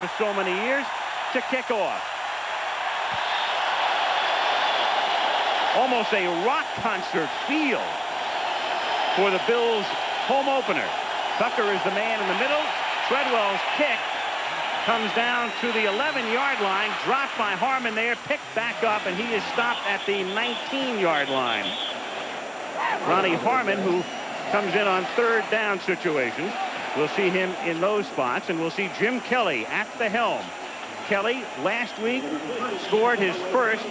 for so many years to kick off. Almost a rock concert feel for the Bills' home opener. Tucker is the man in the middle. Treadwell's kick comes down to the 11-yard line, dropped by Harmon there, picked back up, and he is stopped at the 19-yard line. Ronnie Harmon, who comes in on third down situations. We'll see him in those spots, and we'll see Jim Kelly at the helm. Kelly last week scored his first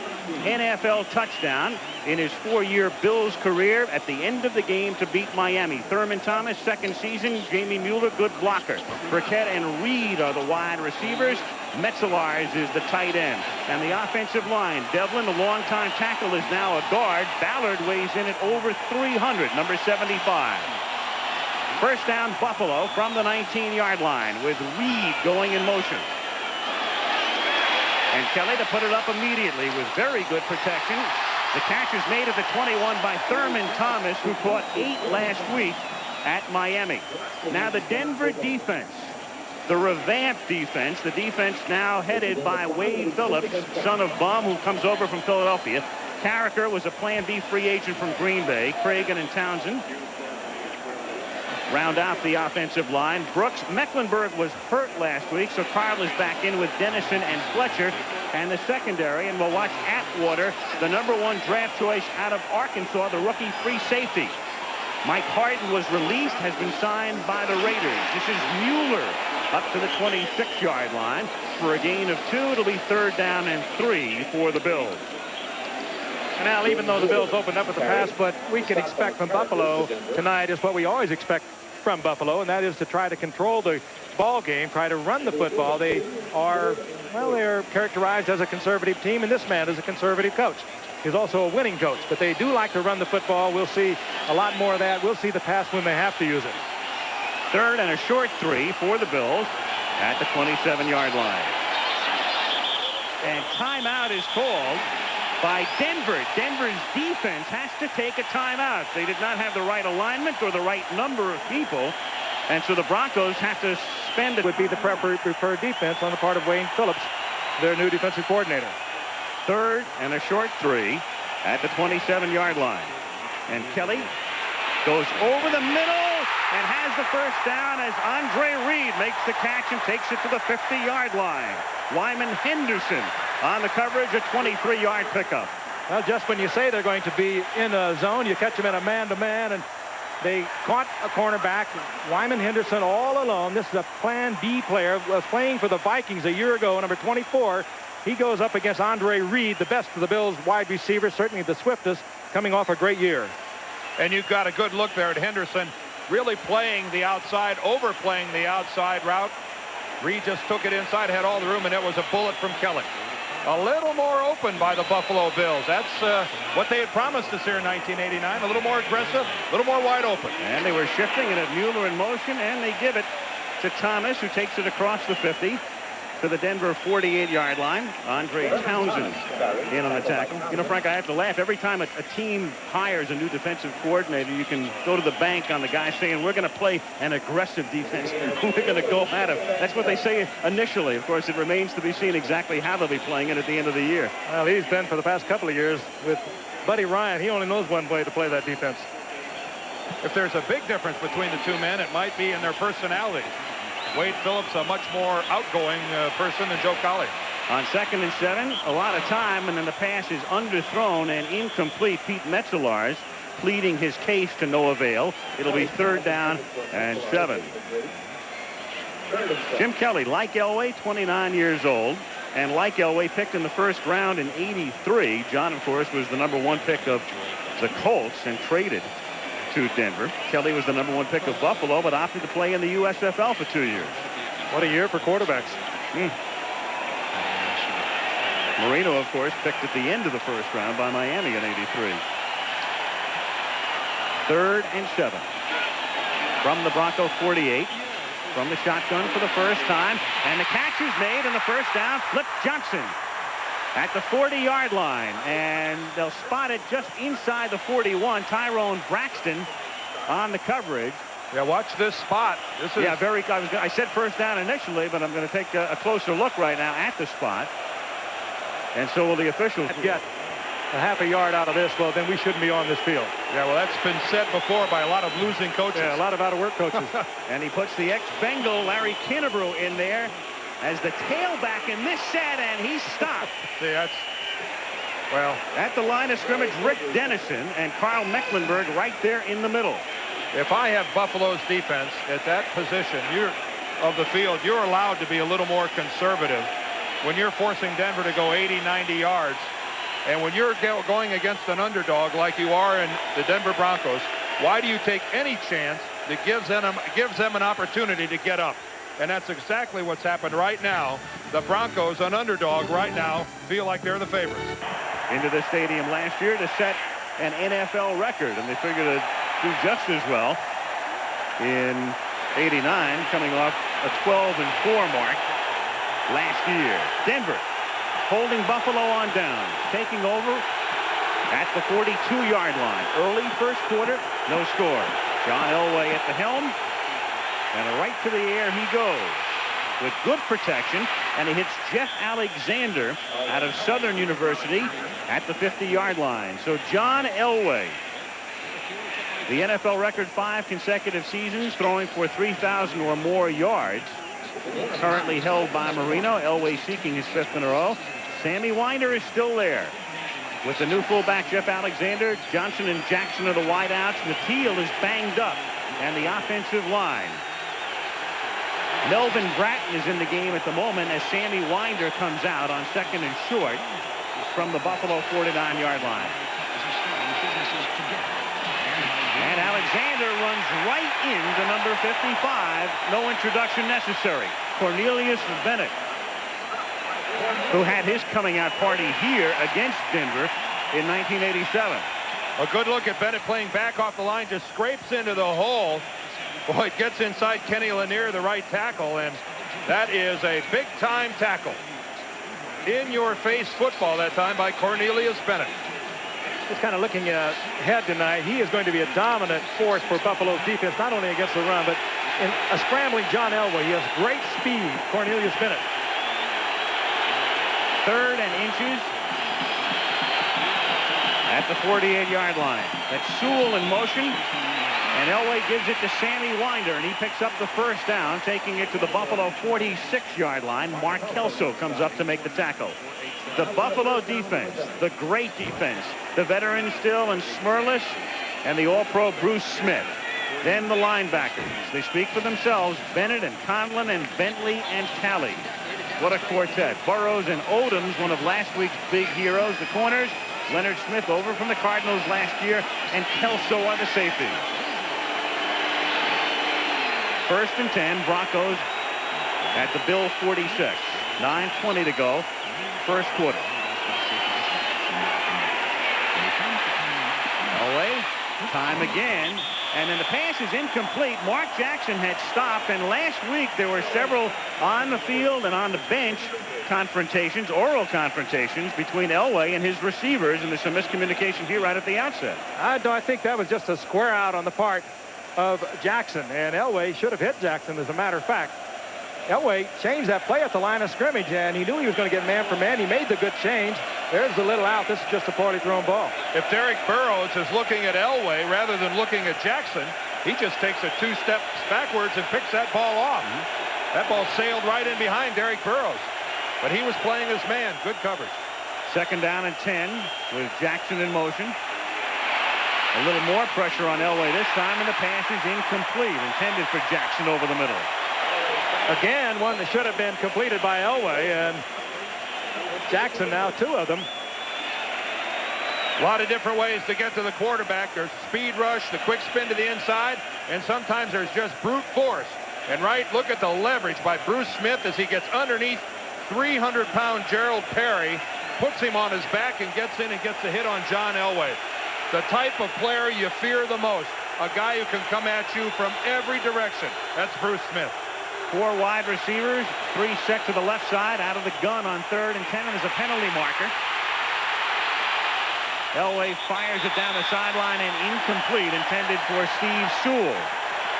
NFL touchdown in his 4-year Bills career at the end of the game to beat Miami. Thurman Thomas, second season. Jamie Mueller, good blocker. Burkett and Reed are the wide receivers. Metzelaars is the tight end. And the offensive line, Devlin, the longtime tackle, is now a guard. Ballard weighs in at over 300, number 75. First down, Buffalo from the 19-yard line with Reed going in motion. And Kelly to put it up immediately with very good protection. The catch is made at the 21 by Thurman Thomas, who caught 8 last week at Miami. Now the Denver defense, the revamped defense, the defense now headed by Wade Phillips, son of Bum, who comes over from Philadelphia. Carricker was a Plan B free agent from Green Bay. Cragen and Townsend round out the offensive line. Brooks, Mecklenburg was hurt last week, so Carl is back in with Dennison and Fletcher. And the secondary, and we'll watch Atwater, the #1 draft choice out of Arkansas, the rookie free safety. Mike Harden was released, has been signed by the Raiders. This is Mueller up to the 26-yard line for a gain of 2. It'll be third down and 3 for the Bills. And Al, even though the Bills opened up with the pass, what we can expect from Buffalo tonight is what we always expect from Buffalo, and that is to try to control the ball game, try to run the football. They are, well, they're characterized as a conservative team, and this man is a conservative coach. He's also a winning coach, but they do like to run the football. We'll see a lot more of that. We'll see the pass when they have to use it. Third and a short 3 for the Bills at the 27-yard line. And timeout is called by Denver. Denver's defense has to take a timeout. They did not have the right alignment or the right number of people, and so the Broncos have to spend it. Would be the preferred defense on the part of Wayne Phillips, their new defensive coordinator. Third and a short 3 at the 27-yard line. And Kelly goes over the middle and has the first down as Andre Reed makes the catch and takes it to the 50-yard line. Wyman Henderson on the coverage, a 23-yard pickup. Well, just when you say they're going to be in a zone, you catch them in a man-to-man, and they caught a cornerback, Wyman Henderson, all alone. This is a Plan B player, was playing for the Vikings a year ago, number 24. He goes up against Andre Reed, the best of the Bills wide receivers, certainly the swiftest, coming off a great year. And you've got a good look there at Henderson, really playing the outside, overplaying the outside route. Reed just took it inside, had all the room, and it was a bullet from Kelly. A little more open by the Buffalo Bills. That's what they had promised us here in 1989. A little more aggressive, a little more wide open. And they were shifting it at Mueller in motion, and they give it to Thomas, who takes it across the 50 to the Denver 48-yard line. Andre Townsend in on the tackle. You know, Frank, I have to laugh. Every time a team hires a new defensive coordinator, you can go to the bank on the guy saying, we're going to play an aggressive defense. We're going to go at him. That's what they say initially. Of course, it remains to be seen exactly how they'll be playing it at the end of the year. Well, he's been for the past couple of years with Buddy Ryan. He only knows one way to play that defense. If there's a big difference between the two men, it might be in their personalities. Wade Phillips, a much more outgoing person than Joe Collier. On 2nd and 7, a lot of time, and then the pass is underthrown and incomplete. Pete Metzelaars pleading his case to no avail. It'll be third down and 7. Jim Kelly, like Elway, 29 years old. And like Elway, picked in the first round in '83. John, of course, was the #1 pick of the Colts and traded to Denver. Kelly was the #1 pick of Buffalo, but opted to play in the USFL for 2 years. What a year for quarterbacks. Marino, of course, picked at the end of the first round by Miami in '83. Third and 7 from the Bronco 48. From the shotgun for the first time, and the catch is made, and the first down. Flip Johnson at the 40-yard line, and they'll spot it just inside the 41. Tyrone Braxton on the coverage, Yeah, watch this spot. This is Yeah, I said first down initially, but I'm going to take a closer look right now at the spot. And so will the officials. Get a half a yard out of this, well, then we shouldn't be on this field. Yeah, well, that's been said before by a lot of losing coaches. Yeah, a lot of out-of-work coaches. And he puts the ex-Bengal Larry Kinnebrew in there as the tailback in this set, and he's stopped. See, that's, well, at the line of scrimmage, Rick Dennison and Carl Mecklenburg right there in the middle. if I have Buffalo's defense at that position of the field, you're allowed to be a little more conservative when you're forcing Denver to go 80, 90 yards. And when you're going against an underdog like you are in the Denver Broncos, why do you take any chance that gives them an opportunity to get up? And that's exactly what's happened right now. The Broncos, an underdog right now, feel like they're the favorites. Into the stadium last year to set an NFL record, and they figured to do just as well in '89, coming off a 12-4 mark last year. Denver holding Buffalo on down, taking over at the 42-yard line. Early first quarter, no score. John Elway at the helm, and right to the air he goes with good protection, and he hits Jeff Alexander out of Southern University at the 50-yard line. So John Elway, the NFL record 5 consecutive seasons throwing for 3,000 or more yards, currently held by Marino. Elway seeking his 5th in a row. Sammy Winder is still there with the new fullback Jeff Alexander. Johnson and Jackson are the wideouts. Natil is banged up, and the offensive line. Melvin Bratton is in the game at the moment as Sammy Winder comes out on 2nd and short from the Buffalo 49-yard line. And Alexander runs right into number 55. No introduction necessary. Cornelius Bennett, who had his coming out party here against Denver in 1987. A good look at Bennett playing back off the line, just scrapes into the hole. Boy, it gets inside Kenny Lanier, the right tackle, and that is a big-time tackle. In-your-face football that time by Cornelius Bennett. Just kind of looking ahead tonight, he is going to be a dominant force for Buffalo's defense, not only against the run, but in a scrambling John Elway. He has great speed, Cornelius Bennett. 3rd and inches at the 48-yard line. That's Sewell in motion, and Elway gives it to Sammy Winder, and he picks up the first down, taking it to the Buffalo 46-yard line. Mark Kelso comes up to make the tackle. The Buffalo defense, the great defense, the veteran Still and Smurless, and the all-pro Bruce Smith. Then the linebackers. They speak for themselves. Bennett and Conlon and Bentley and Talley. What a quartet. Burrows and Odoms, one of last week's big heroes. The corners, Leonard Smith over from the Cardinals last year, and Kelso are the safeties. 1st and 10, Broncos at the Bill 46. 9:20 to go, first quarter. Elway, time again. And then the pass is incomplete. Mark Jackson had stopped, and last week there were several on the field and on the bench confrontations, oral confrontations between Elway and his receivers, and there's some miscommunication here right at the outset. I think that was just a square out on the part of Jackson, and Elway should have hit Jackson, as a matter of fact. Elway changed that play at the line of scrimmage, and he knew he was going to get man for man. He made the good change. There's the little out. This is just a poorly thrown ball. If Derek Burrows is looking at Elway rather than looking at Jackson, he just takes a 2 steps backwards and picks that ball off. That ball sailed right in behind Derek Burrows. But he was playing his man. Good coverage. 2nd down and 10 with Jackson in motion. A little more pressure on Elway this time, and the pass is incomplete, intended for Jackson over the middle. Again, one that should have been completed by Elway, and Jackson now 2 of them. A lot of different ways to get to the quarterback. There's speed rush, the quick spin to the inside, and sometimes there's just brute force. And look at the leverage by Bruce Smith as he gets underneath 300-pound Gerald Perry, puts him on his back and gets in and gets a hit on John Elway. The type of player you fear the most, a guy who can come at you from every direction. That's Bruce Smith. 4 wide receivers, 3 set to the left side, out of the gun on 3rd and 10, and there's a penalty marker. Elway fires it down the sideline and incomplete, intended for Steve Sewell.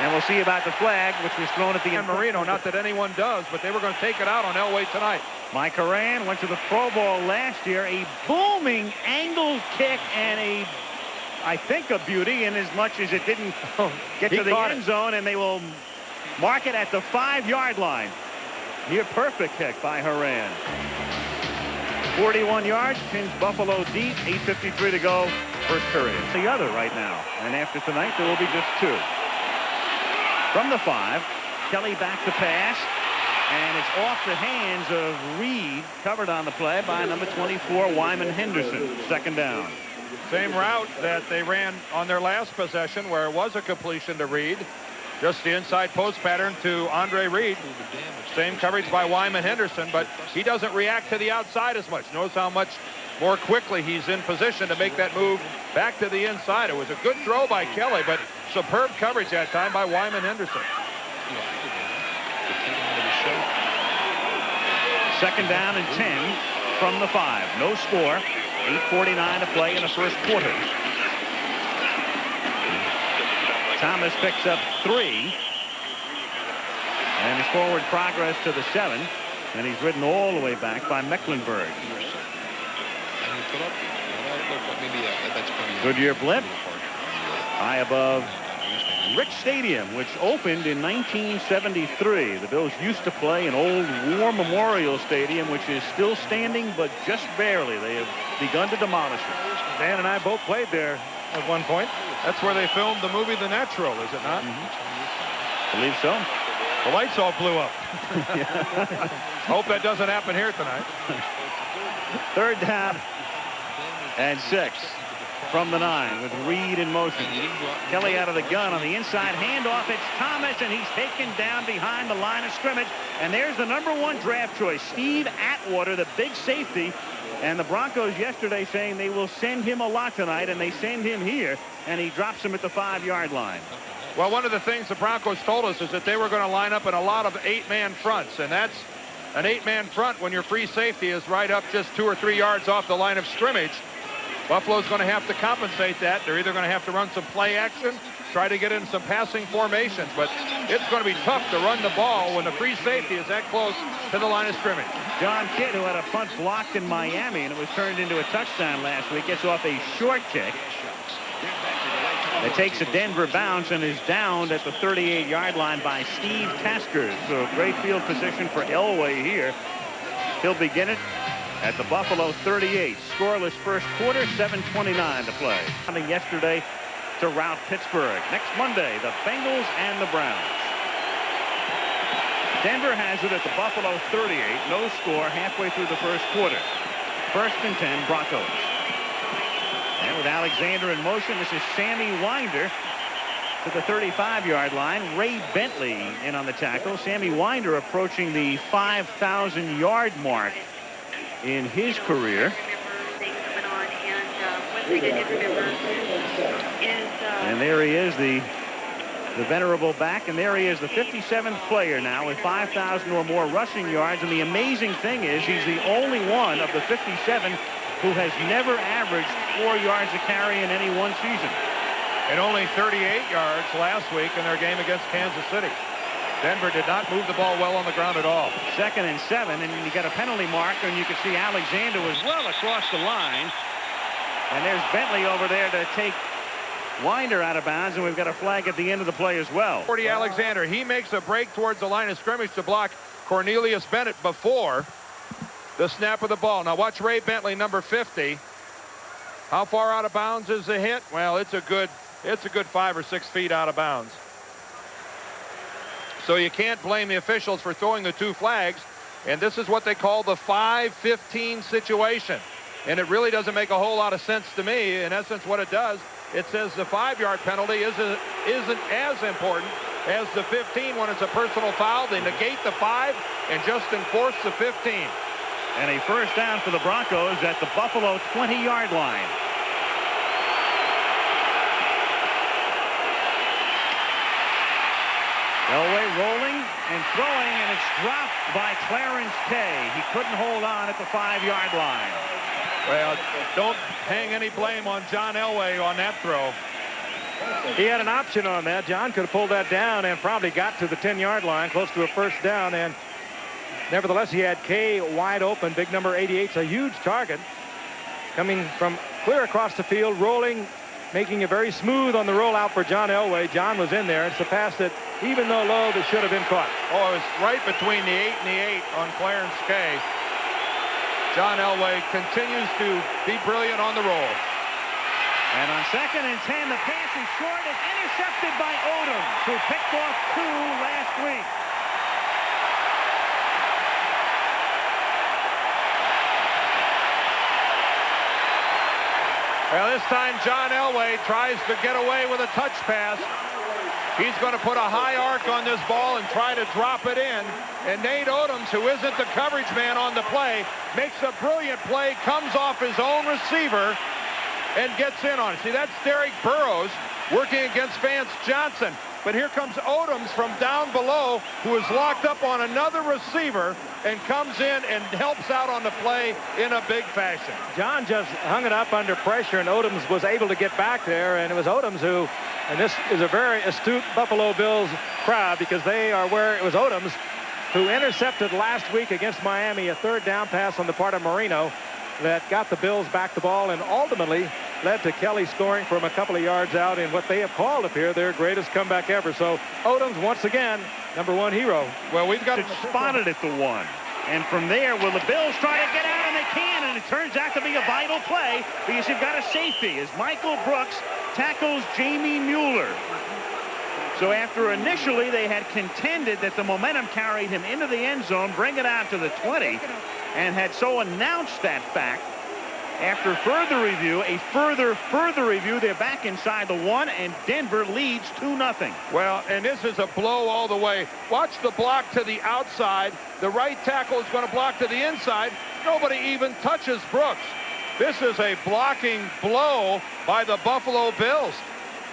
And we'll see about the flag, which was thrown at the And Marino, not that anyone does, but they were going to take it out on Elway tonight. Mike Horan went to the Pro Bowl last year. A booming angled kick and I think a beauty in as much as it didn't get to the end zone, and they will mark it at the 5-yard line. Near perfect kick by Horan. 41 yards, pins Buffalo deep, 8:53 to go, first period. The other right now, and after tonight there will be just 2. From the 5, Kelly back to pass, and it's off the hands of Reed, covered on the play by number 24, Wyman Henderson. Second down. Same route that they ran on their last possession, where it was a completion to Reed. Just the inside post pattern to Andre Reed. Same coverage by Wyman Henderson, but he doesn't react to the outside as much. Knows how much more quickly he's in position to make that move back to the inside. It was a good throw by Kelly, but superb coverage that time by Wyman Henderson. Second down and 10 from the 5. No score. 8:49 to play in the first quarter. Thomas picks up 3. And his forward progress to the 7. And he's ridden all the way back by Mecklenburg. Goodyear blimp. High above Rich Stadium, which opened in 1973. The Bills used to play an old War Memorial Stadium, which is still standing, but just barely. They have begun to demolish it. Dan and I both played there at one point. That's where they filmed the movie The Natural, is it not? Believe so. The lights all blew up. Hope that doesn't happen here tonight. Third down and 6 from the 9 with Reed in motion. Kelly out of the gun on the inside handoff. It's Thomas, and he's taken down behind the line of scrimmage. And there's the number 1 draft choice, Steve Atwater, the big safety. And the Broncos yesterday saying they will send him a lot tonight, and they send him here, and he drops him at the 5-yard line. Well, one of the things the Broncos told us is that they were going to line up in a lot of 8-man fronts, and that's an 8-man front when your free safety is right up just 2 or 3 yards off the line of scrimmage. Buffalo's going to have to compensate that. They're either going to have to run some play action, try to get in some passing formations, but it's going to be tough to run the ball when the free safety is that close to the line of scrimmage. John Kidd, who had a punt blocked in Miami, and it was turned into a touchdown last week, gets off a short kick. It takes a Denver bounce and is downed at the 38-yard line by Steve Tasker. So great field position for Elway here. He'll begin it at the Buffalo 38. Scoreless first quarter, 7:29 to play. Coming yesterday to rout Pittsburgh. Next Monday, the Bengals and the Browns. Denver has it at the Buffalo 38. No score halfway through the first quarter. First and 10, Broncos. And with Alexander in motion, this is Sammy Winder to the 35-yard line. Ray Bentley in on the tackle. Sammy Winder approaching the 5,000-yard mark in his career. And there he is, the venerable back, and there he is, the 57th player now with 5,000 or more rushing yards. And the amazing thing is he's the only one of the 57 who has never averaged 4 yards a carry in any one season. And only 38 yards last week in their game against Kansas City. Denver did not move the ball well on the ground at all. 2nd and 7, and you got a penalty marker, and you can see Alexander was well across the line. And there's Bentley over there to take Winder out of bounds, and we've got a flag at the end of the play as well. 40 Alexander, he makes a break towards the line of scrimmage to block Cornelius Bennett before the snap of the ball. Now watch Ray Bentley, number 50. How far out of bounds is the hit? Well, it's a good 5 or 6 feet out of bounds. So you can't blame the officials for throwing the 2 flags. And this is what they call the 5-15 situation. And it really doesn't make a whole lot of sense to me. In essence, what it does, it says the 5-yard penalty isn't as important as the 15 when it's a personal foul. They negate the 5 and just enforce the 15. And a first down for the Broncos at the Buffalo 20-yard line. Elway rolling and throwing, and it's dropped by Clarence Kay. He couldn't hold on at the 5-yard line. Well, don't hang any blame on John Elway on that throw. He had an option on that. John could have pulled that down and probably got to the 10-yard line, close to a first down. And nevertheless, he had Kay wide open. Big number 88's a huge target. Coming from clear across the field, rolling, making it very smooth on the rollout for John Elway. John was in there. It's a pass that, even though low, that should have been caught. Oh, it was right between the 8 and the 8 on Clarence Kay. John Elway continues to be brilliant on the roll. And on 2nd and 10, the pass is short. It's intercepted by Odom, who picked off 2 last week. Well, this time John Elway tries to get away with a touch pass. He's going to put a high arc on this ball and try to drop it in. And Nate Odoms, who isn't the coverage man on the play, makes a brilliant play, comes off his own receiver, and gets in on it. See, that's Derek Burrows working against Vance Johnson. But here comes Odoms from down below, who is locked up on another receiver and comes in and helps out on the play in a big fashion. John just hung it up under pressure, and Odoms was able to get back there. And it was Odoms who, and this is a very astute Buffalo Bills crowd, because they are where it was Odoms who intercepted last week against Miami a 3rd down pass on the part of Marino that got the Bills back the ball and ultimately led to Kelly scoring from a couple of yards out in what they have called up here their greatest comeback ever. So Odoms, once again, #1 hero. Well, we've got it spotted at the 1. And from there, will the Bills try to get out? And they can. And it turns out to be a vital play, because you've got a safety as Michael Brooks tackles Jamie Mueller. So after initially they had contended that the momentum carried him into the end zone, bring it out to the 20, and had so announced that fact, after further review, further review, they're back inside the 1, and Denver leads 2-0. Well, and this is a blow all the way. Watch the block to the outside. The right tackle is going to block to the inside. Nobody even touches Brooks. This is a blocking blow by the Buffalo Bills.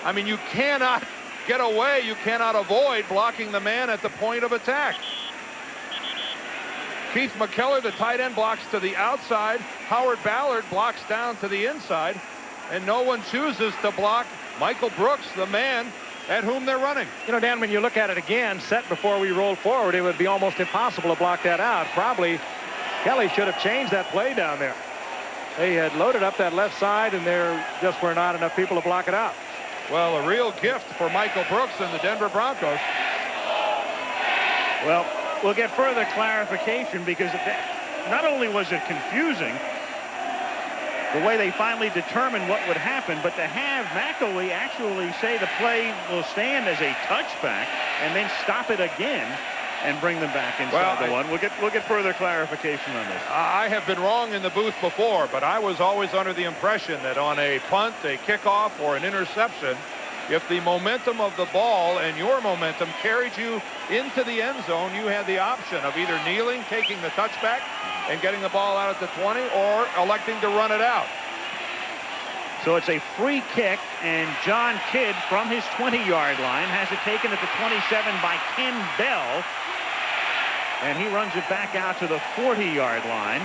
I mean, you cannot get away. You cannot avoid blocking the man at the point of attack. Keith McKellar, the tight end, blocks to the outside. Howard Ballard blocks down to the inside. And no one chooses to block Michael Brooks, the man at whom they're running. You know, Dan, when you look at it again, set before we roll forward, it would be almost impossible to block that out. Probably Kelly should have changed that play down there. They had loaded up that left side, and there just were not enough people to block it out. Well, a real gift for Michael Brooks and the Denver Broncos. Well, we'll get further clarification, because not only was it confusing, the way they finally determined what would happen, but to have McElwee actually say the play will stand as a touchback and then stop it again and bring them back inside the 1. We'll get further clarification on this. I have been wrong in the booth before, but I was always under the impression that on a punt, a kickoff, or an interception, if the momentum of the ball and your momentum carried you into the end zone, you had the option of either kneeling, taking the touchback, and getting the ball out at the 20, or electing to run it out. So it's a free kick, and John Kidd from his 20-yard line has it taken at the 27 by Ken Bell. And he runs it back out to the 40-yard line.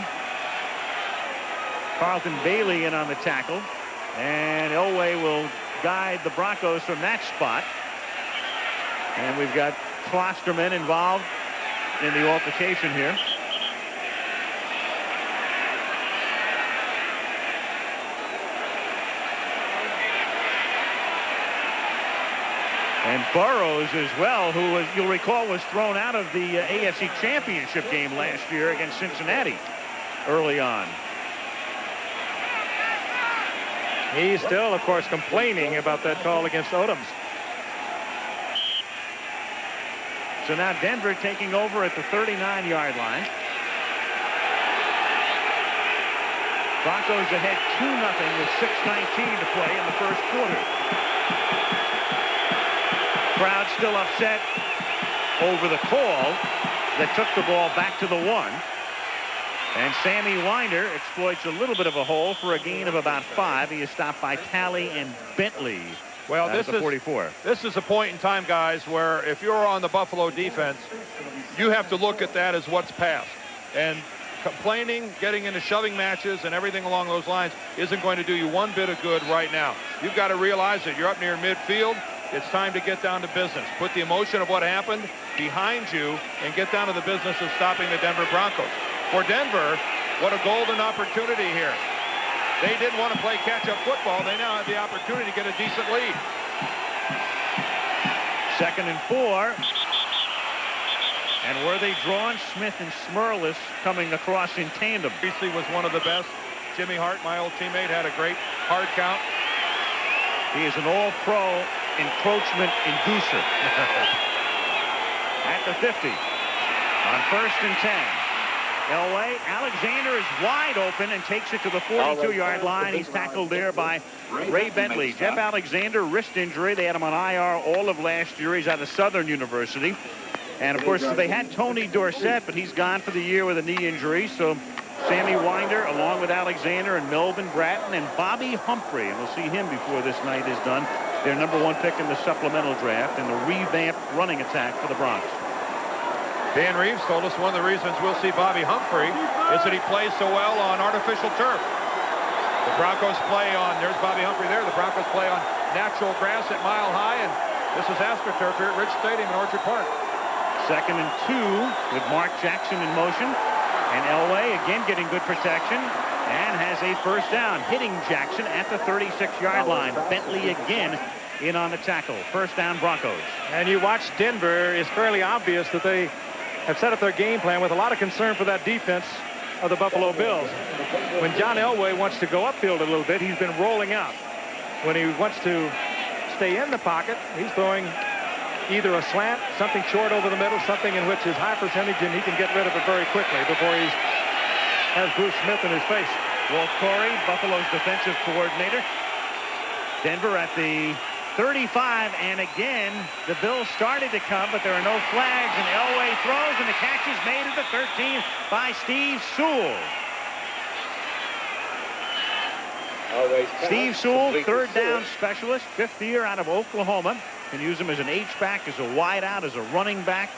Carlton Bailey in on the tackle. And Elway will guide the Broncos from that spot. And we've got Klosterman involved in the altercation here. And Burrows as well, who was, you'll recall, was thrown out of the AFC Championship game last year against Cincinnati early on. He's still, of course, complaining about that call against Odoms. So now Denver taking over at the 39-yard line. Broncos ahead 2-0 with 6:19 to play in the first quarter. Crowd still upset over the call that took the ball back to the 1. And Sammy Winder exploits a little bit of a hole for a gain of about 5. He is stopped by Talley and Bentley. Well, this is 44. This is a point in time, guys, where if you're on the Buffalo defense, you have to look at that as what's passed. And complaining, getting into shoving matches and everything along those lines isn't going to do you one bit of good right now. You've got to realize that you're up near midfield. It's time to get down to business. Put the emotion of what happened behind you and get down to the business of stopping the Denver Broncos. For Denver, what a golden opportunity here. They didn't want to play catch-up football. They now have the opportunity to get a decent lead. 2nd and 4. And were they drawn? Smith and Smerlis coming across in tandem. Beasley was one of the best. Jimmy Hart, my old teammate, had a great hard count. He is an all-pro encroachment inducer. At the 50. On 1st and 10. Elway, Alexander is wide open and takes it to the 42-yard line. He's tackled there by Ray Bentley. Jeff Alexander, wrist injury. They had him on IR all of last year. He's out of Southern University. And, of course, they had Tony Dorsett, but he's gone for the year with a knee injury. So Sammy Winder, along with Alexander and Melvin Bratton and Bobby Humphrey, and we'll see him before this night is done, their #1 pick in the supplemental draft and the revamped running attack for the Bronx. Dan Reeves told us one of the reasons we'll see Bobby Humphrey is that he plays so well on artificial turf. The Broncos play on, there's Bobby Humphrey there, the Broncos play on natural grass at Mile High, and this is AstroTurf here at Rich Stadium in Orchard Park. 2nd and 2 with Mark Jackson in motion. And Elway again getting good protection and has a 1st down, hitting Jackson at the 36-yard line. Bentley again in on the tackle. 1st down Broncos. And you watch Denver, it's fairly obvious that they have set up their game plan with a lot of concern for that defense of the Buffalo Bills. When John Elway wants to go upfield a little bit, he's been rolling out. When he wants to stay in the pocket, he's throwing either a slant, something short over the middle, something in which is high percentage and he can get rid of it very quickly before he has Bruce Smith in his face. Walt Corey, Buffalo's defensive coordinator. Denver at the 35, and again, the Bills started to come, but there are no flags, and Elway throws, and the catch is made at the 13 by Steve Sewell. Steve Sewell, 3rd down specialist, 5th year out of Oklahoma. Can use him as an H-back, as a wideout, as a running back.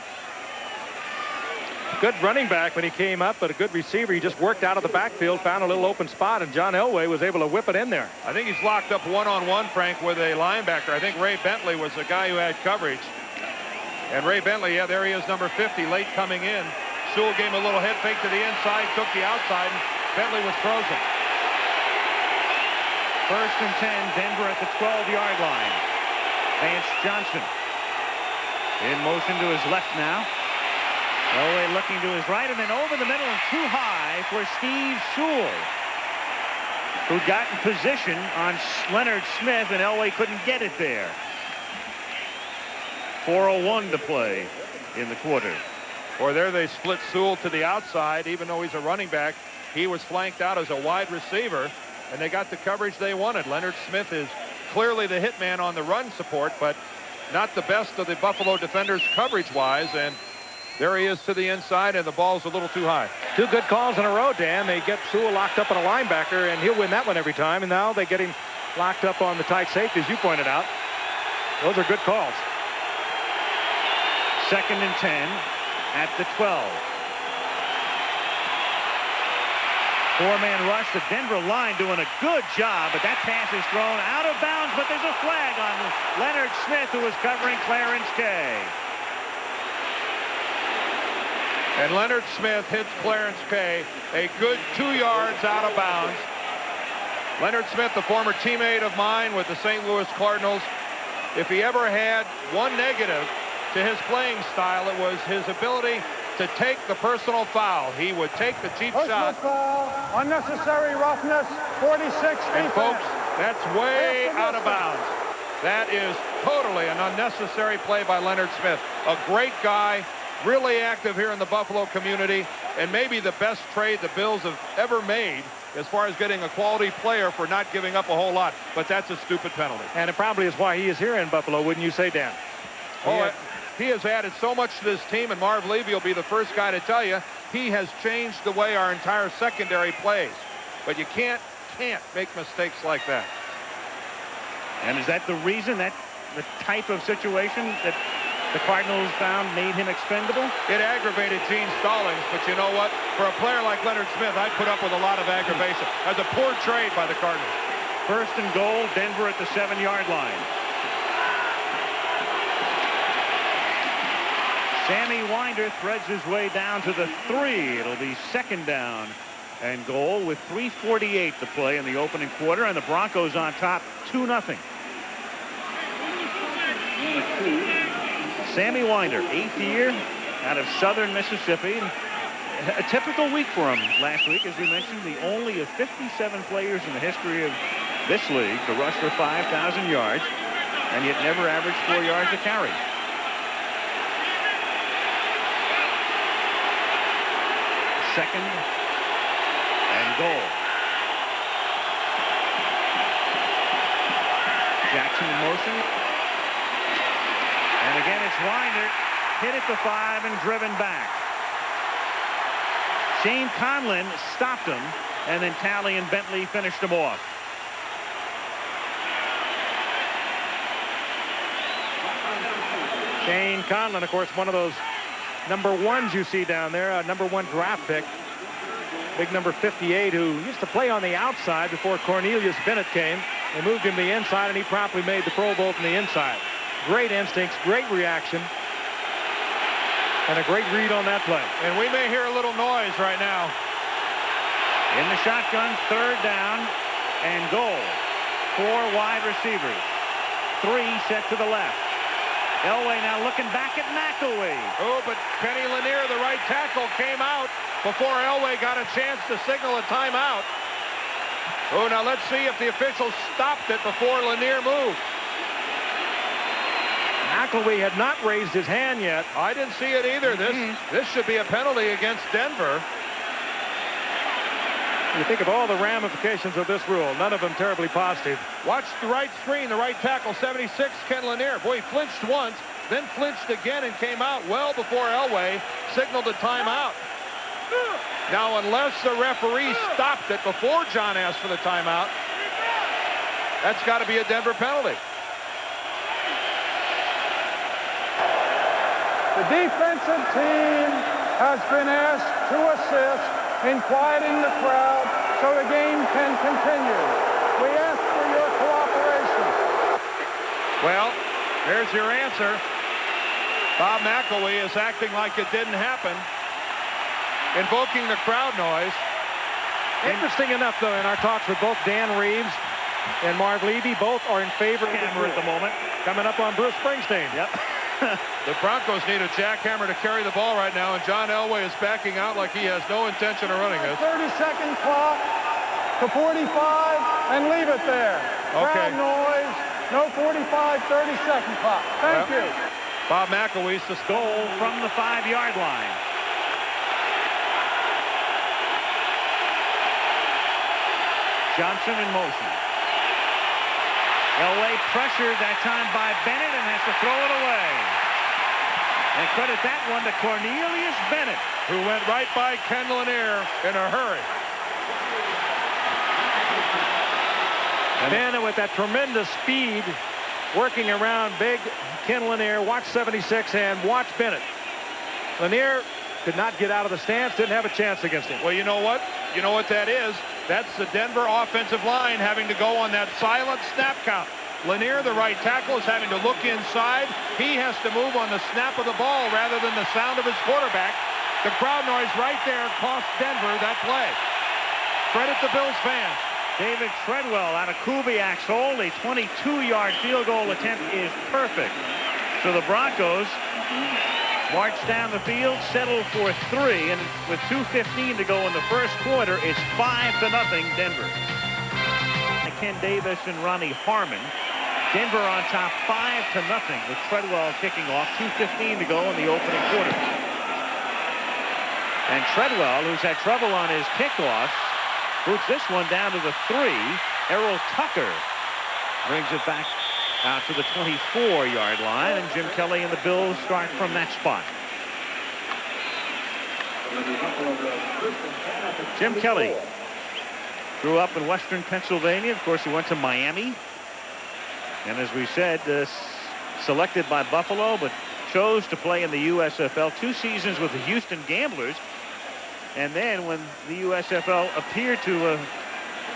Good running back when he came up, but a good receiver. He just worked out of the backfield, found a little open spot, and John Elway was able to whip it in there. I think he's locked up one-on-one, Frank, with a linebacker. I think Ray Bentley was the guy who had coverage. And Ray Bentley, yeah, there he is, number 50, late coming in. Sewell gave him a little head fake to the inside, took the outside, and Bentley was frozen. 1st and 10, Denver at the 12-yard line. Vance Johnson in motion to his left now. Elway looking to his right, and then over the middle and too high for Steve Sewell, who got in position on Leonard Smith, and Elway couldn't get it there. 4:01 to play in the quarter. Or there they split Sewell to the outside, even though he's a running back. He was flanked out as a wide receiver, and they got the coverage they wanted. Leonard Smith is clearly the hitman on the run support, but not the best of the Buffalo defenders coverage-wise, and there he is to the inside, and the ball's a little too high. 2 good calls in a row, Dan. They get Sewell locked up on a linebacker, and he'll win that one every time, and now they get him locked up on the tight safety, as you pointed out. Those are good calls. 2nd and 10 at the 12. 4-man rush. The Denver line doing a good job, but that pass is thrown out of bounds, but there's a flag on Leonard Smith, who was covering Clarence Kay. And Leonard Smith hits Clarence Kay a good 2 yards out of bounds. Leonard Smith, the former teammate of mine with the St. Louis Cardinals, if he ever had one negative to his playing style, it was his ability to take the personal foul. He would take the cheap shot. Foul, unnecessary roughness, 46. And folks, that's way out of bounds. That is totally an unnecessary play by Leonard Smith. A great guy, really active here in the Buffalo community, and maybe the best trade the Bills have ever made as far as getting a quality player for not giving up a whole lot. But that's a stupid penalty. And it probably is why he is here in Buffalo, wouldn't you say, Dan? Oh, he has added so much to this team, and Marv Levy will be the first guy to tell you he has changed the way our entire secondary plays. But you can't make mistakes like that. And is that the reason, that the type of situation that the Cardinals found made him expendable? It aggravated Gene Stallings, but you know what? For a player like Leonard Smith, I'd put up with a lot of aggravation. That's a poor trade by the Cardinals. First and goal, Denver at the 7-yard line. Sammy Winder threads his way down to the 3. It'll be second down and goal with 3:48 to play in the opening quarter, and the Broncos on top 2-0. Sammy Winder, 8th year out of southern Mississippi. A typical week for him last week, as we mentioned, the only of 57 players in the history of this league to rush for 5,000 yards, and yet never averaged 4 yards a carry. Second and goal. Jackson in motion. And again, it's Winder, hit at the 5 and driven back. Shane Conlon stopped him, and then Talley and Bentley finished him off. Shane Conlon, of course, one of those number 1s you see down there, a number 1 draft pick. Big number 58, who used to play on the outside before Cornelius Bennett came. They moved him to the inside, and he promptly made the Pro Bowl from the inside. Great instincts, great reaction, and a great read on that play. And we may hear a little noise right now. In the shotgun, third down and goal. 4 wide receivers. 3 set to the left. Elway now looking back at McElwee. Oh, but Kenny Lanier, the right tackle, came out before Elway got a chance to signal a timeout. Oh, now let's see if the officials stopped it before Lanier moved. McElwee had not raised his hand yet. I didn't see it either. This should be a penalty against Denver. You think of all the ramifications of this rule, none of them terribly positive. Watch the right screen, the right tackle, 76, Ken Lanier. Boy, he flinched once, then flinched again and came out well before Elway signaled a timeout. Now, unless the referee stopped it before John asked for the timeout, that's got to be a Denver penalty. The defensive team has been asked to assist in quieting the crowd so the game can continue. We ask for your cooperation. Well, there's your answer. Bob McElwee is acting like it didn't happen, invoking the crowd noise. Interesting enough, though, in our talks with both Dan Reeves and Marv Levy, both are in favor of the Camera at the moment. coming up on Bruce Springsteen. Yep. The Broncos need a jackhammer to carry the ball right now, and John Elway is backing out like he has no intention of running this. 30-second clock to 45 and leave it there. Okay. Crowd noise, no 45, 30-second clock. Thank you. Bob McElwee's the Goal from the 5-yard line. Johnson in motion. Elway pressured that time by Bennett and has to throw it away. And credit that one to Cornelius Bennett, who went right by Ken Lanier in a hurry. And then with that tremendous speed, working around big Ken Lanier, watch 76 and watch Bennett. Lanier could not get out of the stance, didn't have a chance against him. Well, you know what? You know what that is? That's the Denver offensive line having to go on that silent snap count. Lanier, the right tackle, is having to look inside. He has to move on the snap of the ball rather than the sound of his quarterback. The crowd noise right there cost Denver that play. Credit the Bills fans. David Treadwell out of Kubiak's hole. A 22-yard field goal attempt is perfect. So the Broncos march down the field, settle for 3, and with 2:15 to go in the first quarter, it's 5-0 Denver. Ken Davis and Ronnie Harmon. Denver on top 5-0 with Treadwell kicking off. 2:15 to go in the opening quarter. And Treadwell, who's had trouble on his kickoffs, boots this one down to the 3. Errol Tucker brings it back out to the 24-yard line, and Jim Kelly and the Bills start from that spot. Jim Kelly grew up in western Pennsylvania. Of course, he went to Miami. And as we said, selected by Buffalo, but chose to play in the USFL, 2 seasons with the Houston Gamblers. And then when the USFL appeared to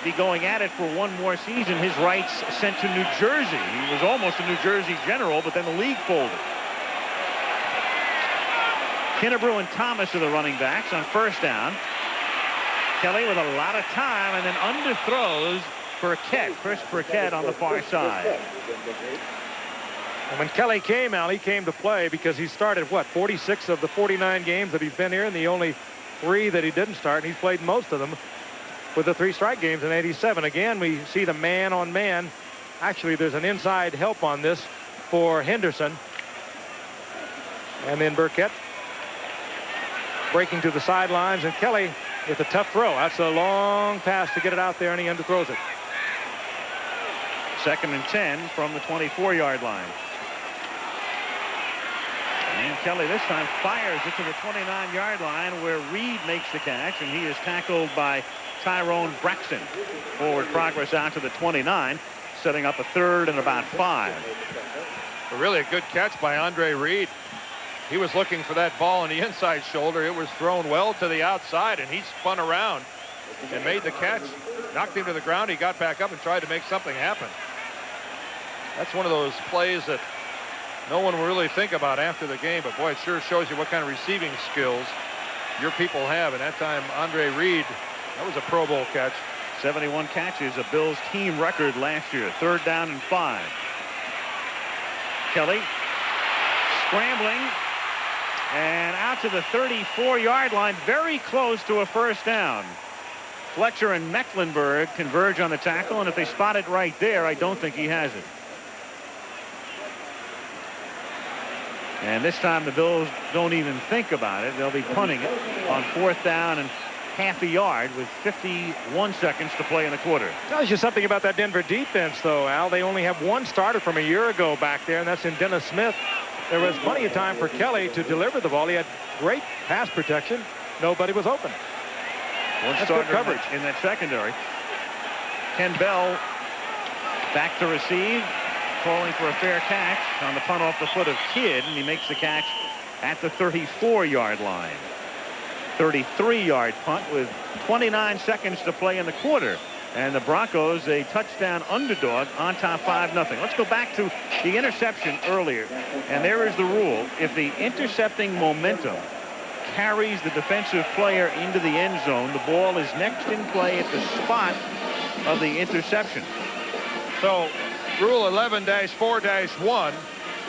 be going at it for one more season, his rights sent to New Jersey. He was almost a New Jersey General, but then the league folded. Kinnebrew and Thomas are the running backs on first down. Kelly with a lot of time, and then underthrows Burkett, Chris Burkett on the far side. And when Kelly came out, he came to play because he started, what, 46 of the 49 games that he's been here, and the only 3 that he didn't start, and he's played most of them with the 3 strike games in '87. Again, we see the man-on-man. Actually, there's an inside help on this for Henderson. And then Burkett breaking to the sidelines, and Kelly with a tough throw. That's a long pass to get it out there, and he underthrows it. 2nd and 10 from the 24-yard line. And Kelly this time fires it to the 29-yard line where Reed makes the catch, and he is tackled by Tyrone Braxton. Forward progress out to the 29, setting up a 3rd and about 5. Really a good catch by Andre Reed. He was looking for that ball on the inside shoulder. It was thrown well to the outside, and he spun around and made the catch. Knocked him to the ground. He got back up and tried to make something happen. That's one of those plays that no one will really think about after the game, but boy, it sure shows you what kind of receiving skills your people have. And that time, Andre Reed, that was a Pro Bowl catch. 71 catches, a Bills team record last year. 3rd down and 5. Kelly scrambling and out to the 34-yard line, very close to a 1st down. Fletcher and Mecklenburg converge on the tackle, and if they spot it right there, I don't think he has it. And this time the Bills don't even think about it. They'll be punting it on 4th down and half a yard with 51 seconds to play in the quarter. Tells you something about that Denver defense, though, Al. They only have 1 starter from a year ago back there, and that's in Dennis Smith. There was plenty of time for Kelly to deliver the ball. He had great pass protection. Nobody was open. One starter coverage in that secondary. Ken Bell back to receive, calling for a fair catch on the punt off the foot of Kidd, and he makes the catch at the 34-yard line. 33-yard punt with 29 seconds to play in the quarter. And the Broncos a touchdown underdog on top 5-0. Let's go back to the interception earlier. And there is the rule. If the intercepting momentum carries the defensive player into the end zone, the ball is next in play at the spot of the interception. So rule 11-4-1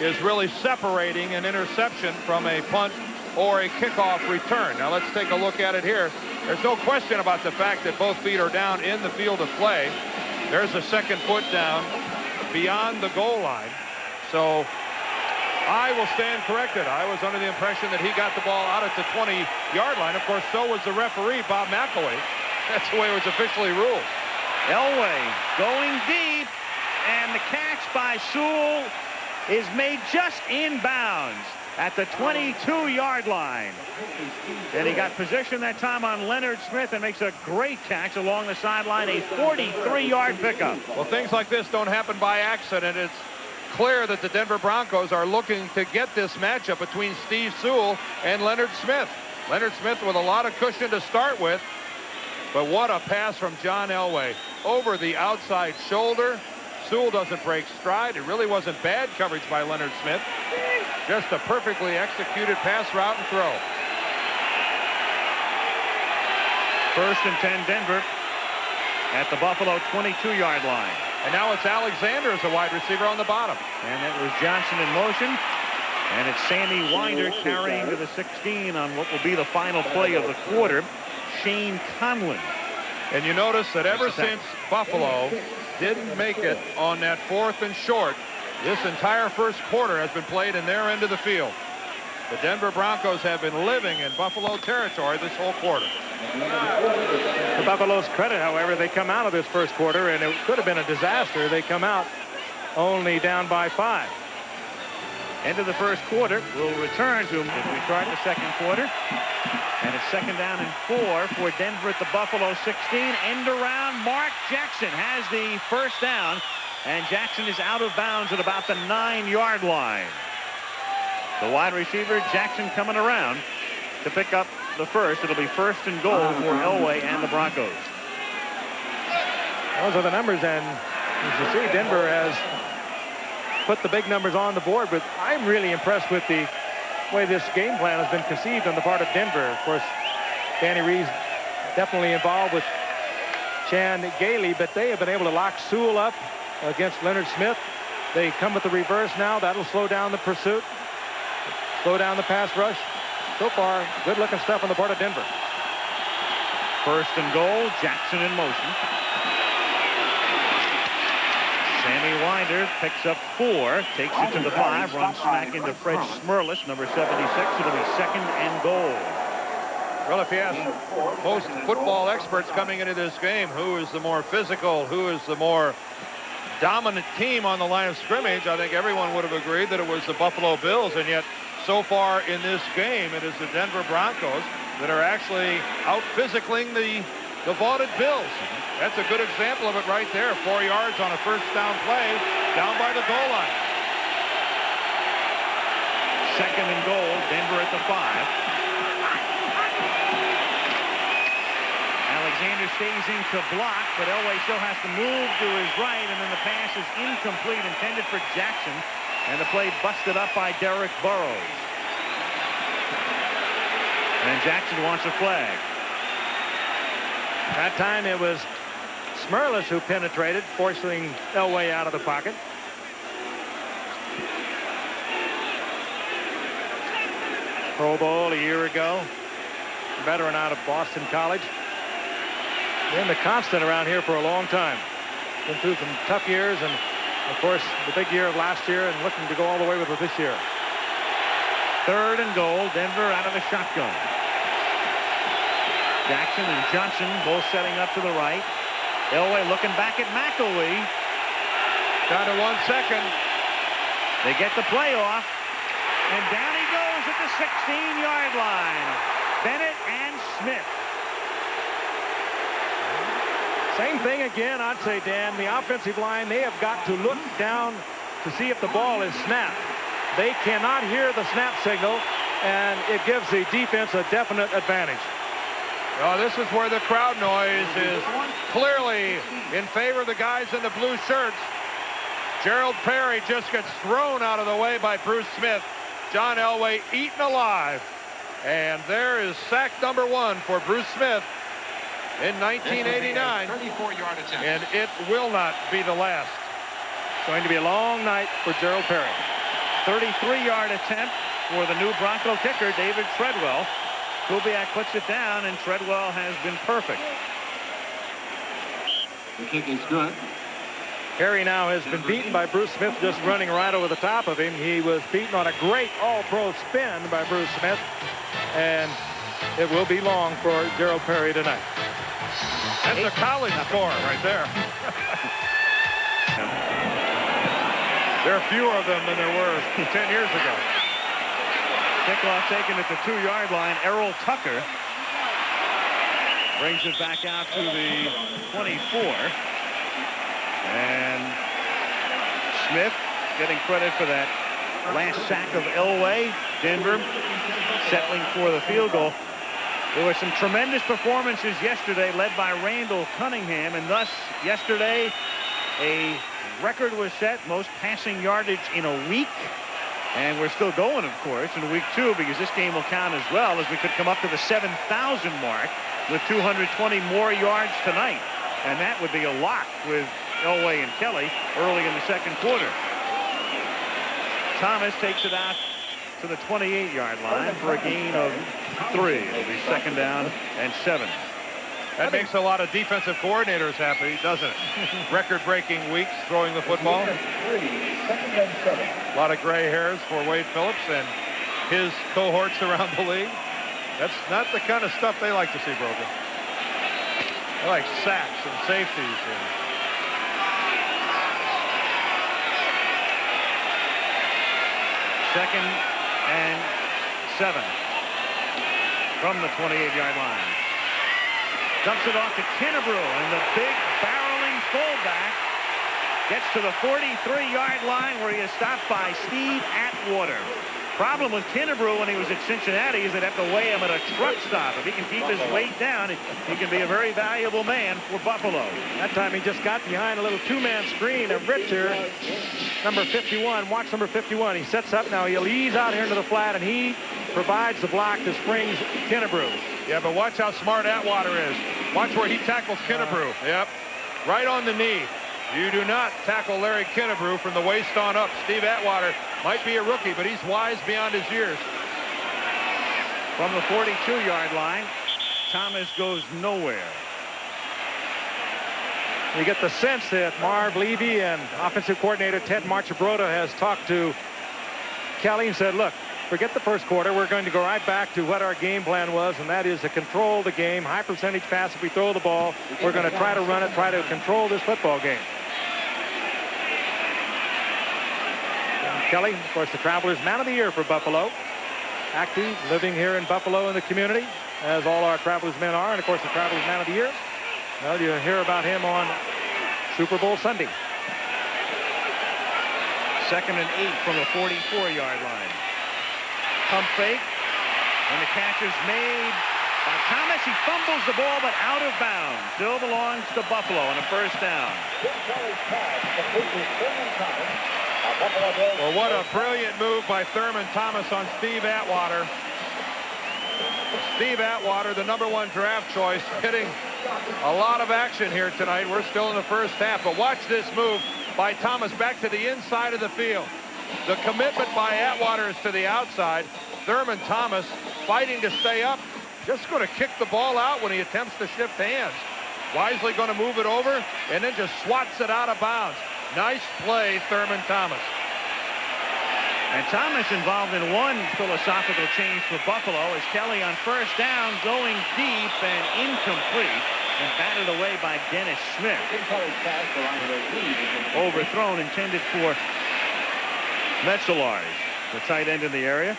is really separating an interception from a punt or a kickoff return. Now let's take a look at it here. There's no question about the fact that both feet are down in the field of play. There's a 2nd foot down beyond the goal line. So I will stand corrected. I was under the impression that he got the ball out at the 20-yard line. Of course, so was the referee, Bob McElway. That's the way it was officially ruled. Elway going deep, and the catch by Sewell is made just inbounds at the 22-yard line. And he got position that time on Leonard Smith and makes a great catch along the sideline, a 43-yard pickup. Well, things like this don't happen by accident. It's clear that the Denver Broncos are looking to get this matchup between Steve Sewell and Leonard Smith. Leonard Smith with a lot of cushion to start with, but what a pass from John Elway over the outside shoulder. Sewell doesn't break stride. It really wasn't bad coverage by Leonard Smith. Just a perfectly executed pass route and throw. 1st and 10 Denver at the Buffalo 22-yard line. And now it's Alexander as a wide receiver on the bottom. And it was Johnson in motion. And it's Sammy Winder carrying to the 16 on what will be the final play of the quarter. Shane Conlon. And you notice that ever since Buffalo didn't make it on that 4th and short, this entire 1st quarter has been played in their end of the field. The Denver Broncos have been living in Buffalo territory this whole quarter. To Buffalo's credit, however, they come out of this 1st quarter, and it could have been a disaster. They come out only down by 5. End of the 1st quarter. We'll return to as we start the 2nd quarter. And it's 2nd down and 4 for Denver at the Buffalo 16. End around. Mark Jackson has the 1st down. And Jackson is out of bounds at about the 9-yard line. The wide receiver, Jackson, coming around to pick up the first. It'll be 1st and goal for Elway and the Broncos. Those are the numbers, and as you see, Denver has put the big numbers on the board, but I'm really impressed with the way this game plan has been conceived on the part of Denver. Of course, Danny Reeves definitely involved with Chan Gailey, but they have been able to lock Sewell up against Leonard Smith. They come with the reverse now. That'll slow down the pursuit, slow down the pass rush. So far, good-looking stuff on the part of Denver. 1st and goal, Jackson in motion. Sammy Winder picks up 4, takes it to the 5, runs smack into Fred Smerlis, number 76. It'll be 2nd and goal. Well, if you ask most football experts coming into this game, who is the more physical, who is the more dominant team on the line of scrimmage, I think everyone would have agreed that it was the Buffalo Bills, and yet so far in this game, it is the Denver Broncos that are actually out-physicaling the vaunted Bills. That's a good example of it right there. 4 yards on a 1st down play down by the goal line. 2nd and goal, Denver at the 5. Alexander stays in to block, but Elway still has to move to his right, and then the pass is incomplete, intended for Jackson, and the play busted up by Derek Burrows. And Jackson wants a flag. That time it was Smerlis who penetrated, forcing Elway out of the pocket. Pro Bowl a year ago. Veteran out of Boston College. Been the constant around here for a long time. Been through some tough years, and of course the big year of last year, and looking to go all the way with it this year. 3rd and goal, Denver out of the shotgun. Jackson and Johnson both setting up to the right. Elway looking back at McElwee. Down to 1 second. They get the play off, and down he goes at the 16-yard line. Bennett and Smith. Same thing again, I'd say, Dan. The offensive line, they have got to look down to see if the ball is snapped. They cannot hear the snap signal, and it gives the defense a definite advantage. Well, this is where the crowd noise is clearly in favor of the guys in the blue shirts. Gerald Perry just gets thrown out of the way by Bruce Smith. John Elway eaten alive. And there is sack number 1 for Bruce Smith in 1989. 34-yard attempt. And it will not be the last. It's going to be a long night for Gerald Perry. 33-yard attempt for the new Bronco kicker, David Treadwell. Kubiak puts it down, and Treadwell has been perfect. The kick is good. Perry now has been beaten by Bruce Smith, just running right over the top of him. He was beaten on a great all-pro spin by Bruce Smith, and it will be long for Gerald Perry tonight. That's a college score right there. There are fewer of them than there were 10 years ago. Kickoff taken at the 2-yard line. Errol Tucker brings it back out to the 24. And Smith getting credit for that last sack of Elway. Denver settling for the field goal. There were some tremendous performances yesterday led by Randall Cunningham, and thus yesterday a record was set, most passing yardage in a week. And we're still going, of course, in week 2, because this game will count as well, as we could come up to the 7,000 mark with 220 more yards tonight. And that would be a lot with Elway and Kelly early in the 2nd quarter. Thomas takes it out to the 28-yard line for a gain of 3. It'll be 2nd down and 7. That makes a lot of defensive coordinators happy, doesn't it? Record-breaking weeks throwing the football. A lot of gray hairs for Wade Phillips and his cohorts around the league. That's not the kind of stuff they like to see broken. They like sacks and safeties. Second and 7 from the 28-yard line. Dumps it off to Kennebrew, and the big barreling fullback gets to the 43-yard line, where he is stopped by Steve Atwater. Problem with Kennebrew when he was at Cincinnati is they'd have to weigh him at a truck stop. If he can keep his weight down, he can be a very valuable man for Buffalo. That time he just got behind a little two-man screen of Richter, number 51. Watch number 51. He sets up now. He'll ease out here into the flat, and he provides the block that springs Kennebrew. Yeah, but watch how smart Atwater is. Watch where he tackles Kennebrew. Yep, right on the knee. You do not tackle Larry Kennebrew from the waist on up. Steve Atwater might be a rookie, but he's wise beyond his years. From the 42-yard line, Thomas goes nowhere. You get the sense that Marv Levy and offensive coordinator Ted Marchibroda has talked to Kelly and said, look, forget the first quarter. We're going to go right back to what our game plan was, and that is to control the game. High percentage pass if we throw the ball. We're going to try to run it, try to control this football game. Kelly, of course, the Travelers Man of the Year for Buffalo. Active, living here in Buffalo in the community, as all our Travelers men are. And, of course, the Travelers Man of the Year. Well, you'll hear about him on Super Bowl Sunday. 2nd and 8 from the 44-yard line. Pump fake. And the catch is made by Thomas. He fumbles the ball, but out of bounds. Still belongs to Buffalo on a first down. Well, what a brilliant move by Thurman Thomas on Steve Atwater. Steve Atwater, the #1 draft choice, hitting a lot of action here tonight. We're still in the first half, but watch this move by Thomas back to the inside of the field. The commitment by Atwater is to the outside. Thurman Thomas fighting to stay up. Just going to kick the ball out when he attempts to shift hands. Wisely going to move it over and then just swats it out of bounds. Nice play, Thurman Thomas. And Thomas involved in one philosophical change for Buffalo as Kelly on first down going deep and incomplete and batted away by Dennis Smith. Overthrown, intended for Metzelaars, the tight end in the area.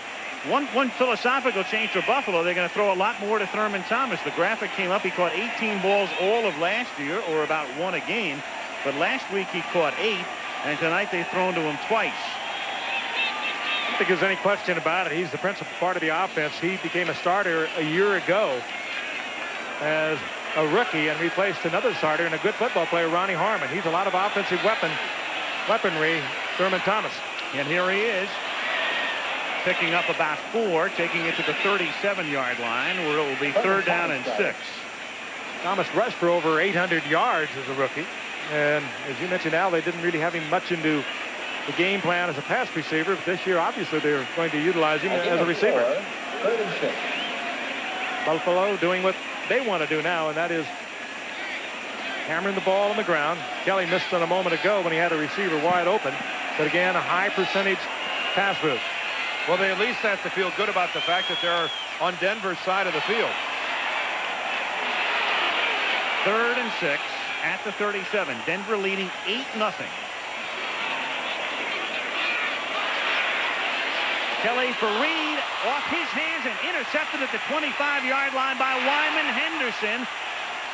One philosophical change for Buffalo. They're going to throw a lot more to Thurman Thomas. The graphic came up. He caught 18 balls all of last year, or about 1 a game. But last week he caught 8, and tonight they've thrown to him twice. I don't think there's any question about it. He's the principal part of the offense. He became a starter a year ago as a rookie and replaced another starter and a good football player, Ronnie Harmon. He's a lot of offensive weaponry, Thurman Thomas. And here he is, picking up about 4, taking it to the 37-yard line, where it will be 3rd down and 6. Thomas rushed for over 800 yards as a rookie. And as you mentioned, Al, they didn't really have him much into the game plan as a pass receiver. But this year, obviously, they're going to utilize him as a receiver. Buffalo doing what they want to do now, and that is hammering the ball on the ground. Kelly missed it a moment ago when he had a receiver wide open. But again, a high percentage pass route. Well, they at least have to feel good about the fact that they're on Denver's side of the field. 3rd and 6 at the 37. Denver leading 8-0. Kelly for Reed, off his hands and intercepted at the 25-yard line by Wyman Henderson.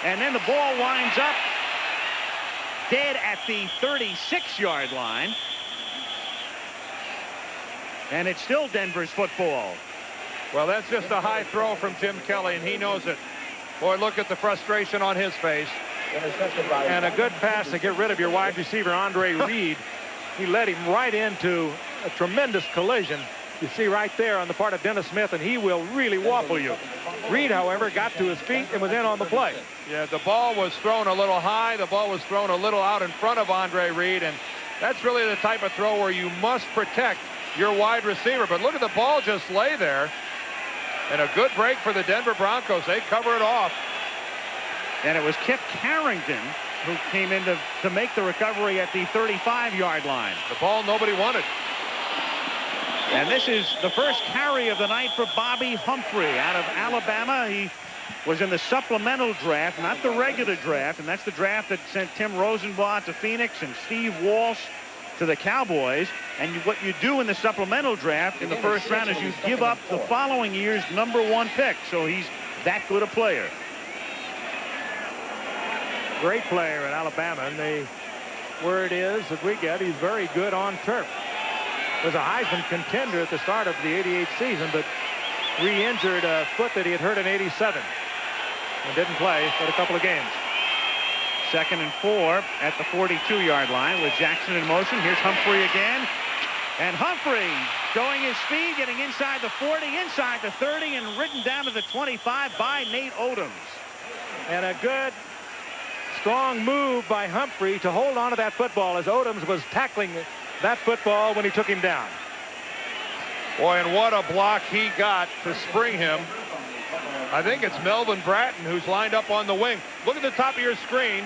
And then the ball winds up dead at the 36-yard line. And it's still Denver's football. Well, that's just a high throw from Tim Kelly, and he knows it. Boy, look at the frustration on his face. And a good pass to get rid of your wide receiver, Andre Reed. He led him right into a tremendous collision. You see right there on the part of Dennis Smith, and he will really waffle you. Reed, however, got to his feet and was in on the play. Yeah, the ball was thrown a little high. The ball was thrown a little out in front of Andre Reed, and that's really the type of throw where you must protect your wide receiver. But look at the ball just lay there. And a good break for the Denver Broncos. They cover it off. And it was Kip Carrington who came in to make the recovery at the 35-yard line. The ball nobody wanted. And this is the first carry of the night for Bobby Humphrey out of Alabama. He was in the supplemental draft, not the regular draft, and that's the draft that sent Tim Rosenblatt to Phoenix and Steve Walsh to the Cowboys. And what you do in the supplemental draft in the first round is you give up the following year's #1 pick. So he's that good a player. Great player at Alabama, and the word is that we get he's very good on turf. was a Heisman contender at the start of the '88 season, but re-injured a foot that he had hurt in '87 and didn't play for a couple of games. 2nd and 4 at the 42-yard line with Jackson in motion. Here's Humphrey again. And Humphrey showing his speed, getting inside the 40, inside the 30, and ridden down to the 25 by Nate Odoms. And a good, strong move by Humphrey to hold on to that football as Odoms was tackling that football when he took him down. Boy, and what a block he got to spring him. I think it's Melvin Bratton who's lined up on the wing. Look at the top of your screen.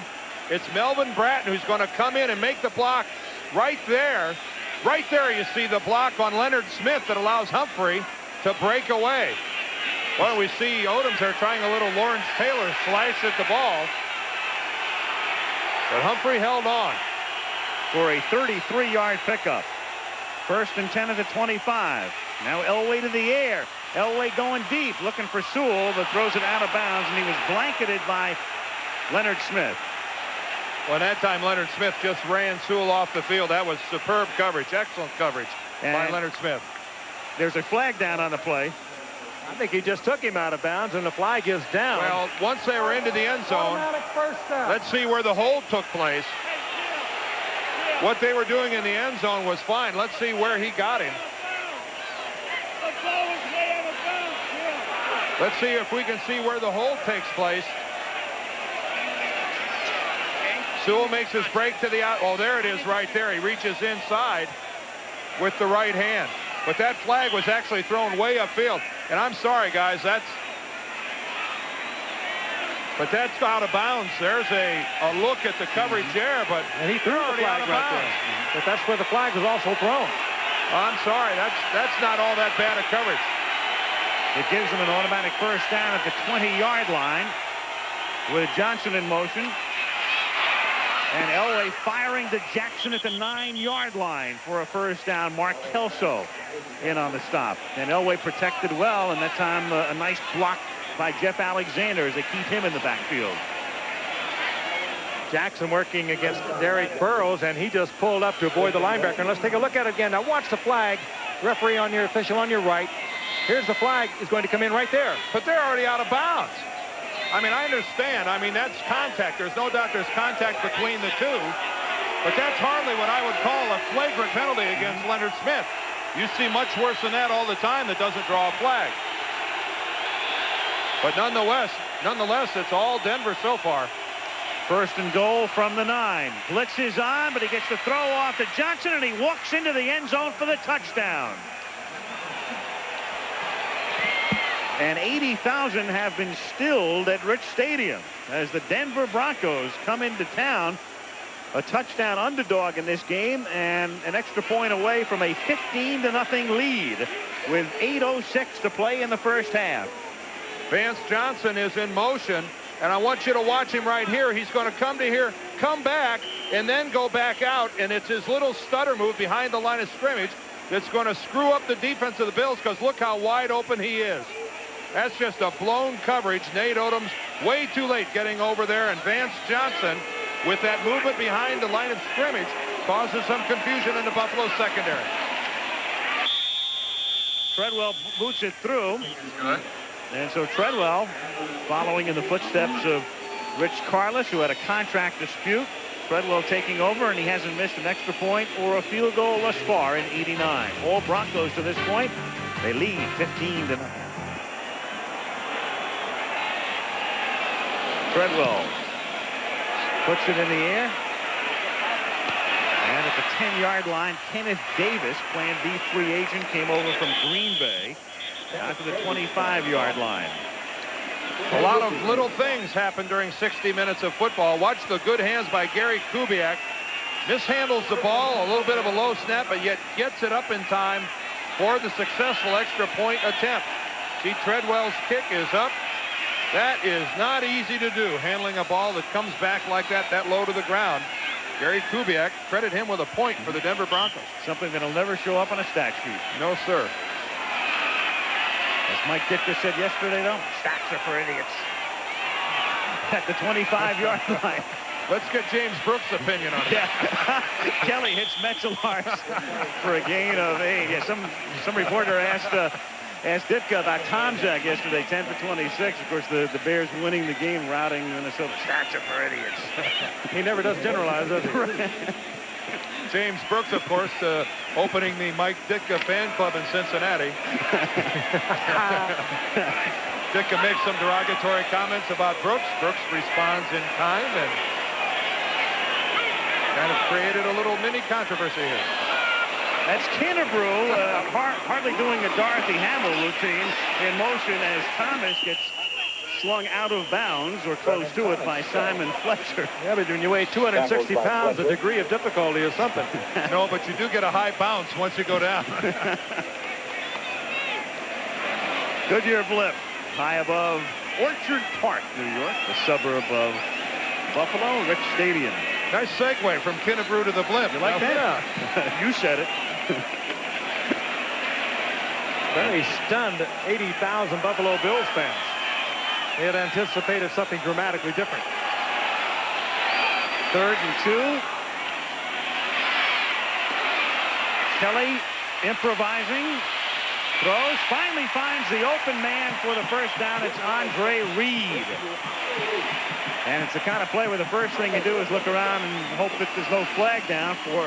It's Melvin Bratton who's going to come in and make the block right there. Right there you see the block on Leonard Smith that allows Humphrey to break away. Well, we see Odoms there trying a little Lawrence Taylor slash at the ball. But Humphrey held on For a 33-yard pickup. 1st and 10 at the 25. Now Elway to the air. Elway going deep, looking for Sewell, but throws it out of bounds, and he was blanketed by Leonard Smith. Well, that time Leonard Smith just ran Sewell off the field. That was superb coverage, excellent coverage by Leonard Smith. There's a flag down on the play. I think he just took him out of bounds, and the flag is down. Well, once they were into the end zone, let's see where the hold took place. What they were doing in the end zone was fine. Let's see where he got him. Let's see if we can see where the hold takes place. Sewell makes his break to the out. Oh, there it is right there. He reaches inside with the right hand. But that flag was actually thrown way upfield. And I'm sorry, guys, that's out of bounds. There's a look at the coverage there, but and he threw the flag right there. But that's where the flag was also thrown. I'm sorry, that's not all that bad a coverage. It gives him an automatic first down at the 20-yard line with Johnson in motion. And Elway firing to Jackson at the 9-yard line for a first down. Mark Kelso in on the stop. And Elway protected well, and that time a nice block by Jeff Alexander as they keep him in the backfield. Jackson working against Derek Burrows, and he just pulled up to avoid the linebacker. And let's take a look at it again. Now watch the flag. Referee on your official on your right. Here's the flag is going to come in right there. But they're already out of bounds. I mean, I understand. I mean, that's contact. There's no doubt there's contact between the two. But that's hardly what I would call a flagrant penalty against Leonard Smith. You see much worse than that all the time that doesn't draw a flag. But nonetheless, it's all Denver so far. 1st and goal from the 9. Blitz is on, but he gets the throw off to Johnson, and he walks into the end zone for the touchdown. And 80,000 have been stilled at Rich Stadium as the Denver Broncos come into town. A touchdown underdog in this game and an extra point away from a 15-0 lead with 8:06 to play in the first half. Vance Johnson is in motion, and I want you to watch him right here. He's going to come to here, come back, and then go back out, and it's his little stutter move behind the line of scrimmage that's going to screw up the defense of the Bills, because look how wide open he is. That's just a blown coverage. Nate Odoms way too late getting over there, and Vance Johnson with that movement behind the line of scrimmage causes some confusion in the Buffalo secondary. Treadwell boots it through. And so Treadwell, following in the footsteps of Rich Karlis, who had a contract dispute. Treadwell taking over, and he hasn't missed an extra point or a field goal thus far in '89. All Broncos to this point. They lead 15-0. Treadwell puts it in the air. And at the 10-yard line, Kenneth Davis, Plan B free agent, came over from Green Bay. Out to the 25-yard line. A lot of little things happen during 60 minutes of football. Watch the good hands by Gary Kubiak. Mishandles the ball, a little bit of a low snap, but yet gets it up in time for the successful extra point attempt. See, Treadwell's kick is up. That is not easy to do, handling a ball that comes back like that low to the ground. Gary Kubiak, credit him with a point for the Denver Broncos. Something that'll never show up on a stat sheet. No, sir. As Mike Ditka said yesterday, though, stats are for idiots. At the 25-yard line, Let's get James Brooks' opinion on it. Yeah. Kelly hits Metzelaars for a gain of 8. Yeah, some reporter asked Ditka about Tomczak yesterday, 10 for 26. Of course, the Bears winning the game, routing Minnesota. Stats are for idiots. He never does generalize, does he? James Brooks, of course, opening the Mike Ditka fan club in Cincinnati. Ditka makes some derogatory comments about Brooks. Brooks responds in kind and kind of created a little mini controversy here. That's Kinnebrew hardly doing a Dorothy Hamill routine in motion as Thomas gets slung out of bounds or close to it by Simon Fletcher. Yeah, but when you weigh 260 pounds, the degree of difficulty is something. No, but you do get a high bounce once you go down. Goodyear blip high above Orchard Park, New York, a suburb of Buffalo, Rich Stadium. Nice segue from Kinnebrew to the blip. You like that? Yeah. You said it. Very stunned 80,000 Buffalo Bills fans. They had anticipated something dramatically different. 3rd and 2. Kelly improvising. Throws. Finally finds the open man for the first down. It's Andre Reed. And it's the kind of play where the first thing you do is look around and hope that there's no flag down for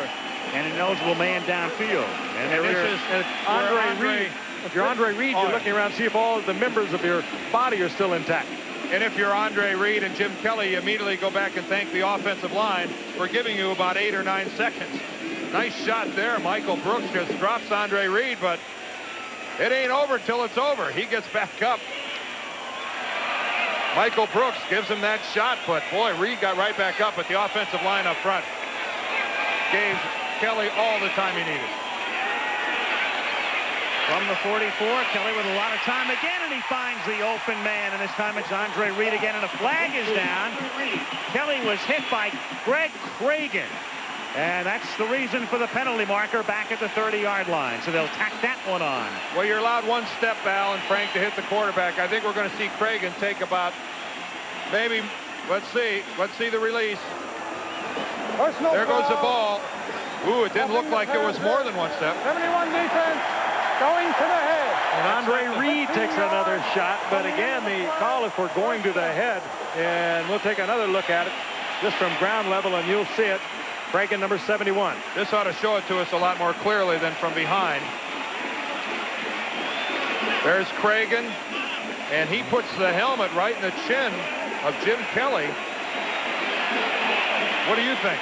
an ineligible man downfield. And it's Andre Reed. If you're Andre Reed, you're looking around to see if all the members of your body are still intact. And if you're Andre Reed and Jim Kelly, you immediately go back and thank the offensive line for giving you about 8 or 9 seconds. Nice shot there. Michael Brooks just drops Andre Reed, but it ain't over till it's over. He gets back up. Michael Brooks gives him that shot, but boy, Reed got right back up at the offensive line up front. Gave Kelly all the time he needed. From the 44, Kelly with a lot of time again, and he finds the open man, and this time it's Andre Reed again, and a flag is down. Kelly was hit by Greg Cragen, and that's the reason for the penalty marker back at the 30-yard line, so they'll tack that one on. Well, you're allowed one step, Al and Frank, to hit the quarterback. I think we're going to see Cragen take about maybe, let's see the release. There goes the ball. Ooh, it didn't look like it was more than one step. 71 defense going to the head. And Andre Reed takes another shot, but again, the call is for going to the head, and we'll take another look at it just from ground level, and you'll see it. Cragen, number 71. This ought to show it to us a lot more clearly than from behind. There's Cragen, and he puts the helmet right in the chin of Jim Kelly. What do you think?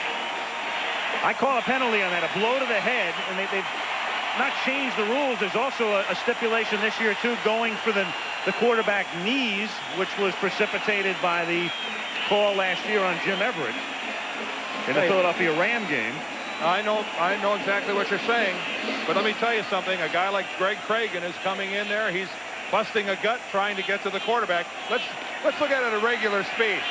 I call a penalty on that, a blow to the head, and they've not changed the rules. There's also a stipulation this year, too, going for the quarterback knees, which was precipitated by the call last year on Jim Everett in the Philadelphia Ram game. I know exactly what you're saying, but let me tell you something. A guy like Greg Cragen is coming in there. He's busting a gut trying to get to the quarterback. Let's look at it at regular speed.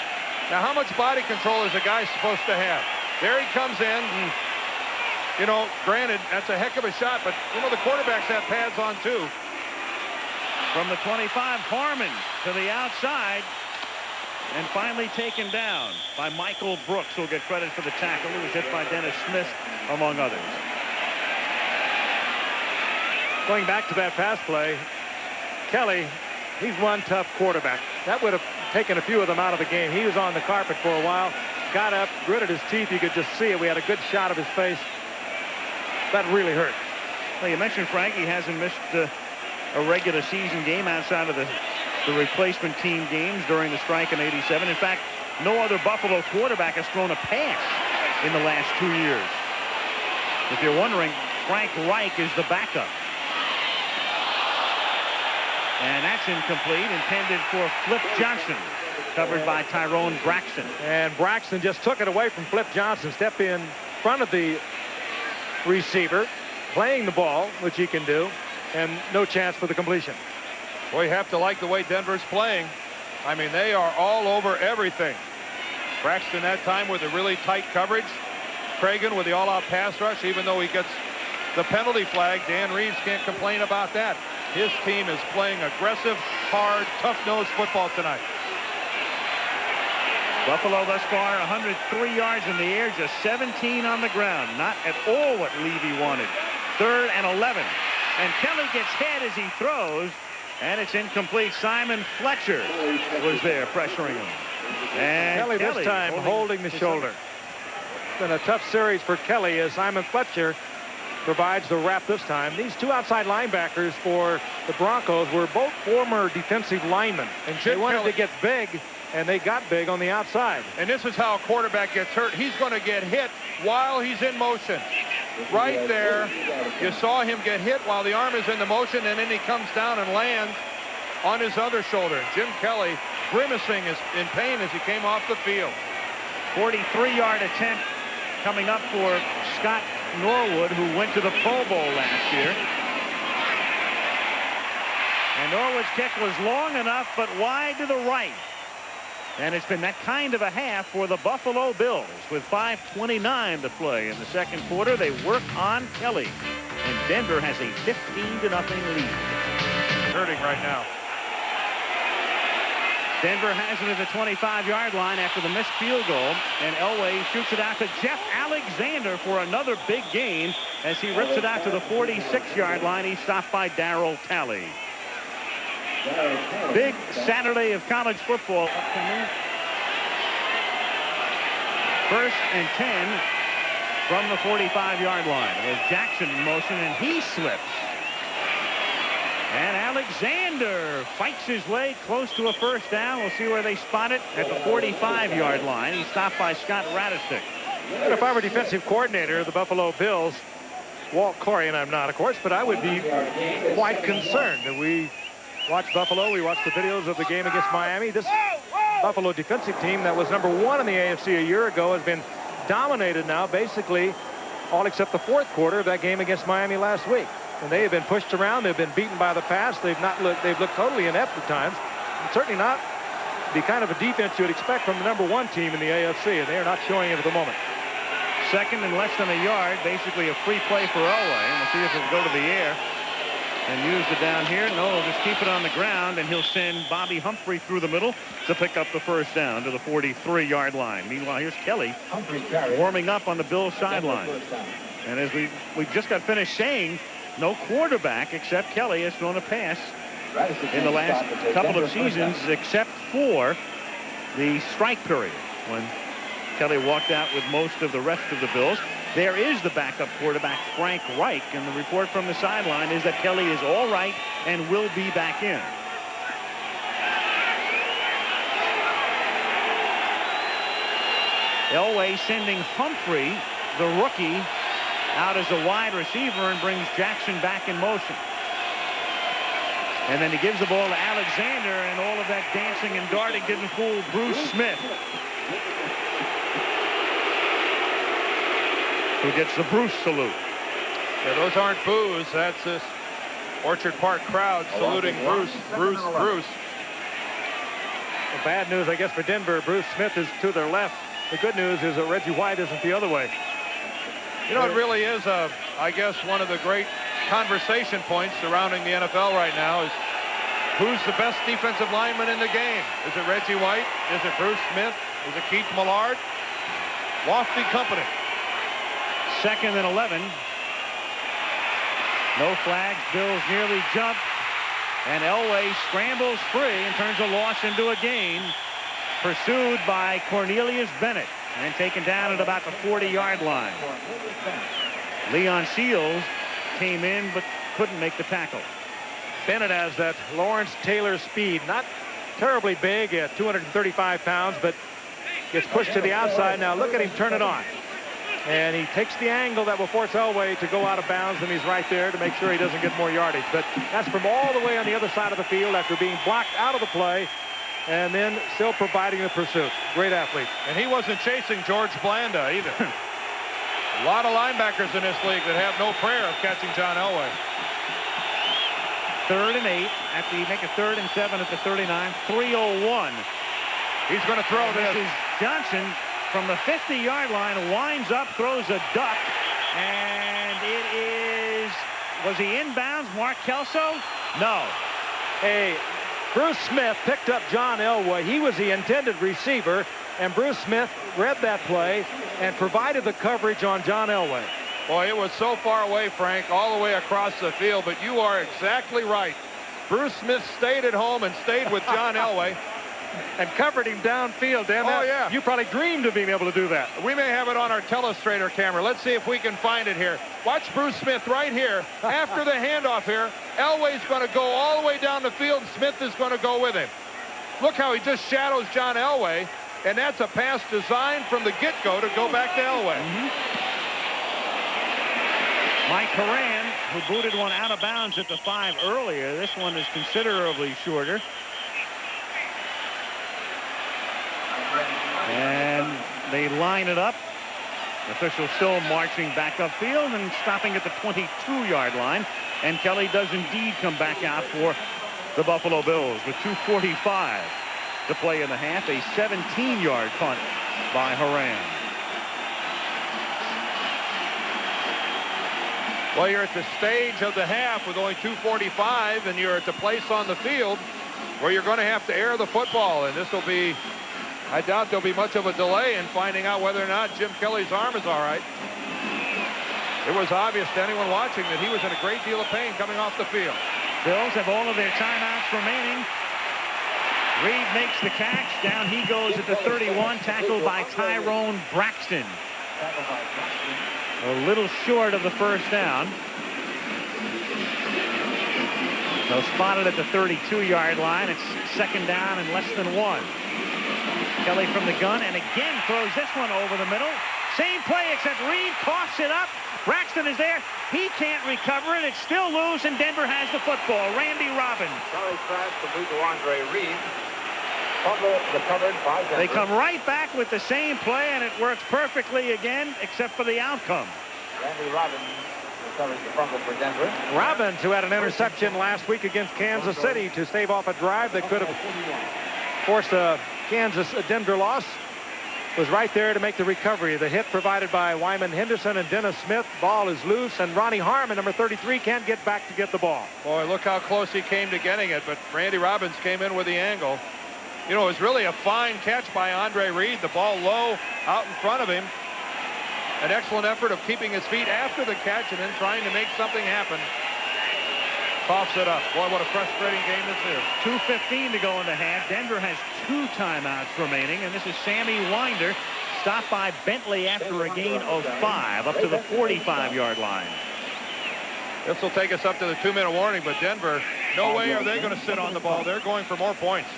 Now, how much body control is a guy supposed to have? There he comes in. You know, granted, that's a heck of a shot, but, you know, the quarterbacks have pads on, too. From the 25, Harmon to the outside, and finally taken down by Michael Brooks, who'll get credit for the tackle. He was hit by Dennis Smith, among others. Going back to that pass play, Kelly, he's one tough quarterback. That would have taken a few of them out of the game. He was on the carpet for a while, got up, gritted his teeth. You could just see it. We had a good shot of his face. That really hurt. Well, you mentioned, Frank, he hasn't missed a regular season game outside of the replacement team games during the strike in '87. In fact, no other Buffalo quarterback has thrown a pass in the last 2 years. If you're wondering, Frank Reich is the backup. And that's incomplete, intended for Flip Johnson, covered by Tyrone Braxton. And Braxton just took it away from Flip Johnson, stepped in front of the receiver, playing the ball, which he can do, and no chance for the completion. Well, you have to like the way Denver's playing. I mean, they are all over everything. Braxton that time with a really tight coverage. Cragen with the all-out pass rush, even though he gets the penalty flag. Dan Reeves can't complain about that. His team is playing aggressive, hard, tough-nosed football tonight. Buffalo thus far 103 yards in the air, just 17 on the ground. Not at all what Levy wanted. 3rd and 11. And Kelly gets hit as he throws, and it's incomplete. Simon Fletcher was there pressuring him. And Kelly this time holding the shoulder. It's been a tough series for Kelly as Simon Fletcher provides the wrap this time. These two outside linebackers for the Broncos were both former defensive linemen. And they wanted to get big, and they got big on the outside. And this is how a quarterback gets hurt. He's going to get hit while he's in motion. Right there, you saw him get hit while the arm is in the motion, and then he comes down and lands on his other shoulder. Jim Kelly grimacing in pain as he came off the field. 43-yard attempt coming up for Scott Norwood, who went to the Pro Bowl last year. And Norwood's kick was long enough, but wide to the right. And it's been that kind of a half for the Buffalo Bills. With 5:29 to play in the second quarter, they work on Kelly. And Denver has a 15-0 lead. Hurting right now. Denver has it at the 25-yard line after the missed field goal. And Elway shoots it out to Jeff Alexander for another big gain as he rips it out to the 46-yard line. He's stopped by Darryl Talley. Big Saturday of college football upcoming. 1st and 10 from the 45-yard line. There's Jackson in motion, and he slips. And Alexander fights his way close to a first down. We'll see where they spot it at the 45-yard line. He's stopped by Scott Radistic. And if I were defensive coordinator of the Buffalo Bills, Walt Corey, and I'm not, of course, but I would be quite concerned. That we watch Buffalo. We watch the videos of the game against Miami. This Buffalo defensive team that was #1 in the AFC a year ago has been dominated now, basically all except the fourth quarter of that game against Miami last week. And they have been pushed around. They've been beaten by the pass. They've looked totally inept at times. And certainly not the kind of a defense you would expect from the #1 team in the AFC, and they are not showing it at the moment. 2nd and less than a yard, basically a free play for Elway. And we'll see if it'll go to the air and use it down here. No, he'll just keep it on the ground, and he'll send Bobby Humphrey through the middle to pick up the first down to the 43-yard line. Meanwhile, here's Kelly warming up on the Bills sideline. And as we just got finished saying, no quarterback except Kelly has thrown a pass in the last couple of seasons, except for the strike period when Kelly walked out with most of the rest of the Bills. There is the backup quarterback, Frank Reich, and the report from the sideline is that Kelly is all right and will be back in. Elway sending Humphrey, the rookie, out as a wide receiver and brings Jackson back in motion. And then he gives the ball to Alexander, and all of that dancing and darting didn't fool Bruce Smith, who gets the Bruce salute. Yeah, those aren't boos. That's this Orchard Park crowd saluting Bruce. The bad news, I guess, for Denver, Bruce Smith is to their left. The good news is that Reggie White isn't the other way. You know, it really is, I guess, one of the great conversation points surrounding the NFL right now is who's the best defensive lineman in the game? Is it Reggie White? Is it Bruce Smith? Is it Keith Millard? Lofty company. 2nd and 11. No flags. Bills nearly jump. And Elway scrambles free and turns a loss into a gain. Pursued by Cornelius Bennett and taken down at about the 40-yard line. Leon Seals came in but couldn't make the tackle. Bennett has that Lawrence Taylor speed. Not terribly big at 235 pounds, but gets pushed to the outside. Now look at him turn it on. And he takes the angle that will force Elway to go out of bounds, and he's right there to make sure he doesn't get more yardage. But that's from all the way on the other side of the field after being blocked out of the play and then still providing the pursuit. Great athlete. And he wasn't chasing George Blanda either. A lot of linebackers in this league that have no prayer of catching John Elway. 3rd and 8 after you make a 3rd and 7 at the 39. 3:01. He's going to throw this. This is Johnson from the 50-yard line, winds up, throws a duck, and it is, was he inbounds, Mark Kelso? No. Hey, Bruce Smith picked up John Elway. He was the intended receiver, And Bruce Smith read that play and provided the coverage on John Elway. Boy, it was so far away, Frank, all the way across the field, but you are exactly right. Bruce Smith stayed at home and stayed with John Elway. And covered him downfield, Dan. Oh, yeah. You probably dreamed of being able to do that. We may have it on our telestrator camera. Let's see if we can find it here. Watch Bruce Smith right here. After the handoff here, Elway's going to go all the way down the field. Smith is going to go with him. Look how he just shadows John Elway, and that's a pass designed from the get-go to go back to Elway. Mike Horan, who booted one out of bounds at the 5 earlier. This one is considerably shorter. And they line it up. Officials still marching back upfield and stopping at the 22-yard line. And Kelly does indeed come back out for the Buffalo Bills with 2:45 to play in the half. A 17-yard punt by Horan. Well, you're at the stage of the half with only 2:45, and you're at the place on the field where you're going to have to air the football. And this will be, I doubt there'll be much of a delay in finding out whether or not Jim Kelly's arm is all right. It was obvious to anyone watching that he was in a great deal of pain coming off the field. Bills have all of their timeouts remaining. Reed makes the catch. Down he goes at the 31, tackled by Tyrone Braxton. A little short of the first down. So spotted at the 32-yard line. It's second down and less than 1. Kelly from the gun and again throws this one over the middle. Same play except Reed coughs it up. Braxton is there. He can't recover it. It's still loose and Denver has the football. Randy Robbins. Charlie Trask complete to Andre Reed. Fumble recovered by Denver. They come right back with the same play and it works perfectly again except for the outcome. Randy Robbins recovers the fumble for Denver. Robbins, who had an interception last week against Kansas City to stave off a drive that could have forced a Denver loss, was right there to make the recovery. The hit provided by Wyman Henderson and Dennis Smith. Ball is loose, and Ronnie Harmon, number 33, can't get back to get the ball. Boy, look how close he came to getting it, but Randy Robbins came in with the angle. You know, it was really a fine catch by Andre Reed. The ball low out in front of him. An excellent effort of keeping his feet after the catch and then trying to make something happen. Coughs it up. Boy, what a frustrating game this is. 2:15 to go in the half. Denver has 2 timeouts remaining, and this is Sammy Winder, stopped by Bentley after a gain of 5 up to the 45-yard line. This will take us up to the 2-minute warning, but Denver, no way are they going to sit on the ball. They're going for more points.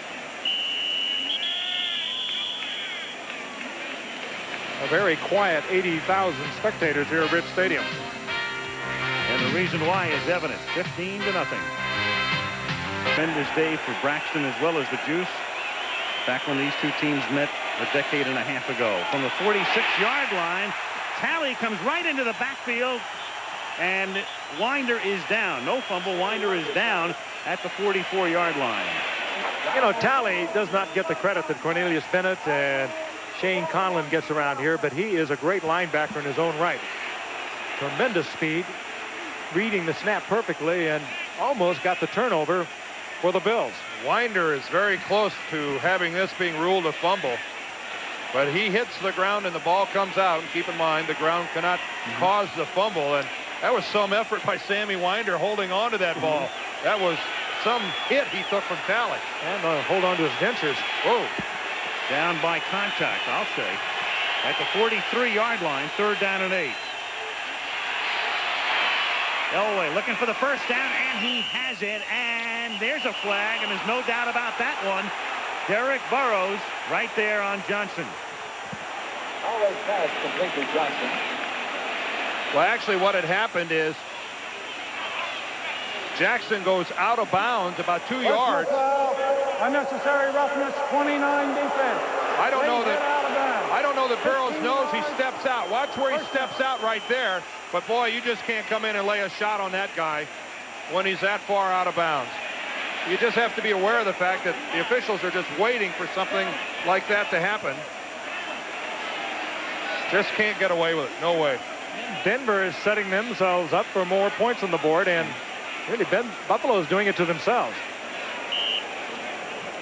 A very quiet 80,000 spectators here at Rich Stadium. And the reason why is evident. 15-0. Tremendous day for Braxton as well as the Juice. Back when these two teams met a decade and a half ago. From the 46-yard line, Talley comes right into the backfield, and Winder is down. No fumble. Winder is down at the 44-yard line. You know, Talley does not get the credit that Cornelius Bennett and Shane Conlon gets around here, but he is a great linebacker in his own right. Tremendous speed, reading the snap perfectly, and almost got the turnover for the Bills. Winder is very close to having this being ruled a fumble, but he hits the ground and the ball comes out. And keep in mind, the ground cannot cause the fumble, and that was some effort by Sammy Winder holding on to that ball. That was some hit he took from Talley. And hold on to his dentures. Whoa. Down by contact, I'll say. At the 43-yard line, 3rd down and 8. Elway looking for the first down, and he has it. And there's a flag, and there's no doubt about that one. Derek Burrows right there on Johnson. Always pass complete to Johnson. Well, actually, what had happened is Jackson goes out of bounds about 2 yards. Unnecessary roughness, 29 defense. I don't know that. Out of bounds. I don't know that Burrows knows he steps out. Watch where he steps out right there. But boy, you just can't come in and lay a shot on that guy when he's that far out of bounds. You just have to be aware of the fact that the officials are just waiting for something like that to happen. Just can't get away with it. No way. Denver is setting themselves up for more points on the board, and really Buffalo is doing it to themselves.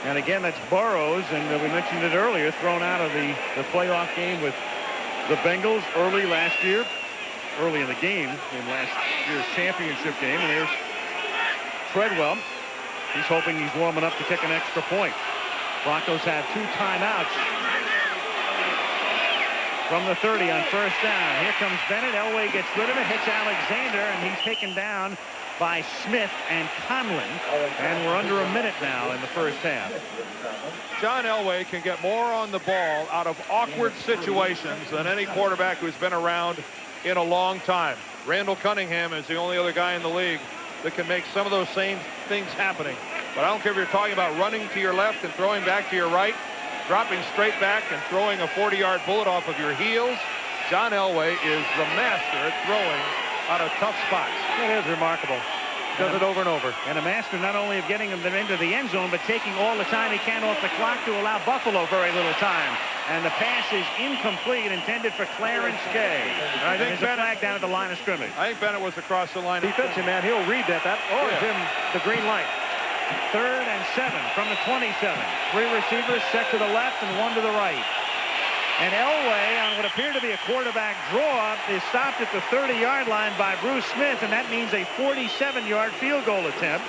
And again, that's Burrows, and we mentioned it earlier, thrown out of the playoff game with the Bengals early last year, early in the game in last year's championship game. And there's Treadwell. He's hoping he's warming up to kick an extra point. Broncos have 2 timeouts from the 30 on first down. Here comes Bennett. Elway gets rid of it, hits Alexander, and he's taken down by Smith and Conlon. And we're under a minute now in the first half. John Elway can get more on the ball out of awkward situations than any quarterback who's been around in a long time. Randall Cunningham is the only other guy in the league that can make some of those same things happening. But I don't care if you're talking about running to your left and throwing back to your right, dropping straight back and throwing a 40-yard bullet off of your heels. John Elway is the master at throwing out of tough spots. It is remarkable. Does it over and over. And a master not only of getting them into the end zone, but taking all the time he can off the clock to allow Buffalo very little time. And the pass is incomplete, intended for Clarence Gay. I think Bennett flag down at the line of scrimmage. I think Bennett was across the line. Defensive man, he'll read that. That owes him the green light. 3rd and 7 from the 27. 3 receivers set to the left and 1 to the right. And Elway, on what appeared to be a quarterback draw, is stopped at the 30-yard line by Bruce Smith, and that means a 47-yard field goal attempt.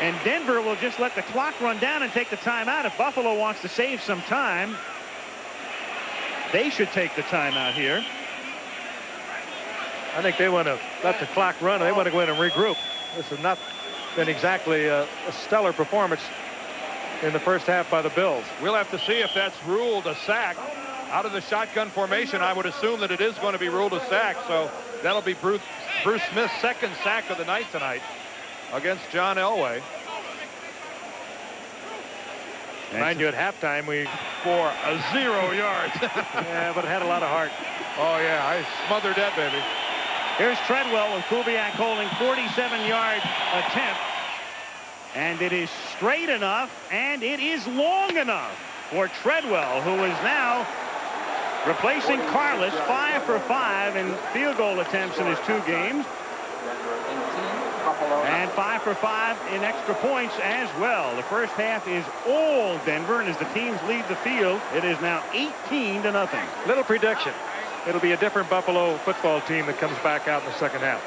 And Denver will just let the clock run down and take the timeout. If Buffalo wants to save some time, they should take the timeout here. I think they want to let the clock run, and they want to go in and regroup. This has not been exactly a stellar performance in the first half by the Bills. We'll have to see if that's ruled a sack. Out of the shotgun formation, I would assume that it is going to be ruled a sack. So that'll be Bruce Smith's 2nd sack of the night tonight against John Elway. Mind you, at halftime, we For 0 yards. yeah, but it had a lot of heart. Oh, yeah, I smothered that, baby. Here's Treadwell with Kubiak holding 47-yard attempt. And it is straight enough, and it is long enough for Treadwell, who is now replacing Carlos, 5 for 5 in field goal attempts in his 2 games. And 5 for 5 in extra points as well. The first half is all Denver, and as the teams lead the field, it is now 18-0. Little prediction. It'll be a different Buffalo football team that comes back out in the second half.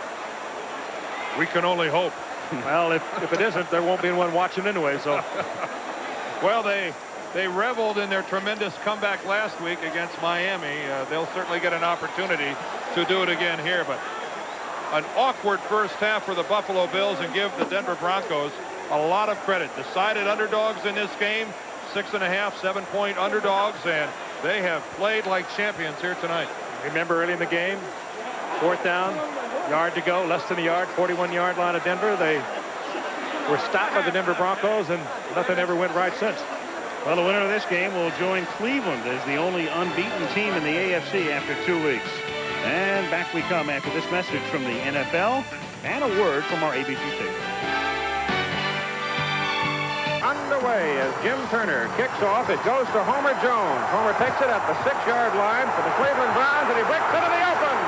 We can only hope. Well, if it isn't, there won't be anyone watching anyway. So, well, they reveled in their tremendous comeback last week against Miami. They'll certainly get an opportunity to do it again here. But an awkward first half for the Buffalo Bills, and give the Denver Broncos a lot of credit. Decided underdogs in this game, 6.5, 7-point underdogs, and they have played like champions here tonight. remember early in the game, 4th down, yard to go, less than a yard, 41-yard line of Denver. They were stopped by the Denver Broncos, and nothing ever went right since. Well, the winner of this game will join Cleveland as the only unbeaten team in the AFC after 2 weeks. And back we come after this message from the NFL and a word from our ABC station. Underway as Jim Turner kicks off. It goes to Homer Jones. Homer takes it at the 6-yard line for the Cleveland Browns, and he breaks into the open.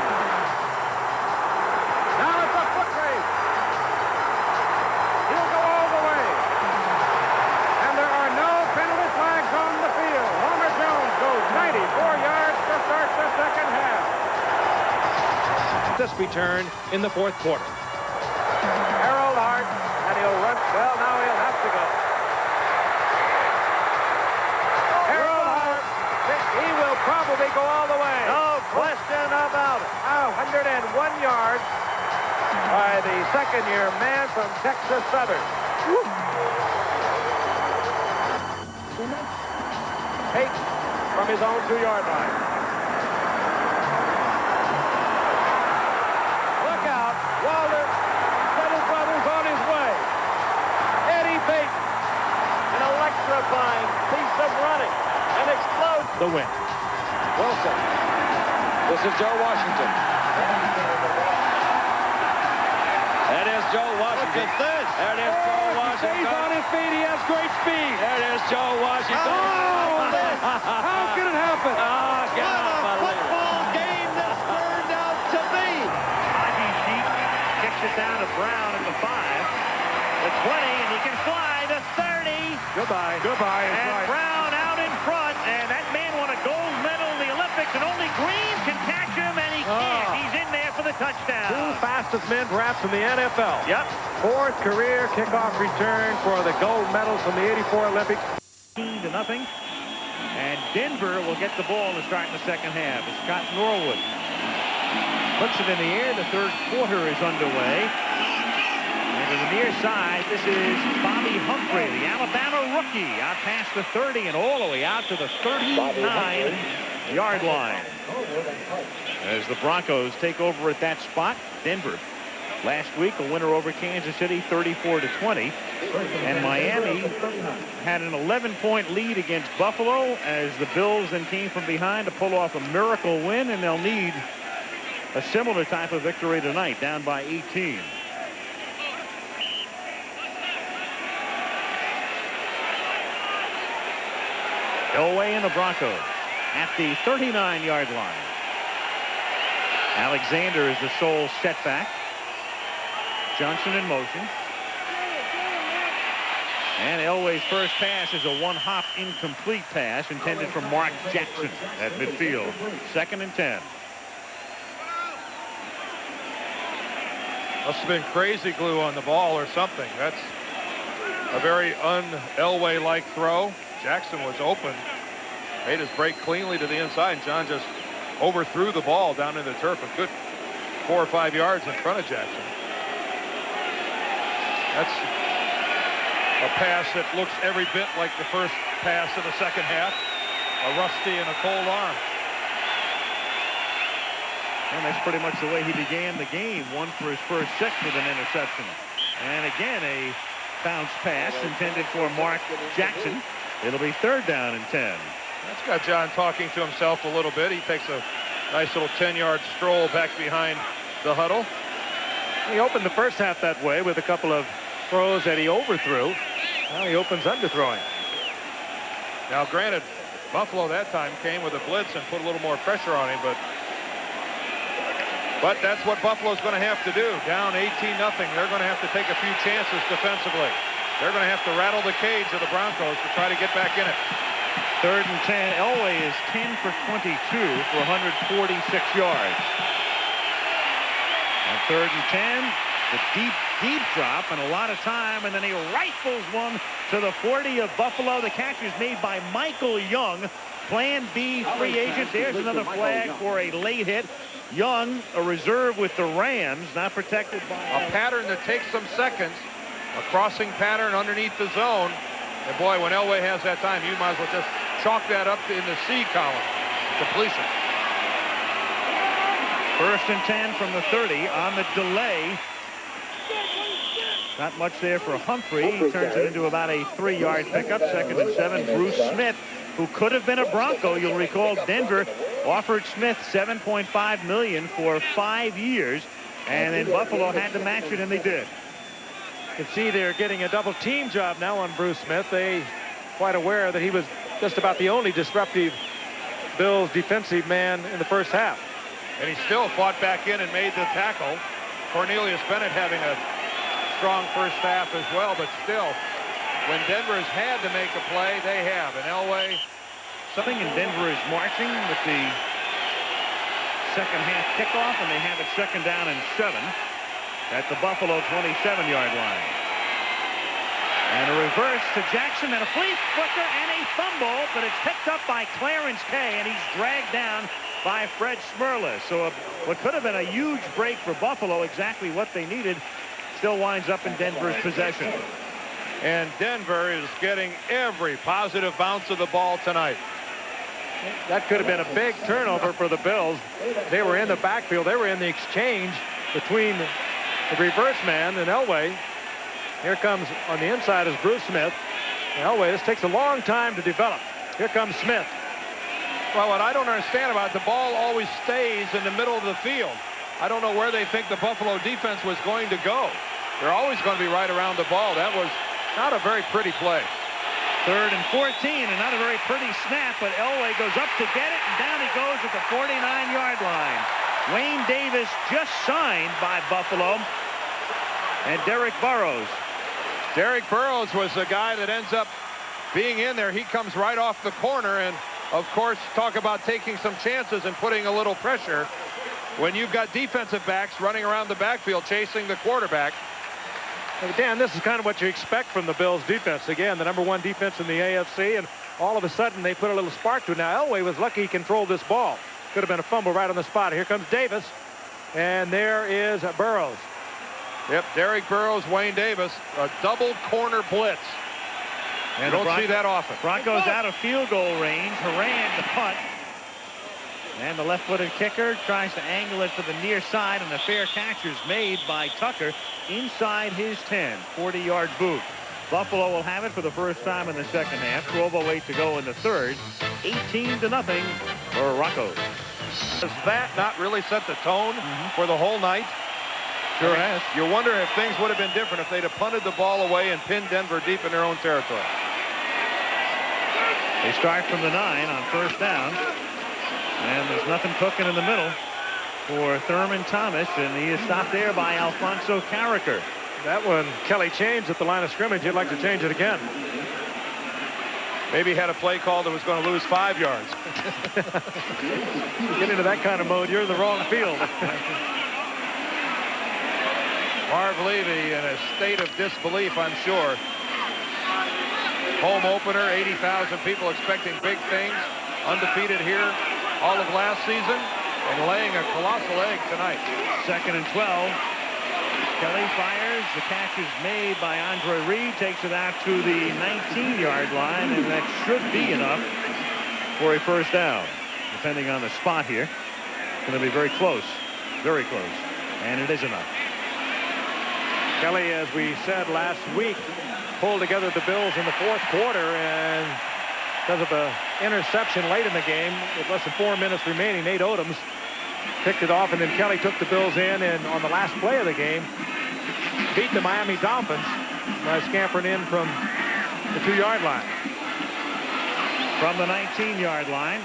Now it's a foot race. He'll go all the way. And there are no penalty flags on the field. Homer Jones goes 94 yards to start the second half. This return in the 4th quarter. Harold Hart, and he'll run. Well, now he'll have to go. Harold Hart, he will probably go all the way. No question about it. Now, 101 yards by the second-year man from Texas Southern. Take from his own 2-yard line. Look out, Walter, Little Brothers on his way. Eddie Payton, an electrifying piece of running, and explodes The win. Wilson. This is Joe Washington. That is Joe Washington. Look at this. There it is, Joe Washington. He's on his feet. He has great speed. There it is, Joe Washington. How can it happen? What a football game this turned out to be. Haji Sheik kicks it down to Brown at the 5, the 20, and he can fly the 30, Goodbye. Goodbye. Is And right. Brown out in front, and that man won a gold medal in the Olympics, and only Green can catch him, and he can't. He's in there for the touchdown. Two fastest men perhaps in the NFL. Yep. Fourth career kickoff return for the gold medals from the '84 Olympics. 0 to 0. And Denver will get the ball to start in the second half. It's Scott Norwood puts it in the air. The third quarter is underway. And to the near side, this is Bobby Humphrey, the Alabama rookie, out past the 30 and all the way out to the 39-yard line. As the Broncos take over at that spot, Denver last week a winner over Kansas City 34-20, and Miami had an 11-point lead against Buffalo as the Bills then came from behind to pull off a miracle win, and they'll need a similar type of victory tonight, down by 18. Elway and the Broncos at the 39-yard line. Alexander is the sole setback. Johnson in motion. And Elway's first pass is a one-hop incomplete pass intended for Mark Jackson at midfield. 2nd and 10. Must have been crazy glue on the ball or something. That's a very un-Elway-like throw. Jackson was open, made his break cleanly to the inside, and John just overthrew the ball down in the turf a good 4 or 5 yards in front of Jackson. That's a pass that looks every bit like the first pass of the second half. A rusty and a cold arm. And that's pretty much the way he began the game. 1 for his first 6 with an interception. And again, a bounce pass intended for Mark Jackson. It'll be 3rd down and 10. That's got John talking to himself a little bit. He takes a nice little 10-yard stroll back behind the huddle. He opened the first half that way with a couple of throws that he overthrew. Now he opens underthrowing. Now, granted, Buffalo that time came with a blitz and put a little more pressure on him, but that's what Buffalo's going to have to do. Down 18-0. They're going to have to take a few chances defensively. They're going to have to rattle the cage of the Broncos to try to get back in it. 3rd and 10. Elway is 10 for 22 for 146 yards. On 3rd and 10, the deep drop and a lot of time, and then he rifles one to the 40 of Buffalo. The catch is made by Michael Young, Plan B free agent. There's another flag for a late hit. Young, a reserve with the Rams, not protected by a pattern that takes some seconds. A crossing pattern underneath the zone. And boy, when Elway has that time, you might as well just chalk that up in the C column. Completion. 1st and 10 from the 30 on the delay. Not much there for Humphrey. He turns it into about a 3-yard pickup. 2nd and 7. Bruce Smith, who could have been a Bronco. You'll recall Denver offered Smith $7.5 million for 5 years. And then Buffalo had to match it, and they did. You can see they're getting a double team job now on Bruce Smith. They quite aware that he was just about the only disruptive Bills defensive man in the first half. And he still fought back in and made the tackle. Cornelius Bennett having a strong first half as well, but still, when Denver's had to make a play, they have. And Elway. Something in Denver is marching with the second half kickoff, and they have it 2nd down and 7. At the Buffalo 27-yard line. And a reverse to Jackson, and a flea flicker and a fumble, but it's picked up by Clarence Kay, and he's dragged down by Fred Smerlas. So what could have been a huge break for Buffalo, exactly what they needed, still winds up in Denver's possession. And Denver is getting every positive bounce of the ball tonight. That could have been a big turnover for the Bills. They were in the backfield. They were in the exchange between the reverse man and Elway. Here comes on the inside is Bruce Smith. And Elway, this takes a long time to develop. Here comes Smith. Well, what I don't understand about it, the ball always stays in the middle of the field. I don't know where they think the Buffalo defense was going to go. They're always going to be right around the ball. That was not a very pretty play. 3rd and 14, and not a very pretty snap, but Elway goes up to get it, and down he goes at the 49-yard line. Wayne Davis just signed by Buffalo, and Derek Burrows. Derek Burrows was the guy that ends up being in there, he comes right off the corner. And, of course, talk about taking some chances and putting a little pressure when you've got defensive backs running around the backfield chasing the quarterback. Well, Dan, this is kind of what you expect from the Bills defense. Again, the #1 defense in the AFC, and all of a sudden they put a little spark to it. Now, Elway was lucky he controlled this ball. Could have been a fumble right on the spot. Here comes Davis, and there is Burrows. Yep, Derek Burrows, Wayne Davis, a double corner blitz. And don't see that often. Broncos out of field goal range. Haran to punt. And the left-footed kicker tries to angle it to the near side, and the fair catch is made by Tucker inside his 10. 40-yard boot. Buffalo will have it for the first time in the second half. 12:08 to go in the third. 18-0 for Broncos. Does that not really set the tone for the whole night? Sure has. You wonder if things would have been different if they'd have punted the ball away and pinned Denver deep in their own territory. They start from the 9 on first down. And there's nothing cooking in the middle for Thurman Thomas, and he is stopped there by Alfonso Carricker. That one, Kelly changed at the line of scrimmage. He'd like to change it again. Maybe he had a play call that was going to lose 5 yards. Get into that kind of mode, you're in the wrong field. Marv Levy in a state of disbelief, I'm sure. Home opener, 80,000 people expecting big things. Undefeated here all of last season and laying a colossal egg tonight. 2nd and 12. Kelly fires. The catch is made by Andre Reed. Takes it out to the 19-yard line, and that should be enough for a first down. Depending on the spot here. It's going to be very close. Very close. And it is enough. Kelly, as we said last week, pulled together the Bills in the fourth quarter, and because of an interception late in the game, with less than 4 minutes remaining, Nate Odoms picked it off, and then Kelly took the Bills in, and on the last play of the game, beat the Miami Dolphins by scampering in from the 2-yard line. From the 19-yard line,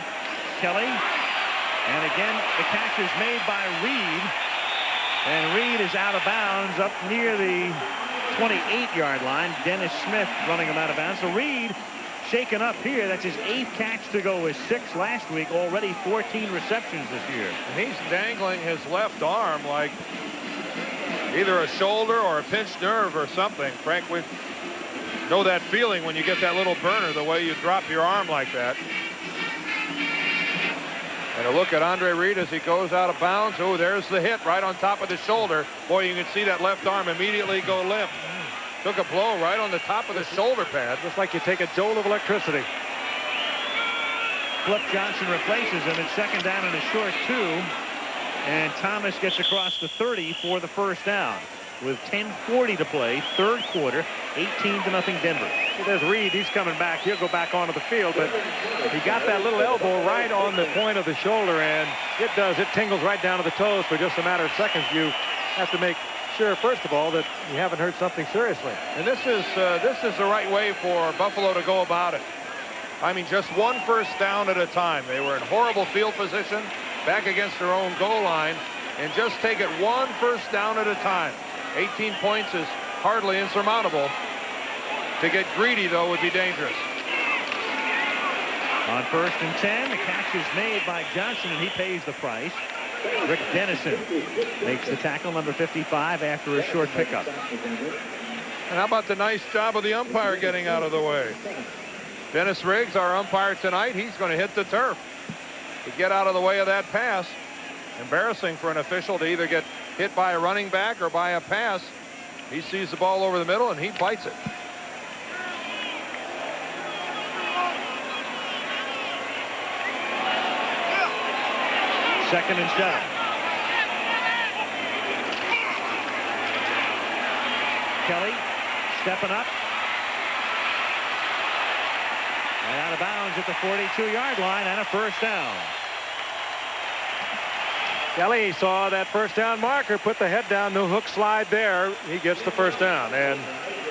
Kelly, and again, the catch is made by Reed, and Reed is out of bounds up near the 28-yard line. Dennis Smith running him out of bounds. So Reed shaken up here. That's his 8th catch to go, his 6th last week. Already 14 receptions this year. And he's dangling his left arm like either a shoulder or a pinched nerve or something. Frank, we know that feeling when you get that little burner, the way you drop your arm like that. And a look at Andre Reed as he goes out of bounds. Oh, there's the hit right on top of the shoulder. Boy, you can see that left arm immediately go limp. Took a blow right on the top of the shoulder pad. Just like you take a jolt of electricity. Flip Johnson replaces him. It's 2nd down and a short 2. And Thomas gets across the 30 for the first down. With 10:40 to play, third quarter, 18-0 Denver. There's Reed. He's coming back. He'll go back onto the field, but he got that little elbow right on the point of the shoulder, and it does. It tingles right down to the toes for just a matter of seconds. You have to make sure, first of all, that you haven't hurt something seriously. And this is the right way for Buffalo to go about it. I mean, just one first down at a time. They were in horrible field position, back against their own goal line, and just take it one first down at a time. 18 points is hardly insurmountable. To get greedy, though, would be dangerous. On 1st and 10, the catch is made by Johnson, and he pays the price. Rick Dennison makes the tackle, number 55, after a short pickup. And how about the nice job of the umpire getting out of the way? Dennis Riggs, our umpire tonight, he's going to hit the turf to get out of the way of that pass. Embarrassing for an official to either get hit by a running back or by a pass. He sees the ball over the middle, and he bites it. Second and 7. Kelly stepping up. And out of bounds at the 42-yard line, and a first down. Kelly saw that first down marker, put the head down, no hook slide there. He gets the first down, and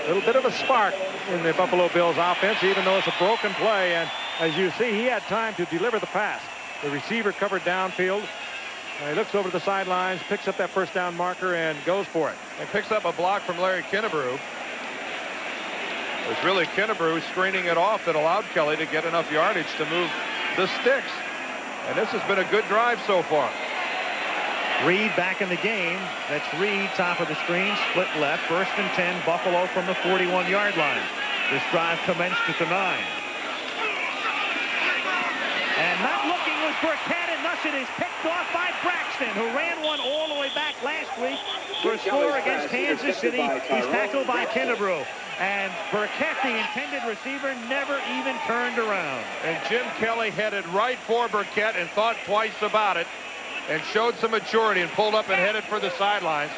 a little bit of a spark in the Buffalo Bills offense, even though it's a broken play. And as you see, he had time to deliver the pass. The receiver covered downfield. He looks over to the sidelines, picks up that first down marker, and goes for it. And picks up a block from Larry Kinnebrew. It was really Kennebrew screening it off that allowed Kelly to get enough yardage to move the sticks. And this has been a good drive so far. Reed back in the game. That's Reed, top of the screen, split left. 1st and 10, Buffalo from the 41-yard line. This drive commenced at the 9. And not looking was Burkett, and thus it is picked off by Braxton, who ran one all the way back last week for a score against Kansas City. He's tackled by Kennebrew. And Burkett, the intended receiver, never even turned around. And Jim Kelly headed right for Burkett and thought twice about it and showed some maturity and pulled up and headed for the sidelines.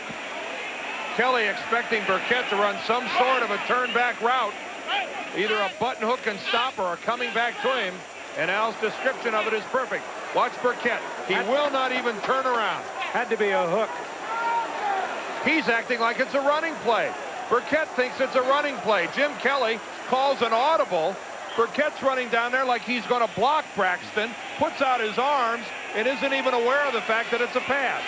Kelly expecting Burkett to run some sort of a turn back route, either a button hook and stop or a coming back to him. And Al's description of it is perfect. Watch Burkett. He will not even turn around. Had to be a hook. He's acting like it's a running play. Burkett thinks it's a running play. Jim Kelly calls an audible. Burkett's running down there like he's going to block Braxton, puts out his arms, and isn't even aware of the fact that it's a pass.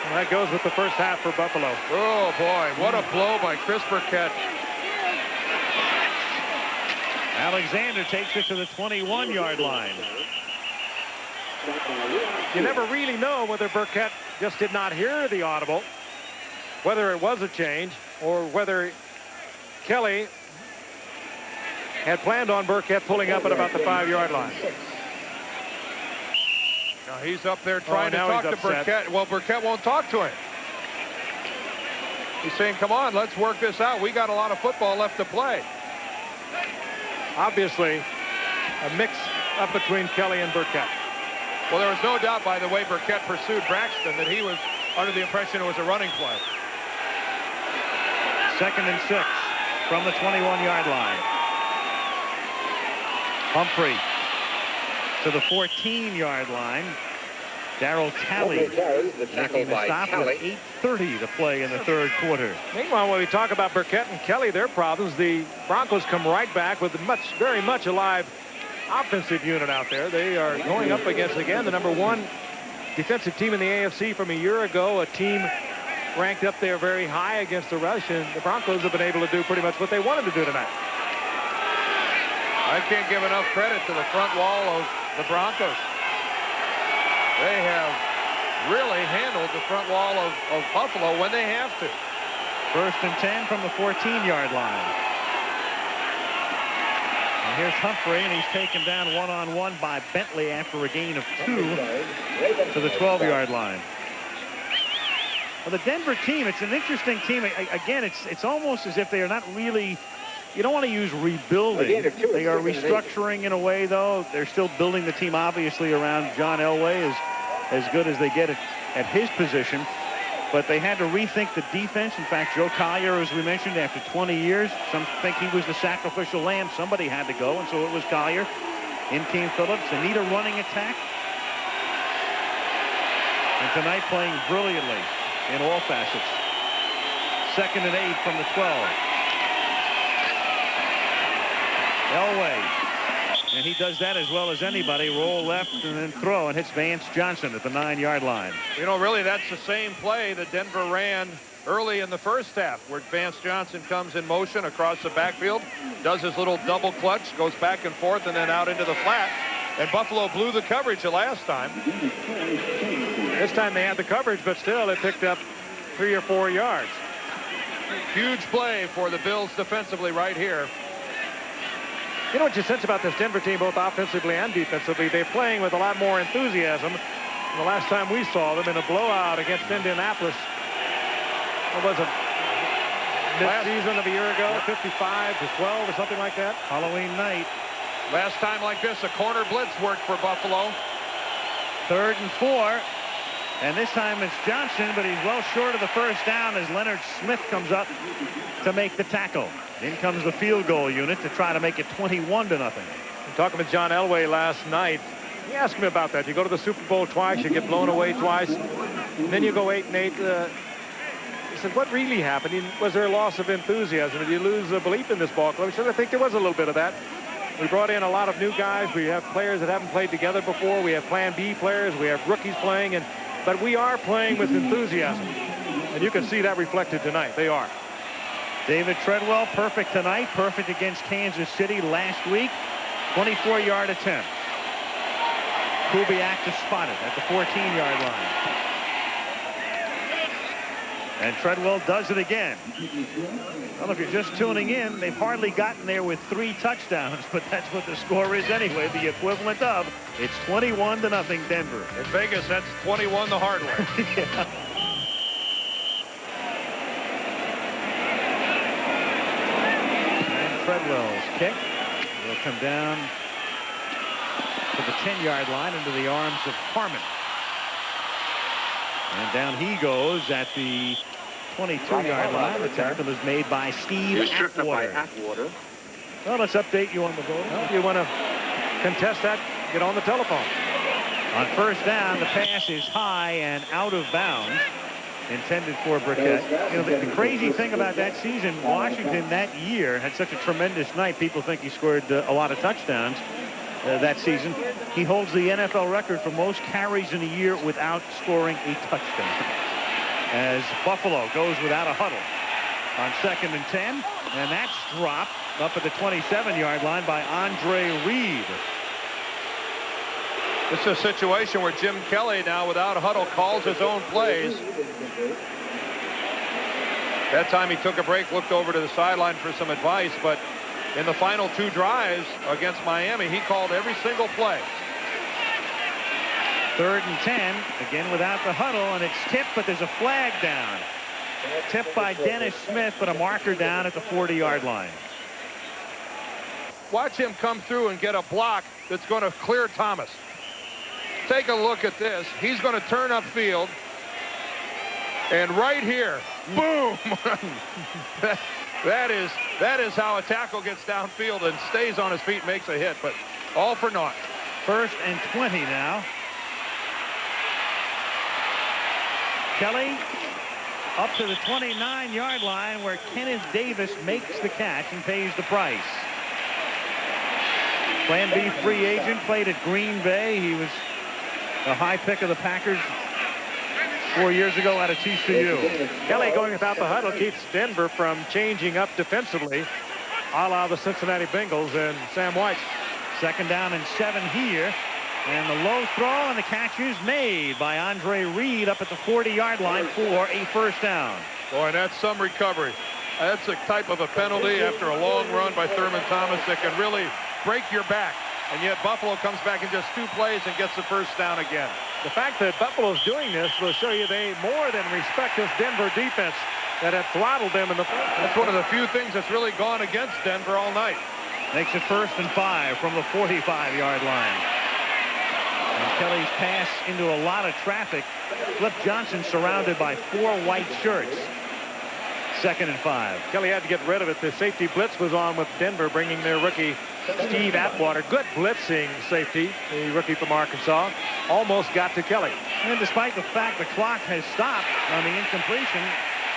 And that goes with the first half for Buffalo. Oh, boy, what a blow by Chris Burkett. Alexander takes it to the 21-yard line. You never really know whether Burkett just did not hear the audible, whether it was a change, or whether Kelly had planned on Burkett pulling up at about the 5-yard line. Now he's up there trying to talk to Burkett. Well, Burkett won't talk to him. He's saying, come on, let's work this out. We got a lot of football left to play. Obviously, a mix up between Kelly and Burkett. Well, there was no doubt by the way Burkett pursued Braxton that he was under the impression it was a running play. 2nd and 6 from the 21-yard line. Humphrey to the 14-yard line. Darryl Talley making the stop with 8:30 to play in the 3rd quarter. Meanwhile, when we talk about Burkett and Kelly, their problems, the Broncos come right back with a very much alive offensive unit out there. They are going up against, again, the #1 defensive team in the AFC from a year ago, a team ranked up there very high against the rush, and the Broncos have been able to do pretty much what they wanted to do tonight. I can't give enough credit to the front wall of the Broncos. They have really handled the front wall of Buffalo when they have to. 1st and 10 from the 14-yard line. And here's Humphrey, and he's taken down one-on-one by Bentley after a gain of 2 to the 12-yard line. Well, the Denver team, it's an interesting team. Again, it's almost as if they are not really, you don't want to use rebuilding. They are restructuring in a way, though. They're still building the team, obviously, around John Elway as good as they get at his position. But they had to rethink the defense. In fact, Joe Collier, as we mentioned, after 20 years, some think he was the sacrificial lamb. Somebody had to go, and so it was Collier. In came Phillips. They need a running attack. And tonight playing brilliantly in all facets. 2nd and 8 from the 12. Elway. And he does that as well as anybody. Roll left and then throw, and hits Vance Johnson at the 9-yard line. You know, really, that's the same play that Denver ran early in the first half, where Vance Johnson comes in motion across the backfield, does his little double clutch, goes back and forth, and then out into the flat. And Buffalo blew the coverage the last time. This time they had the coverage, but still it picked up 3 or 4 yards. Huge play for the Bills defensively right here. You know what you sense about this Denver team, both offensively and defensively? They're playing with a lot more enthusiasm. The last time we saw them in a blowout against Indianapolis, what was it, mid-season of a year ago, 55-12 or something like that? Halloween night. Last time like this, a corner blitz worked for Buffalo. 3rd and 4. And this time it's Johnson, but he's well short of the first down as Leonard Smith comes up to make the tackle. In comes the field goal unit to try to make it 21-0. I'm talking with John Elway last night. He asked me about that. You go to the Super Bowl twice, you get blown away twice, and then you go 8-8. He said, what really happened? Was there a loss of enthusiasm? Did you lose belief in this ball club? He said, I think there was a little bit of that. We brought in a lot of new guys. We have players that haven't played together before. We have Plan B players. We have rookies playing, but we are playing with enthusiasm. And you can see that reflected tonight. They are. David Treadwell, perfect tonight, perfect against Kansas City last week. 24-yard attempt. Kubiak to spot it at the 14-yard line. And Treadwell does it again. Well, if you're just tuning in, they've hardly gotten there with 3 touchdowns, but that's what the score is anyway. The equivalent of it's 21-0 Denver. In Vegas, that's 21 the hard way. Yeah. And Treadwell's kick will come down to the 10-yard line into the arms of Harmon. And down he goes at the 22-yard line. The tackle is made by Steve Atwater. Well, let's update you on the vote. Well, if you want to contest that, get on the telephone. On first down, the pass is high and out of bounds, intended for Burkett. You know, the crazy thing about that season, Washington that year had such a tremendous night. People think he scored a lot of touchdowns that season. He holds the NFL record for most carries in a year without scoring a touchdown. As Buffalo goes without a huddle on 2nd and 10, and that's dropped up at the 27-yard line by Andre Reed. This is a situation where Jim Kelly, now without a huddle, calls his own plays. That time he took a break, looked over to the sideline for some advice, but in the final 2 drives against Miami, he called every single play. 3rd and 10, again without the huddle, and it's tipped, but there's a flag down. Tipped by Dennis Smith, but a marker down at the 40-yard line. Watch him come through and get a block that's going to clear Thomas. Take a look at this. He's going to turn upfield, and right here, boom! that is how a tackle gets downfield and stays on his feet, makes a hit, but all for naught. 1st and 20 now. Kelly up to the 29-yard line where Kenneth Davis makes the catch and pays the price. Plan B free agent, played at Green Bay. He was a high pick of the Packers 4 years ago out of TCU. Kelly going without the huddle keeps Denver from changing up defensively, a la the Cincinnati Bengals and Sam White. 2nd down and 7 here. And the low throw, and the catch is made by Andre Reed up at the 40-yard line for a 1st down. Boy, and that's some recovery. That's a type of a penalty after a long run by Thurman Thomas that can really break your back. And yet Buffalo comes back in just 2 plays and gets the 1st down again. The fact that Buffalo's doing this will show you they more than respect this Denver defense that had throttled them in the. That's one of the few things that's really gone against Denver all night. Makes it 1st and 5 from the 45-yard line. And Kelly's pass into a lot of traffic. Flip Johnson surrounded by 4 white shirts. 2nd and 5. Kelly had to get rid of it. The safety blitz was on with Denver, bringing their rookie Steve Atwater. Good blitzing safety, the rookie from Arkansas. Almost got to Kelly. And despite the fact the clock has stopped on the incompletion,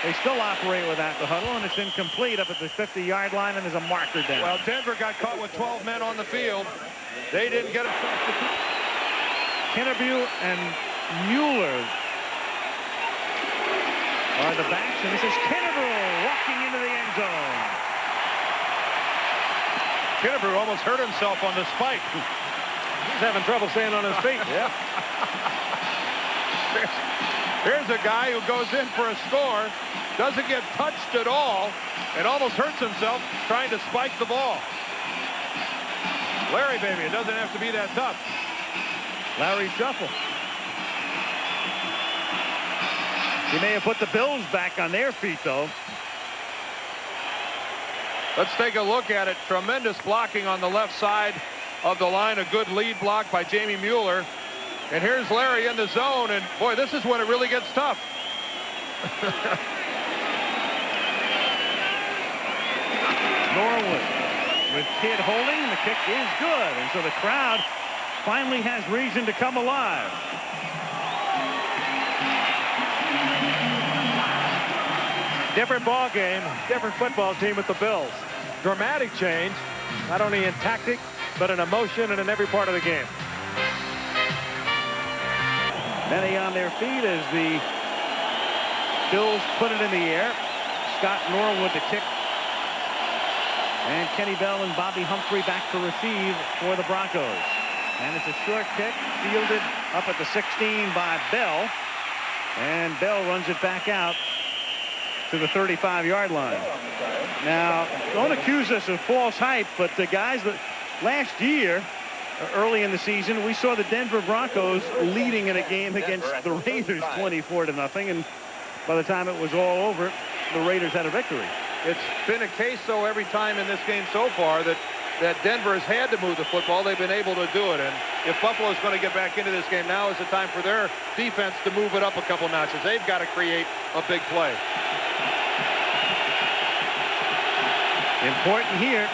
they still operate without the huddle, and it's incomplete up at the 50-yard line, and there's a marker down. Well, Denver got caught with 12 men on the field. They didn't get it. Kennebrew and Mueller are the backs, and this is Kennebrew walking into the end zone. Kennebrew almost hurt himself on the spike. He's having trouble staying on his feet. Yeah. Here's a guy who goes in for a score, doesn't get touched at all, and almost hurts himself trying to spike the ball. Larry, baby, it doesn't have to be that tough. Larry Shuffle. He may have put the Bills back on their feet, though. Let's take a look at it. Tremendous blocking on the left side of the line. A good lead block by Jamie Mueller. And here's Larry in the zone. And, boy, this is when it really gets tough. Norwood with Kidd holding. The kick is good. And so the crowd finally has reason to come alive. Different ball game, different football team with the Bills. Dramatic change, not only in tactic, but in emotion and in every part of the game. Many on their feet as the Bills put it in the air. Scott Norwood to kick And Kenny Bell and Bobby Humphrey back to receive for the Broncos. And it's a short kick fielded up at the 16 by Bell. And Bell runs it back out to the 35-yard line. Now, don't accuse us of false hype, but the guys that last year, early in the season, we saw the Denver Broncos leading in a game against the Raiders 24-0. And by the time it was all over, the Raiders had a victory. It's been a case, though, every time in this game so far that Denver has had to move the football. They've been able to do it. And if Buffalo's going to get back into this game, now is the time for their defense to move it up a couple notches. They've got to create a big play. Important here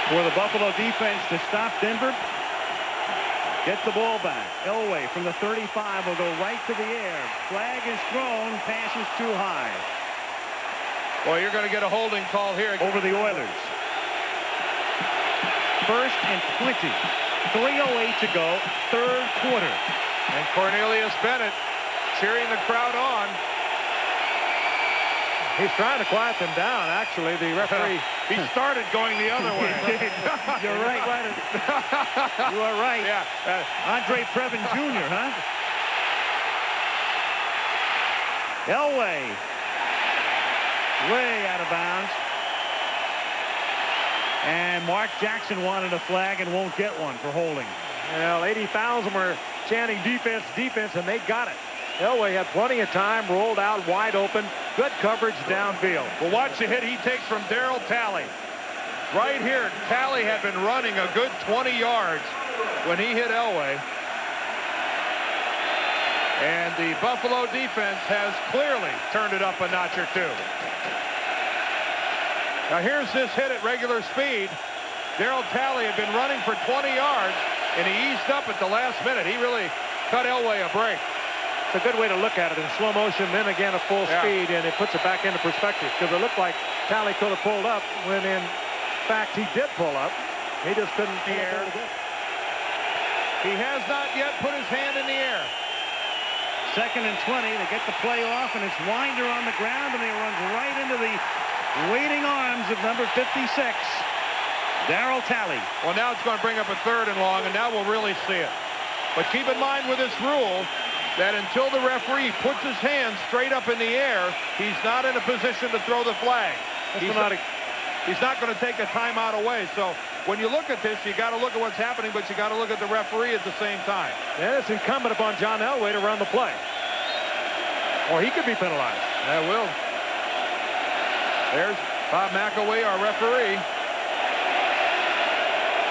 for the Buffalo defense to stop Denver. Get the ball back. Elway from the 35 will go right to the air. Flag is thrown. Pass is too high. Well, you're going to get a holding call here over the Oilers. 1st and 20. 3:08 to go. 3rd quarter. And Cornelius Bennett cheering the crowd on. He's trying to quiet them down, actually. The referee. He started going the other way. You're right. You are right. Yeah. Andre Previn Jr., huh? Elway. Way out of bounds. And Mark Jackson wanted a flag and won't get one for holding. Well, 80,000 were chanting defense, defense, and they got it. Elway had plenty of time, rolled out wide open. Good coverage downfield. Well, watch the hit he takes from Darryl Talley. Right here, Talley had been running a good 20 yards when he hit Elway. And the Buffalo defense has clearly turned it up a notch or two. Now here's this hit at regular speed. Darryl Talley had been running for 20 yards, and he eased up at the last minute. He really cut Elway a break. It's a good way to look at it in slow motion, then again at full speed, and it puts it back into perspective, because it looked like Talley could have pulled up when in fact he did pull up. He just couldn't pull the air. He has not yet put his hand in the air. 2nd and 20. They get the play off, and it's Winder on the ground, and he runs right into the waiting arms of number 56, Darryl Talley. Well, now it's going to bring up a 3rd and long, and now we'll really see it. But keep in mind with this rule that until the referee puts his hand straight up in the air, he's not in a position to throw the flag. He's not going to take a timeout away. So when you look at this, you got to look at what's happening, but you got to look at the referee at the same time. And it's incumbent upon John Elway to run the play, or he could be penalized. That will. There's Bob McElwee, our referee.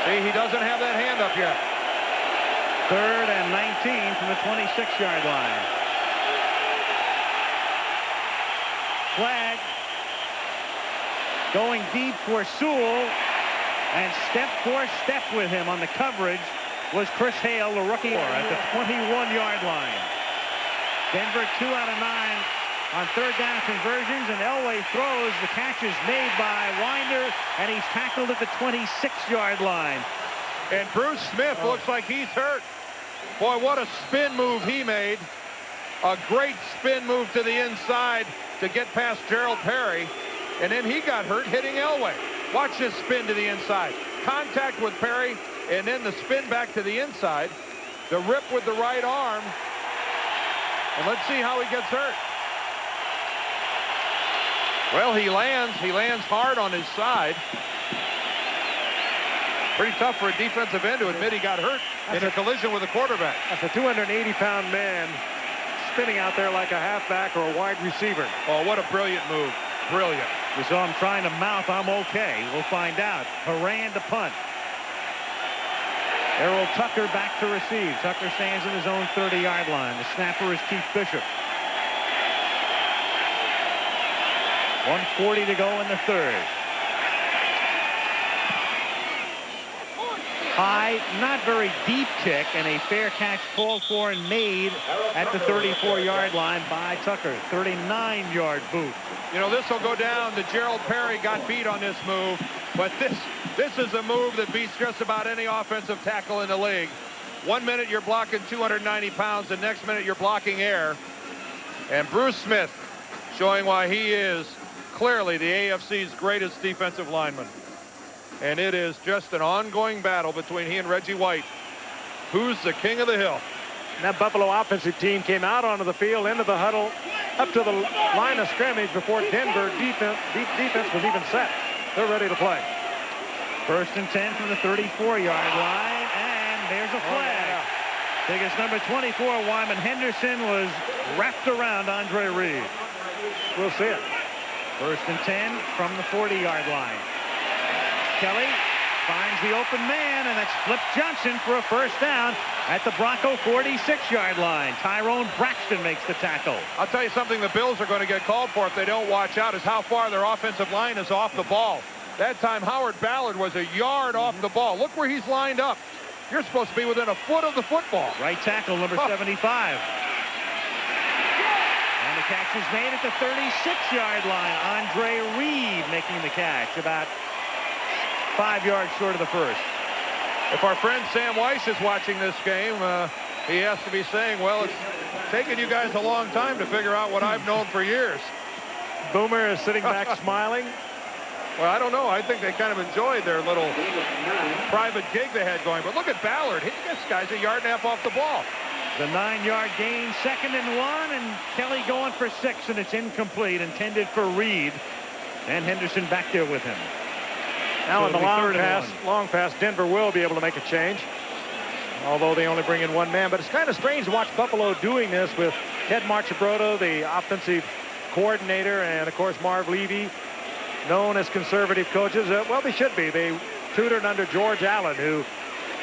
See, he doesn't have that hand up yet. 3rd and 19 from the 26-yard line. Flag going deep for Sewell, and step for step with him on the coverage was Chris Hale, the rookie, at the 21-yard line. Denver 2 out of 9 on 3rd down conversions, and Elway throws. The catch is made by Winder, and he's tackled at the 26-yard line. And Bruce Smith looks like he's hurt. Boy, what a spin move he made. A great spin move to the inside to get past Gerald Perry. And then he got hurt hitting Elway. Watch this spin to the inside. Contact with Perry, and then the spin back to the inside. The rip with the right arm. And let's see how he gets hurt. Well, he lands hard on his side. Pretty tough for a defensive end to admit he got hurt in a collision with a quarterback. That's a 280-pound man spinning out there like a halfback or a wide receiver. Oh, what a brilliant move. Brilliant. We saw him trying to mouth, "I'm okay." We'll find out. Horan to punt. Errol Tucker back to receive. Tucker stands in his own 30-yard line. The snapper is Keith Bishop. 1:40 to go in the 3rd. High, not very deep kick, and a fair catch called for and made at the 34-yard line by Tucker. 39-yard boot. You know, this will go down. The Gerald Perry got beat on this move, but this is a move that beats just about any offensive tackle in the league. 1 minute you're blocking 290 pounds, the next minute you're blocking air. And Bruce Smith showing why he is clearly the AFC's greatest defensive lineman. And it is just an ongoing battle between he and Reggie White. Who's the king of the hill? And that Buffalo offensive team came out onto the field, into the huddle, up to the line of scrimmage before Denver defense was even set. They're ready to play. 1st and 10 from the 34-yard line, and there's a flag. Biggest number 24, Wyman Henderson, was wrapped around Andre Reed. We'll see it. 1st and 10 from the 40-yard line. Kelly finds the open man, and that's Flip Johnson for a first down at the Bronco 46-yard line. Tyrone Braxton makes the tackle. I'll tell you something the Bills are going to get called for if they don't watch out is how far their offensive line is off the ball. That time Howard Ballard was a yard off the ball. Look where he's lined up. You're supposed to be within a foot of the football. Right tackle, number 75. And the catch is made at the 36-yard line. Andre Reed making the catch, about 5 yards short of the first. If our friend Sam Weiss is watching this game, he has to be saying, well, it's taken you guys a long time to figure out what I've known for years. Boomer is sitting back smiling. Well, I don't know. I think they kind of enjoyed their little private gig they had going. But look at Ballard. This guy's a yard and a half off the ball. The 9-yard gain, 2nd and 1, and Kelly going for 6, and it's incomplete, intended for Reed. And Henderson back there with him. Now So in the it'll be long pass, Denver will be able to make a change, although they only bring in 1 man. But it's kind of strange to watch Buffalo doing this with Ted Marchibrodo, the offensive coordinator, and of course Marv Levy, known as conservative coaches. Well, they should be. They tutored under George Allen, who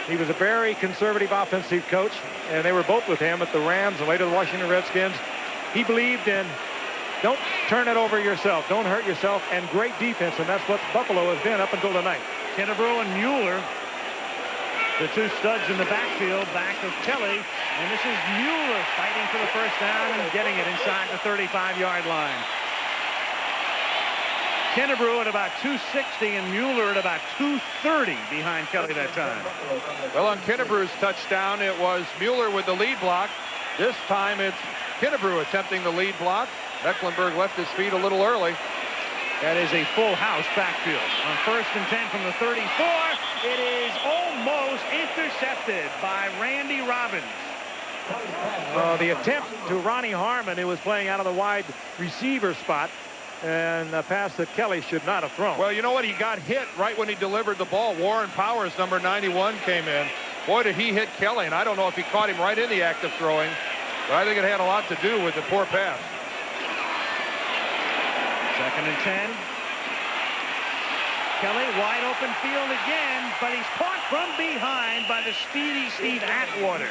he was a very conservative offensive coach, and they were both with him at the Rams and later the Washington Redskins. He believed in don't turn it over yourself, don't hurt yourself, and great defense, and that's what Buffalo has been up until tonight. Kennebrew and Mueller, the 2 studs in the backfield, back of Kelly, and this is Mueller fighting for the first down and getting it inside the 35-yard line. Kennebrew at about 260 and Mueller at about 230 behind Kelly that time. Well, on Kennebrew's touchdown, it was Mueller with the lead block. This time it's Kennebrew attempting the lead block. Mecklenburg left his feet a little early. That is a full house backfield. On 1st and 10 from the 34, it is almost intercepted by Randy Robbins. The attempt to Ronnie Harmon, who was playing out of the wide receiver spot, and a pass that Kelly should not have thrown. Well, you know what? He got hit right when he delivered the ball. Warren Powers, number 91, came in. Boy, did he hit Kelly, and I don't know if he caught him right in the act of throwing, but I think it had a lot to do with the poor pass. 2nd and 10. Kelly, wide open field again, but he's caught from behind by the speedy Steve Atwater.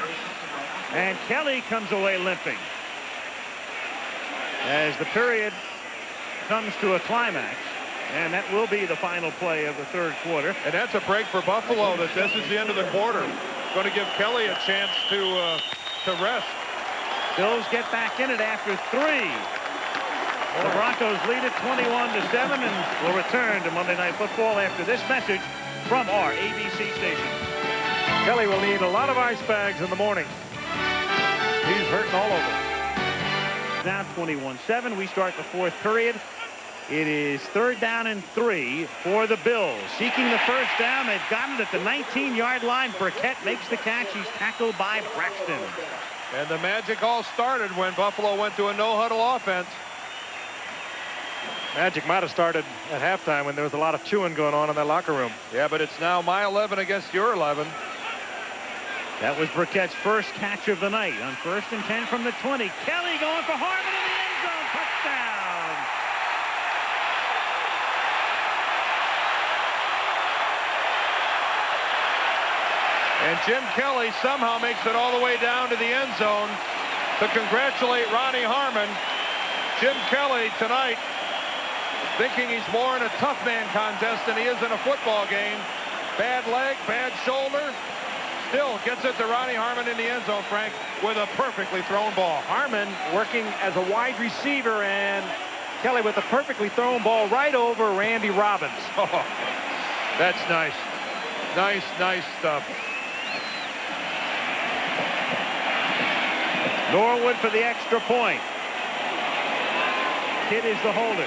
And Kelly comes away limping. As the period comes to a climax, and that will be the final play of the 3rd quarter. And that's a break for Buffalo, that this is the end of the quarter. Going to give Kelly a chance to rest. Bills get back in it after 3. The Broncos lead it 21-7 and will return to Monday Night Football after this message from our ABC station. Kelly will need a lot of ice bags in the morning. He's hurting all over. Now 21-7. We start the 4th period. It is 3rd down and 3 for the Bills. Seeking the first down. They've gotten it at the 19-yard line. Burkett makes the catch. He's tackled by Braxton. And the magic all started when Buffalo went to a no-huddle offense. Magic might have started at halftime when there was a lot of chewing going on in that locker room. Yeah, but it's now my 11 against your 11. That was Burkett's first catch of the night on 1st and 10 from the 20. Kelly going for Harmon in the end zone. Touchdown. And Jim Kelly somehow makes it all the way down to the end zone to congratulate Ronnie Harmon. Jim Kelly tonight thinking he's more in a tough man contest than he is in a football game. Bad leg, bad shoulder. Still gets it to Ronnie Harmon in the end zone, Frank, with a perfectly thrown ball. Harmon working as a wide receiver, and Kelly with a perfectly thrown ball right over Randy Robbins. Oh, that's nice. Nice stuff. Norwood for the extra point. Kidd is the holder.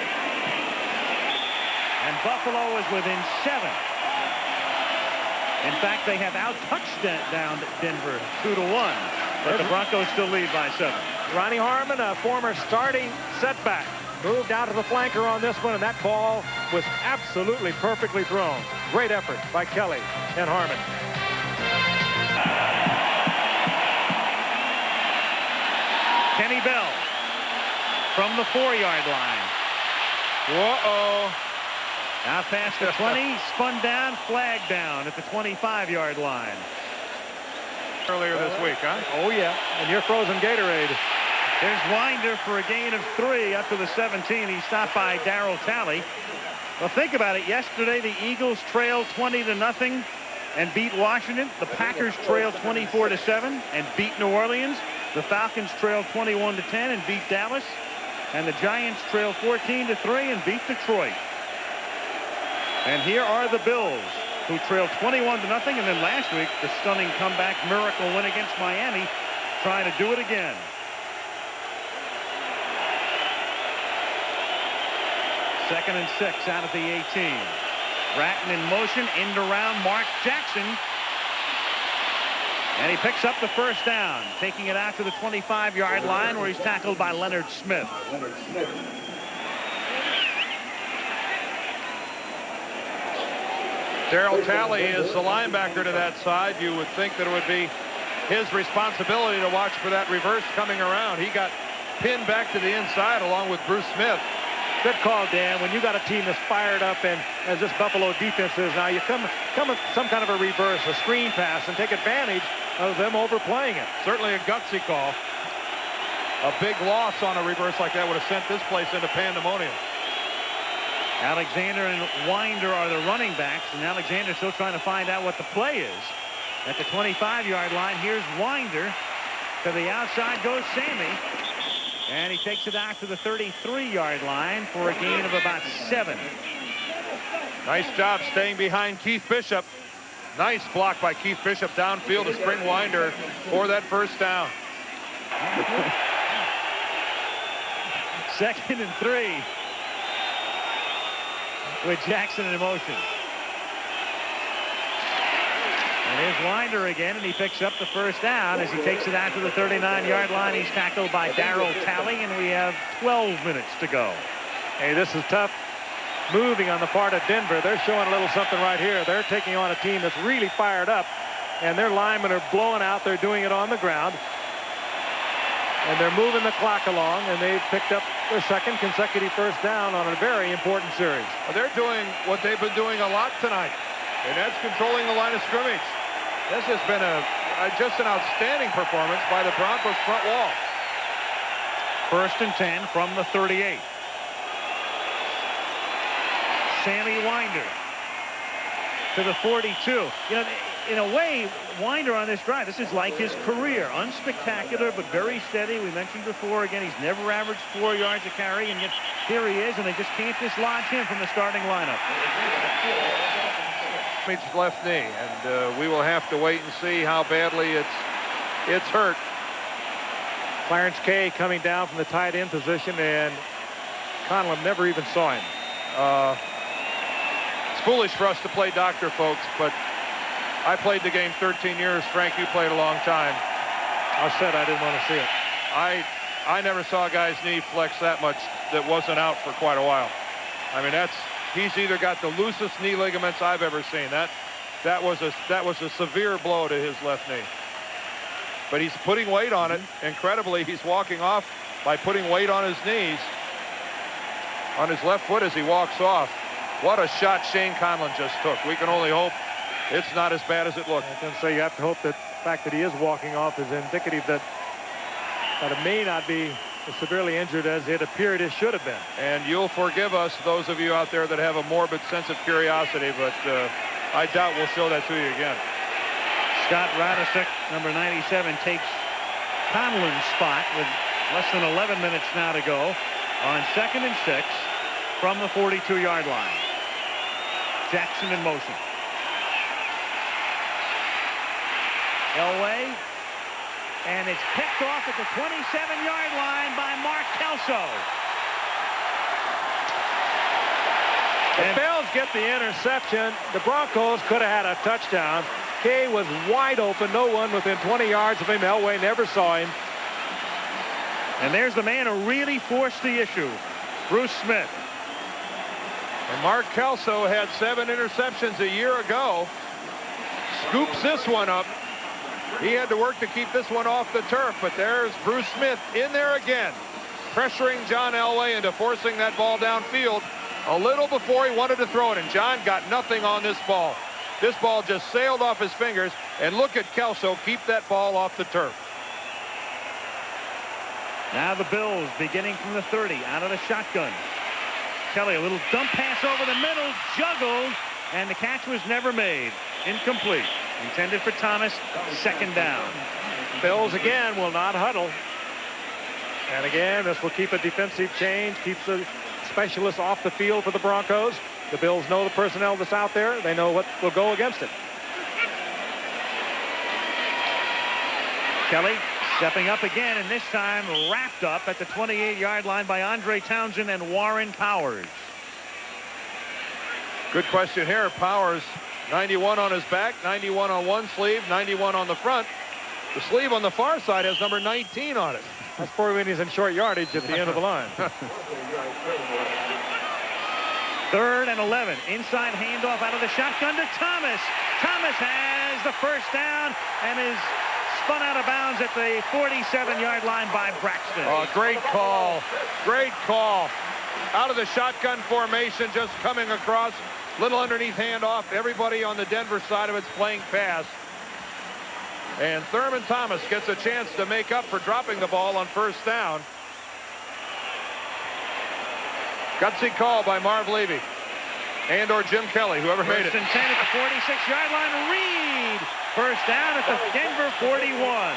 And Buffalo is within 7. In fact, they have out-touched down Denver 2-1. But the Broncos still lead by 7. Ronnie Harmon, a former starting setback, moved out to the flanker on this one, and that ball was absolutely perfectly thrown. Great effort by Kelly and Harmon. Kenny Bell from the 4-yard line. Whoa. Now past the 20, spun down, flag down at the 25-yard line. Earlier this week, huh? Oh, yeah, and your frozen Gatorade. There's Winder for a gain of 3 up to the 17. He's stopped by Darryl Talley. Well, think about it. Yesterday, the Eagles trailed 20-0 and beat Washington. The Packers trailed 24-7 and beat New Orleans. The Falcons trailed 21-10 and beat Dallas. And the Giants trailed 14-3 and beat Detroit. And here are the Bills, who trailed 21-0, and then last week, the stunning comeback miracle win against Miami, trying to do it again. Second and 6 out of the 18. Ratton in motion, end around Mark Jackson. And he picks up the first down, taking it out to the 25-yard line where he's tackled by Leonard Smith. Darryl Talley is the linebacker to that side. You would think that it would be his responsibility to watch for that reverse coming around. He got pinned back to the inside along with Bruce Smith. Good call, Dan. When you got a team that's fired up, and as this Buffalo defense is now, you come with some kind of a reverse, a screen pass, and take advantage of them overplaying it. Certainly a gutsy call. A big loss on a reverse like that would have sent this place into pandemonium. Alexander and Winder are the running backs, and Alexander still trying to find out what the play is. At the 25-yard line, here's Winder. To the outside goes Sammy. And he takes it out to the 33-yard line for a gain of about 7. Nice job staying behind Keith Bishop. Nice block by Keith Bishop downfield to spring Winder for that first down. 2nd and 3. With Jackson in motion. And here's Winder again, and he picks up the first down as he takes it out to the 39-yard line. He's tackled by Darryl Talley, and we have 12 minutes to go. Hey, this is tough moving on the part of Denver. They're showing a little something right here. They're taking on a team that's really fired up, and their linemen are blowing out. They're doing it on the ground. And they're moving the clock along, and they've picked up their second consecutive first down on a very important series. Well, they're doing what they've been doing a lot tonight, and that's controlling the line of scrimmage. This has been just an outstanding performance by the Broncos front wall. 1st and 10 from the 38. Sammy Winder to the 42. You know, in a way, Winder on this drive, this is like his career. Unspectacular, but very steady. We mentioned before, again, he's never averaged 4 yards a carry, and yet here he is, and they just can't dislodge him from the starting lineup. Left knee, and we will have to wait and see how badly it's hurt. Clarence Kay coming down from the tight end position, and Conlon never even saw him. It's foolish for us to play doctor, folks, but I played the game 13 years. Frank, you played a long time. I said I didn't want to see it. I never saw a guy's knee flex that much that wasn't out for quite a while. I mean, he's either got the loosest knee ligaments I've ever seen. That was a severe blow to his left knee. But he's putting weight on it. Incredibly, he's walking off by putting weight on his knees, on his left foot as he walks off. What a shot Shane Conlon just took. We can only hope it's not as bad as it looked. I was going to say, you have to hope that the fact that he is walking off is indicative that it may not be as severely injured as it appeared it should have been. And you'll forgive us, those of you out there that have a morbid sense of curiosity, but I doubt we'll show that to you again. Scott Radisek, number 97, takes Conlon's spot with less than 11 minutes now to go on 2nd and 6 from the 42-yard line. Jackson in motion. Elway, and it's picked off at the 27-yard line by Mark Kelso. And Bell's get the interception. The Broncos could have had a touchdown. Kay was wide open. No one within 20 yards of him. Elway never saw him. And there's the man who really forced the issue, Bruce Smith. And Mark Kelso had 7 interceptions a year ago. Scoops this one up. He had to work to keep this one off the turf, but there's Bruce Smith in there again, pressuring John Elway into forcing that ball downfield a little before he wanted to throw it, and John got nothing on this ball. This ball just sailed off his fingers, and look at Kelso keep that ball off the turf. Now the Bills beginning from the 30, out of the shotgun. Kelly, a little dump pass over the middle, juggled, and the catch was never made. Incomplete. Intended for Thomas, 2nd down. Bills again will not huddle. And again, this will keep a defensive change, keeps the specialists off the field for the Broncos. The Bills know the personnel that's out there. They know what will go against it. Kelly stepping up again, and this time wrapped up at the 28-yard line by Andre Townsend and Warren Powers. Good question here. Powers, 91 on his back, 91 on one sleeve, 91 on the front. The sleeve on the far side has number 19 on it. That's for when he's in short yardage at the end of the line. 3rd and 11. Inside handoff out of the shotgun to Thomas. Thomas has the 1st down and is spun out of bounds at the 47-yard line by Braxton. Oh, great call. Great call. Out of the shotgun formation, just coming across. Little underneath handoff. Everybody on the Denver side of it's playing pass. And Thurman Thomas gets a chance to make up for dropping the ball on 1st down. Gutsy call by Marv Levy and/or Jim Kelly, whoever made it. 1st and 10 at the 46-yard line. Reed, 1st down at the Denver 41.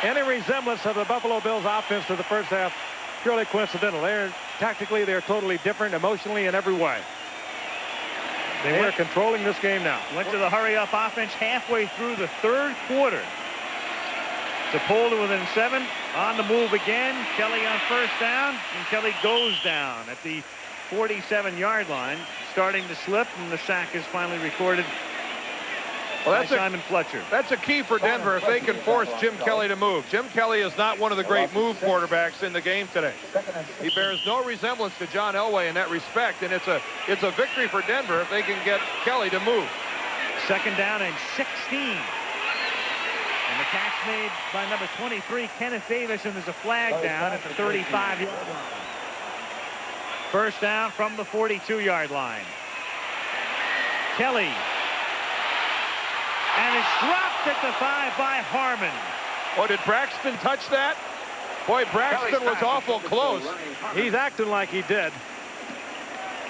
Any resemblance of the Buffalo Bills offense to the first half, purely coincidental. Tactically, they're totally different, emotionally, in every way. They were controlling this game now. Went to the hurry-up offense halfway through the 3rd quarter. To pull to within 7. On the move again. Kelly on 1st down. And Kelly goes down at the 47-yard line. Starting to slip, and the sack is finally recorded by Simon Fletcher. That's a key for Denver if they can force Jim Kelly to move. Jim Kelly is not one of the great move quarterbacks in the game today. He bears no resemblance to John Elway in that respect, and it's a victory for Denver if they can get Kelly to move. 2nd down and 16. And the catch made by number 23, Kenneth Davis, and there's a flag down at the 35-yard line. 1st down from the 42-yard line. Kelly. And it's dropped at the 5 by Harmon. Oh, did Braxton touch that? Boy, Braxton was awful close. He's acting like he did.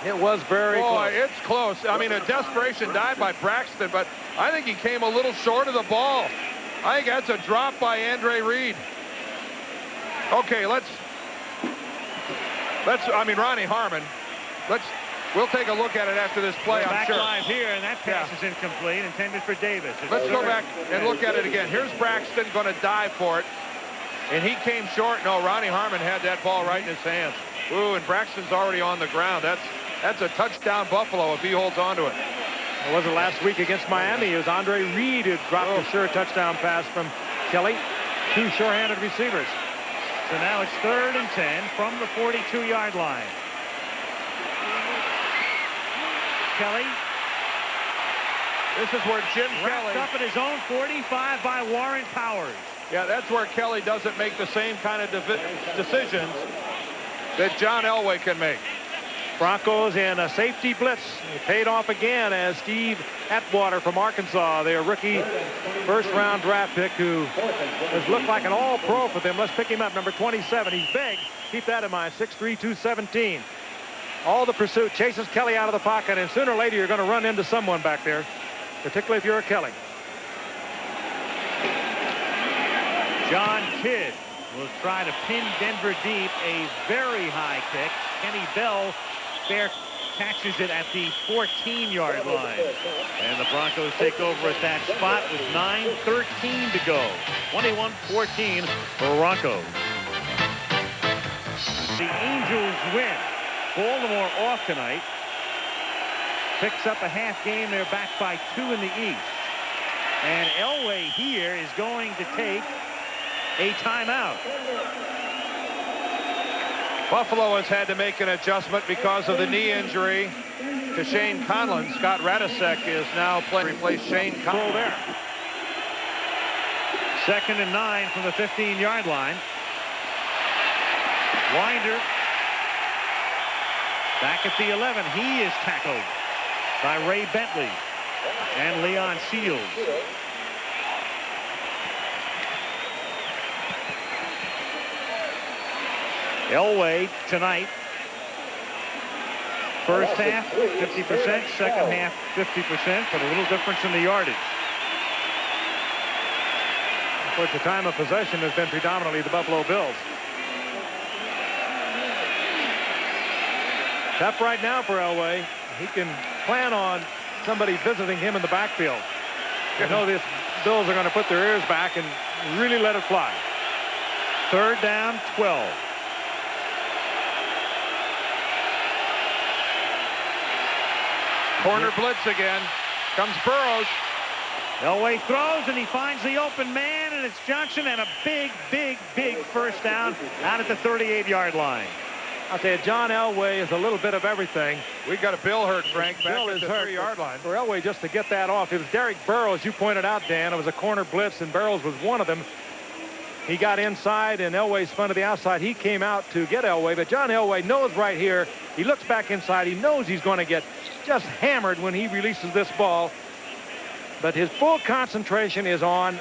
It was very close. Boy, it's close. I mean, a desperation dive by Braxton, but I think he came a little short of the ball. I think that's a drop by Andre Reed. Okay, Ronnie Harmon. We'll take a look at it after this play, I'm sure. Back live here, and that pass is incomplete, intended for Davis. Let's go back and look at it again. Here's Braxton going to dive for it, and he came short. No, Ronnie Harmon had that ball right in his hands. Ooh, and Braxton's already on the ground. That's a touchdown Buffalo if he holds on to it. It wasn't last week against Miami. It was Andre Reed who dropped a sure touchdown pass from Kelly. 2 sure-handed receivers. So now it's 3rd and 10 from the 42-yard line. Kelly. This is where Jim Kelly. Wrapped up at his own 45 by Warren Powers. Yeah, that's where Kelly doesn't make the same kind of decisions that John Elway can make. Broncos in a safety blitz. It paid off again as Steve Atwater from Arkansas, their rookie 1st-round draft pick, who has looked like an all-pro for them. Let's pick him up, number 27. He's big. Keep that in mind, 6'3", 217. All the pursuit, chases Kelly out of the pocket, and sooner or later you're going to run into someone back there, particularly if you're a Kelly. John Kidd will try to pin Denver deep. A very high kick. Kenny Bell fair catches it at the 14-yard line. And the Broncos take over at that spot with 9:13 to go. 21-14 for Broncos. The Angels win Baltimore off tonight. Picks up a half game. They're back by 2 in the East. And Elway here is going to take a timeout. Buffalo has had to make an adjustment because of the knee injury to Shane Conlon. Scott Radisek is now playing to replace Shane Conlon. There. 2nd and 9 from the 15-yard line. Winder back at the 11. He is tackled by Ray Bentley and Leon Seals. Elway tonight. First half 50%, second half 50%, but a little difference in the yardage. Of course, the time of possession has been predominantly the Buffalo Bills. Tough right now for Elway. He can plan on somebody visiting him in the backfield. You know, these Bills are going to put their ears back and really let it fly. 3rd down, 12. Corner blitz again. Comes Burrows. Elway throws, and he finds the open man, and it's Johnson, and a big, big, big first down out at the 38-yard line. I'll tell you, John Elway is a little bit of everything. We got a Bill hurt, Frank, back Bill at is the hurt 3-yard line. For Elway just to get that off. It was Derek Burrows, you pointed out, Dan. It was a corner blitz, and Burrows was one of them. He got inside, and Elway spun to the outside. He came out to get Elway, but John Elway knows right here. He looks back inside. He knows he's going to get just hammered when he releases this ball. But his full concentration is on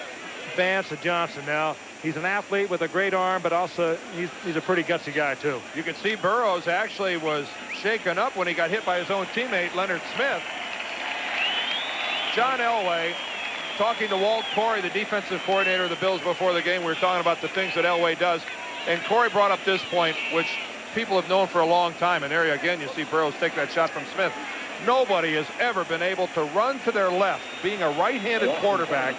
Vance Johnson now. He's an athlete with a great arm, but also he's a pretty gutsy guy, too. You can see Burrows actually was shaken up when he got hit by his own teammate, Leonard Smith. John Elway talking to Walt Corey, the defensive coordinator of the Bills before the game. We were talking about the things that Elway does. And Corey brought up this point, which people have known for a long time. And there again, you see Burrows take that shot from Smith. Nobody has ever been able to run to their left, being a right-handed quarterback,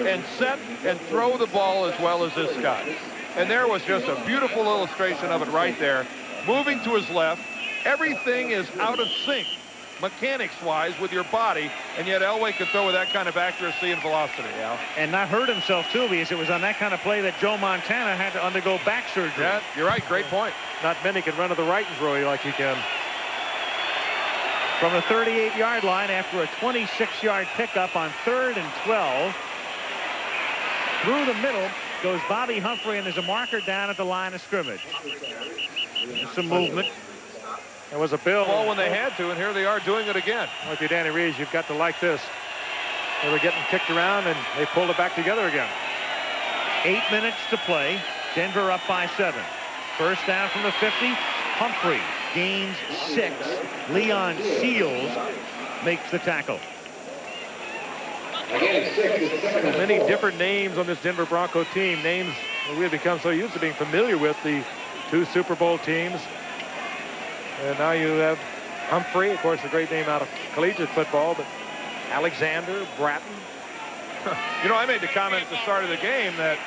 and set and throw the ball as well as this guy. And there was just a beautiful illustration of it right there. Moving to his left, everything is out of sync, mechanics-wise, with your body, and yet Elway could throw with that kind of accuracy and velocity, Al. And not hurt himself, too, because it was on that kind of play that Joe Montana had to undergo back surgery. Yeah, you're right. Great point. Not many can run to the right and throw you like he can. From the 38-yard line after a 26-yard pickup on 3rd and 12. Through the middle goes Bobby Humphrey, and there's a marker down at the line of scrimmage. There's some movement. There was a Bill. Ball when they had to, and here they are doing it again. With you, Danny Reeves, you've got to like this. They were getting kicked around, and they pulled it back together again. 8 minutes to play. Denver up by 7. First down from the 50. Humphrey gains 6. Leon Seals makes the tackle. Many different names on this Denver Bronco team. Names that we have become so used to being familiar with, the 2 Super Bowl teams. And now you have Humphrey, of course, a great name out of collegiate football, but Alexander, Bratton. You know, I made the comment at the start of the game that,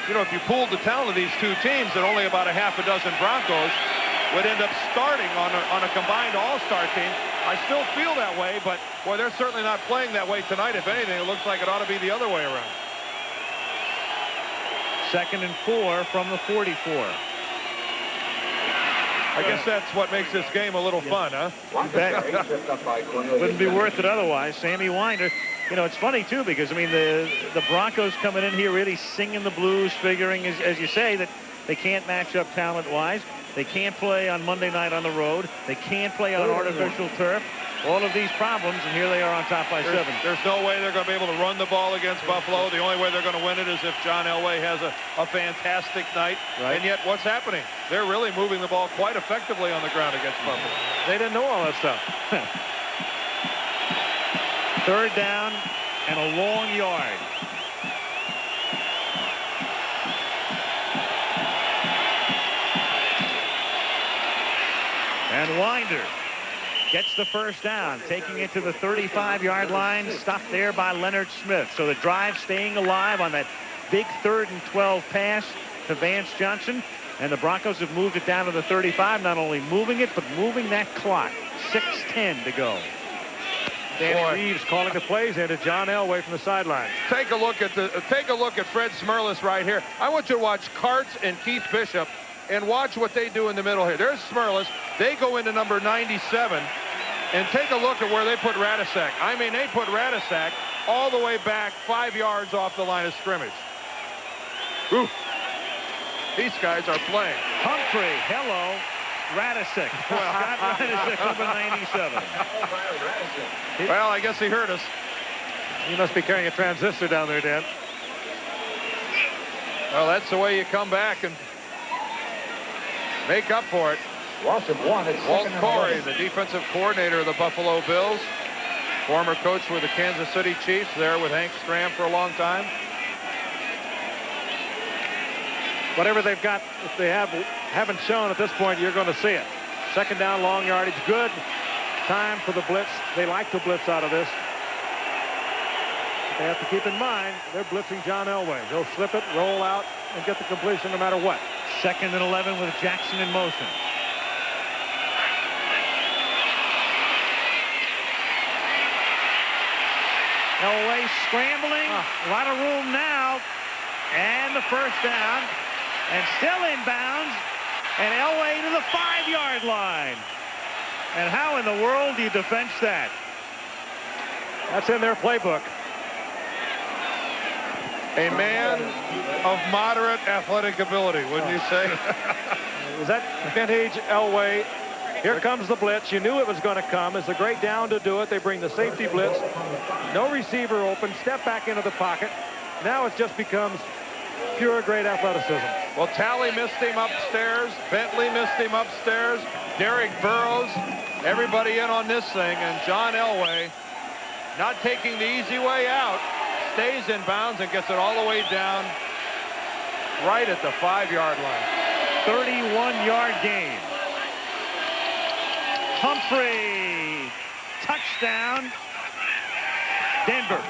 you know, if you pooled the talent of these 2 teams, that only about a half a dozen Broncos would end up starting on a combined all-star team. I still feel that way, but, boy, they're certainly not playing that way tonight. If anything, it looks like it ought to be the other way around. 2nd and 4 from the 44. I guess that's what makes this game a little fun, huh? Wouldn't be worth it otherwise. Sammy Winder. You know, it's funny, too, because, I mean, the Broncos coming in here really singing the blues, figuring, as you say, that they can't match up talent-wise. They can't play on Monday night on the road. They can't play on artificial turf. All of these problems, and here they are on top by 7. There's no way they're going to be able to run the ball against Buffalo. The only way they're going to win it is if John Elway has a fantastic night. Right. And yet, what's happening? They're really moving the ball quite effectively on the ground against Buffalo. They didn't know all that stuff. 3rd down and a long yard. And Winder gets the first down, taking it to the 35-yard line, stopped there by Leonard Smith. So the drive staying alive on that big 3rd and 12 pass to Vance Johnson. And the Broncos have moved it down to the 35, not only moving it, but moving that clock. 6:10 to go. Danny Reeves calling the plays into John Elway from the sideline. Take a look at Fred Smerlas right here. I want you to watch Karts and Keith Bishop and watch what they do in the middle here. There's Smerlas. They go into number 97. And take a look at where they put Radisek. I mean, they put Radisek all the way back 5 yards off the line of scrimmage. Ooh. These guys are playing. Humphrey, hello. Radisek. Scott Radisek, number 97. Well, I guess he heard us. He must be carrying a transistor down there, Dan. Well, that's the way you come back and make up for it. Loss of 1. It's Walt second and Corey, 11. the defensive coordinator of the Buffalo Bills, former coach with the Kansas City Chiefs, there with Hank Stram for a long time. Whatever they've got, if they haven't shown at this point, you're going to see it. Second down, long yardage, good time for the blitz. They like to blitz out of this. They have to keep in mind they're blitzing John Elway. He'll slip it, roll out, and get the completion no matter what. 2nd and 11 with Jackson in motion. Elway scrambling. A lot of room now. And the first down. And still inbounds. And Elway to the 5-yard line. And how in the world do you defense that? That's in their playbook. A man of moderate athletic ability, wouldn't you say? Is that vintage Elway? Here comes the blitz. You knew it was going to come. It's a great down to do it. They bring the safety blitz. No receiver open. Step back into the pocket. Now it just becomes pure great athleticism. Well, Talley missed him upstairs. Bentley missed him upstairs. Derek Burrows. Everybody in on this thing. And John Elway, not taking the easy way out, stays in bounds and gets it all the way down right at the 5-yard line. 31-yard gain. Humphrey, touchdown, Denver.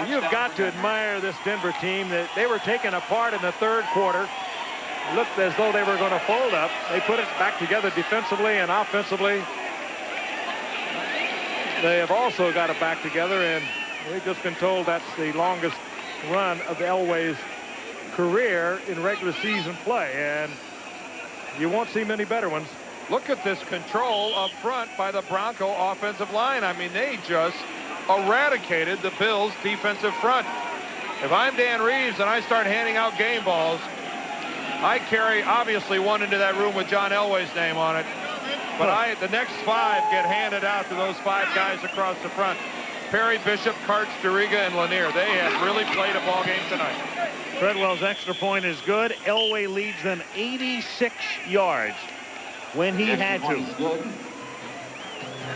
You've got to admire this Denver team. That they were taken apart in the third quarter. Looked as though they were going to fold up. They put it back together defensively and offensively. They have also got it back together, and we've just been told that's the longest run of Elway's career in regular season play, and you won't see many better ones. Look at this control up front by the Bronco offensive line. I mean, they just eradicated the Bills' defensive front. If I'm Dan Reeves and I start handing out game balls, I carry obviously one into that room with John Elway's name on it. But the next 5 get handed out to those 5 guys across the front. Perry, Bishop, Karts, Doriga, and Lanier. They have really played a ball game tonight. Treadwell's extra point is good. Elway leads them 86 yards when he had to.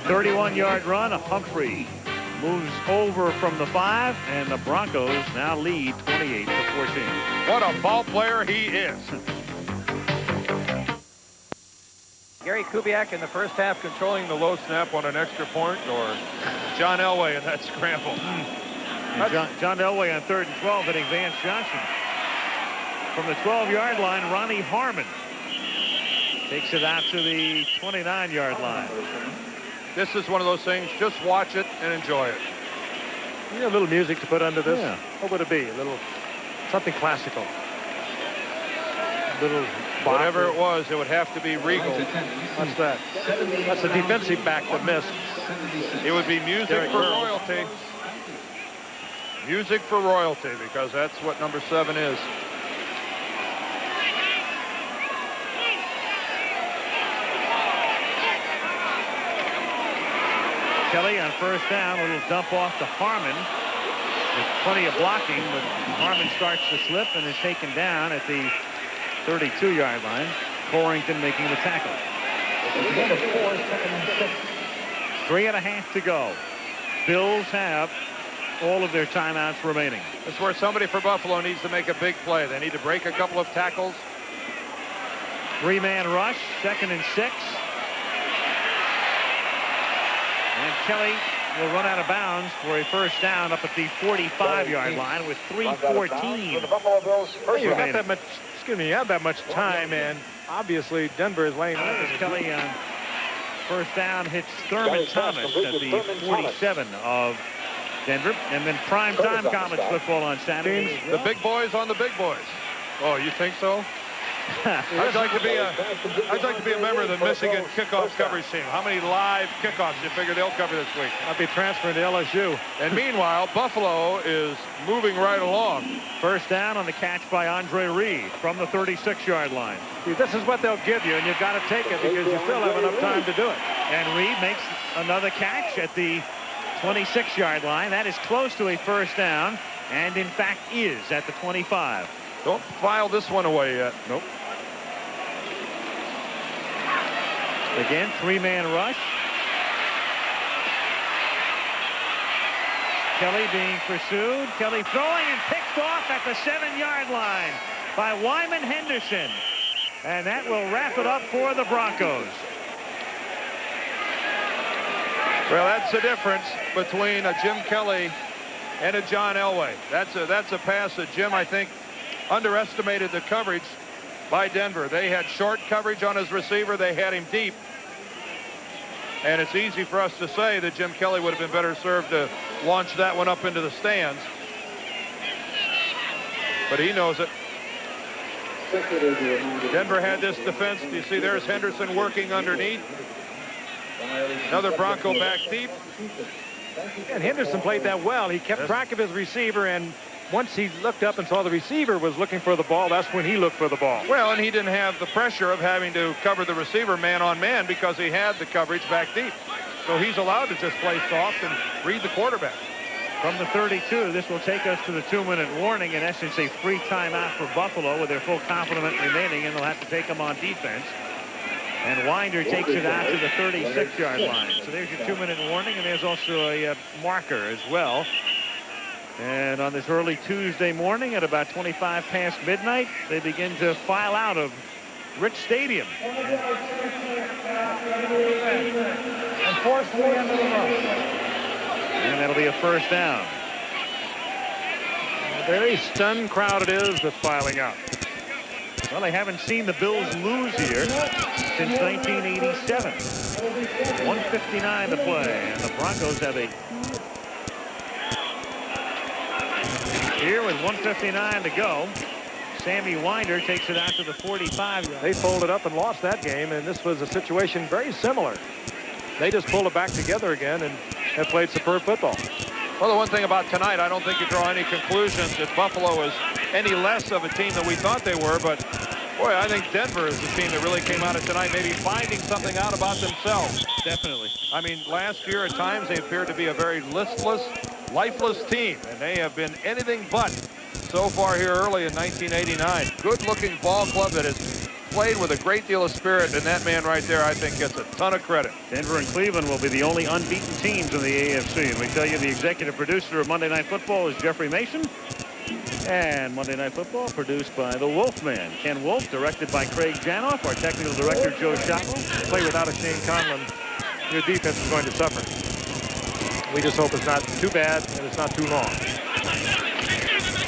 31-yard run. Humphrey moves over from the 5, and the Broncos now lead 28-14. What a ball player he is. Gary Kubiak in the first half controlling the low snap on an extra point, or John Elway in that scramble. And John Elway on 3rd and 12 hitting Vance Johnson. From the 12-yard line, Ronnie Harmon takes it out to the 29-yard line. This is one of those things, just watch it and enjoy it. You know, a little music to put under this. Yeah. What would it be? A little something classical. A little Whatever it was, it would have to be regal. What's that? That's a defensive back that missed. It would be music Derek for Burrows. royalty. Music for royalty, because that's what number 7 is. Kelly on first down, a little dump off to Harmon. There's plenty of blocking, but Harmon starts to slip and is taken down at the 32-yard line. Corrington making the tackle. 3.5 to go. Bills have all of their timeouts remaining. This is where somebody for Buffalo needs to make a big play. They need to break a couple of tackles. 3-man rush, 2nd and 6. And Kelly will run out of bounds for a first down up at the 45-yard line with 3:14. You got that much, excuse me, you have that much time, and obviously Denver is laying out. Kelly on first down hits Thurman Thomas at the 47 of Denver. And then prime time college football on Saturday. The big boys on the big boys. Oh, you think so? I'd like to be a member of the Michigan kickoff coverage team. How many live kickoffs do you figure they'll cover this week? I'll be transferring to LSU. And meanwhile, Buffalo is moving right along. First down on the catch by Andre Reed from the 36-yard line. See, this is what they'll give you, and you've got to take it because you still have enough time to do it. And Reed makes another catch at the 26-yard line. That is close to a first down, and in fact is at the 25. Don't file this one away yet. Nope. Again, three-man rush. Kelly being pursued. Kelly throwing and picked off at the 7-yard line by Wyman Henderson. And that will wrap it up for the Broncos. Well, that's the difference between a Jim Kelly and a John Elway. That's a pass that Jim, I think, underestimated the coverage by Denver. They had short coverage on his receiver. They had him deep. And it's easy for us to say that Jim Kelly would have been better served to launch that one up into the stands. But he knows it. Denver had this defense. You see there's Henderson working underneath. Another Bronco back deep. And Henderson played that well. He kept track of his receiver, and once he looked up and saw the receiver was looking for the ball, that's when he looked for the ball. Well, and he didn't have the pressure of having to cover the receiver man on man because he had the coverage back deep. So he's allowed to just play soft and read the quarterback. From the 32, this will take us to the 2-minute warning. In essence, a free timeout for Buffalo with their full complement remaining, and they'll have to take them on defense. And Winder takes it out to the 36-yard line. So there's your 2-minute warning, and there's also a marker as well. And on this early Tuesday morning at about 25 past midnight, they begin to file out of Rich Stadium. And that'll be a first down. A very stunned crowd it is that's filing out. Well, they haven't seen the Bills lose here since 1987. 1:59 to play, and the Broncos have a... Here with 1:59 to go, Sammy Winder takes it out to the 45. They folded up and lost that game, and this was a situation very similar. They just pulled it back together again and have played superb football. Well, the one thing about tonight, I don't think you draw any conclusions that Buffalo is any less of a team than we thought they were, but boy, I think Denver is the team that really came out of tonight maybe finding something out about themselves. Definitely. I mean, last year at times they appeared to be a very listless, lifeless team, and they have been anything but so far here early in 1989. Good-looking ball club that has played with a great deal of spirit, and that man right there, I think, gets a ton of credit. Denver and Cleveland will be the only unbeaten teams in the AFC. And we tell you the executive producer of Monday Night Football is Jeffrey Mason. And Monday Night Football produced by the Wolfman, Ken Wolf, directed by Craig Janoff, our technical director, Joe Schottel. Play without a Shane Conlon, your defense is going to suffer. We just hope it's not too bad and it's not too long.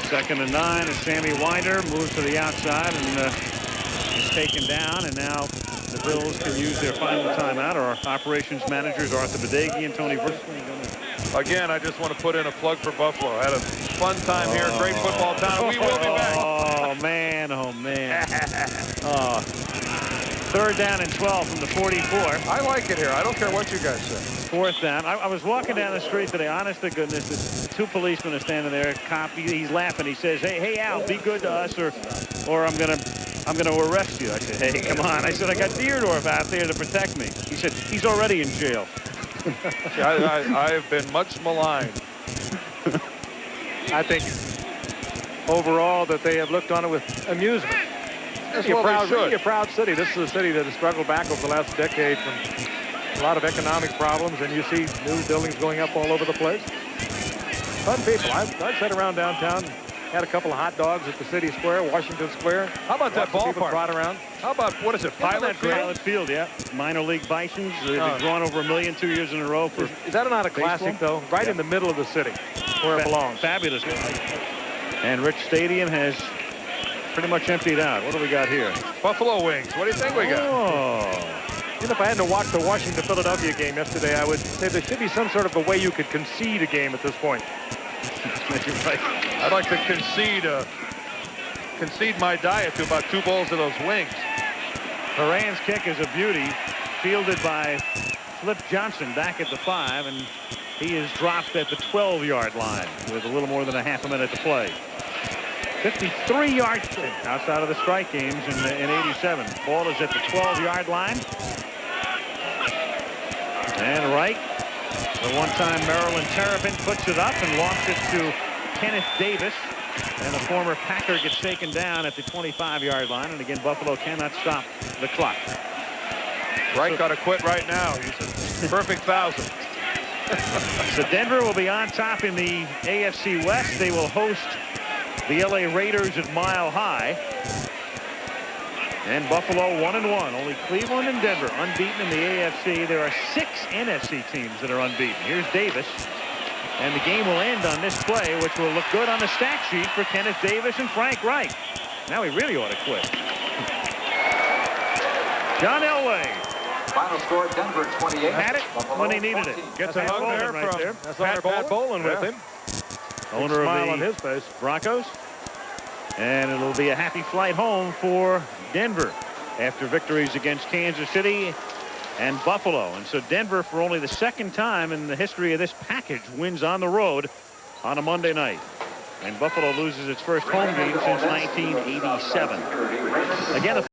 2nd and 9 as Sammy Winder moves to the outside and is taken down. And now the Bills can use their final timeout. Our operations managers, Arthur Badegi and Tony Versley. Again, I just want to put in a plug for Buffalo. Had a fun time here, great football town. We will be back. Oh, man. Oh, man. 3rd down and 12 from the 44. I like it here. I don't care what you guys say. 4th down. I was walking down the street today. Honest to goodness, the 2 policemen are standing there. Cop, he's laughing. He says, hey, Al, be good to us, or I'm gonna arrest you. I said, hey, come on. I said, I got Deerdorf out there to protect me. He said, he's already in jail. I've been much maligned. I think overall that they have looked on it with amusement. That's You're what we should. really a proud city. This is a city that has struggled back over the last decade from a lot of economic problems, and you see new buildings going up all over the place. Fun people. I've sat around downtown, Had a couple of hot dogs at the City Square, Washington Square. How about that Lots of people ballpark? brought around. How about, what is it, Pilot Field? Pilot Field, yeah. Minor league Bisons. They've drawn over 1 million 2 years in a row. For Is that not a classic, though? Right in the middle of the city, where it belongs. Fabulous. And Rich Stadium has pretty much emptied out. What do we got here? Buffalo wings. What do you think we got? Oh. You know, if I had to watch the Washington-Philadelphia game yesterday, I would say there should be some sort of a way you could concede a game at this point. I'd like to concede my diet to about 2 bowls of those wings. Horan's kick is a beauty, fielded by Flip Johnson back at the 5, and he is dropped at the 12-yard line with a little more than a half a minute to play. 53 yards outside of the strike games in 87. Ball is at the 12-yard line. And Wright, the one-time Maryland Terrapin, puts it up and lofts it to Kenneth Davis. And the former Packer gets taken down at the 25-yard line. And again, Buffalo cannot stop the clock. Wright got to quit right now. He's a perfect 1,000. So Denver will be on top in the AFC West. They will host the LA Raiders at Mile High. And Buffalo 1-1. Only Cleveland and Denver unbeaten in the AFC. There are 6 NFC teams that are unbeaten. Here's Davis. And the game will end on this play, which will look good on the stat sheet for Kenneth Davis and Frank Reich. Now he really ought to quit. John Elway. Final score, Denver 28. Had it when he needed it. Gets a hug there right from there. That's Pat Bowlen with him. Owner Smile of on the his face. Broncos. And it'll be a happy flight home for Denver after victories against Kansas City and Buffalo. And so Denver, for only the 2nd time in the history of this package, wins on the road on a Monday night. And Buffalo loses its first home game since 1987. Again,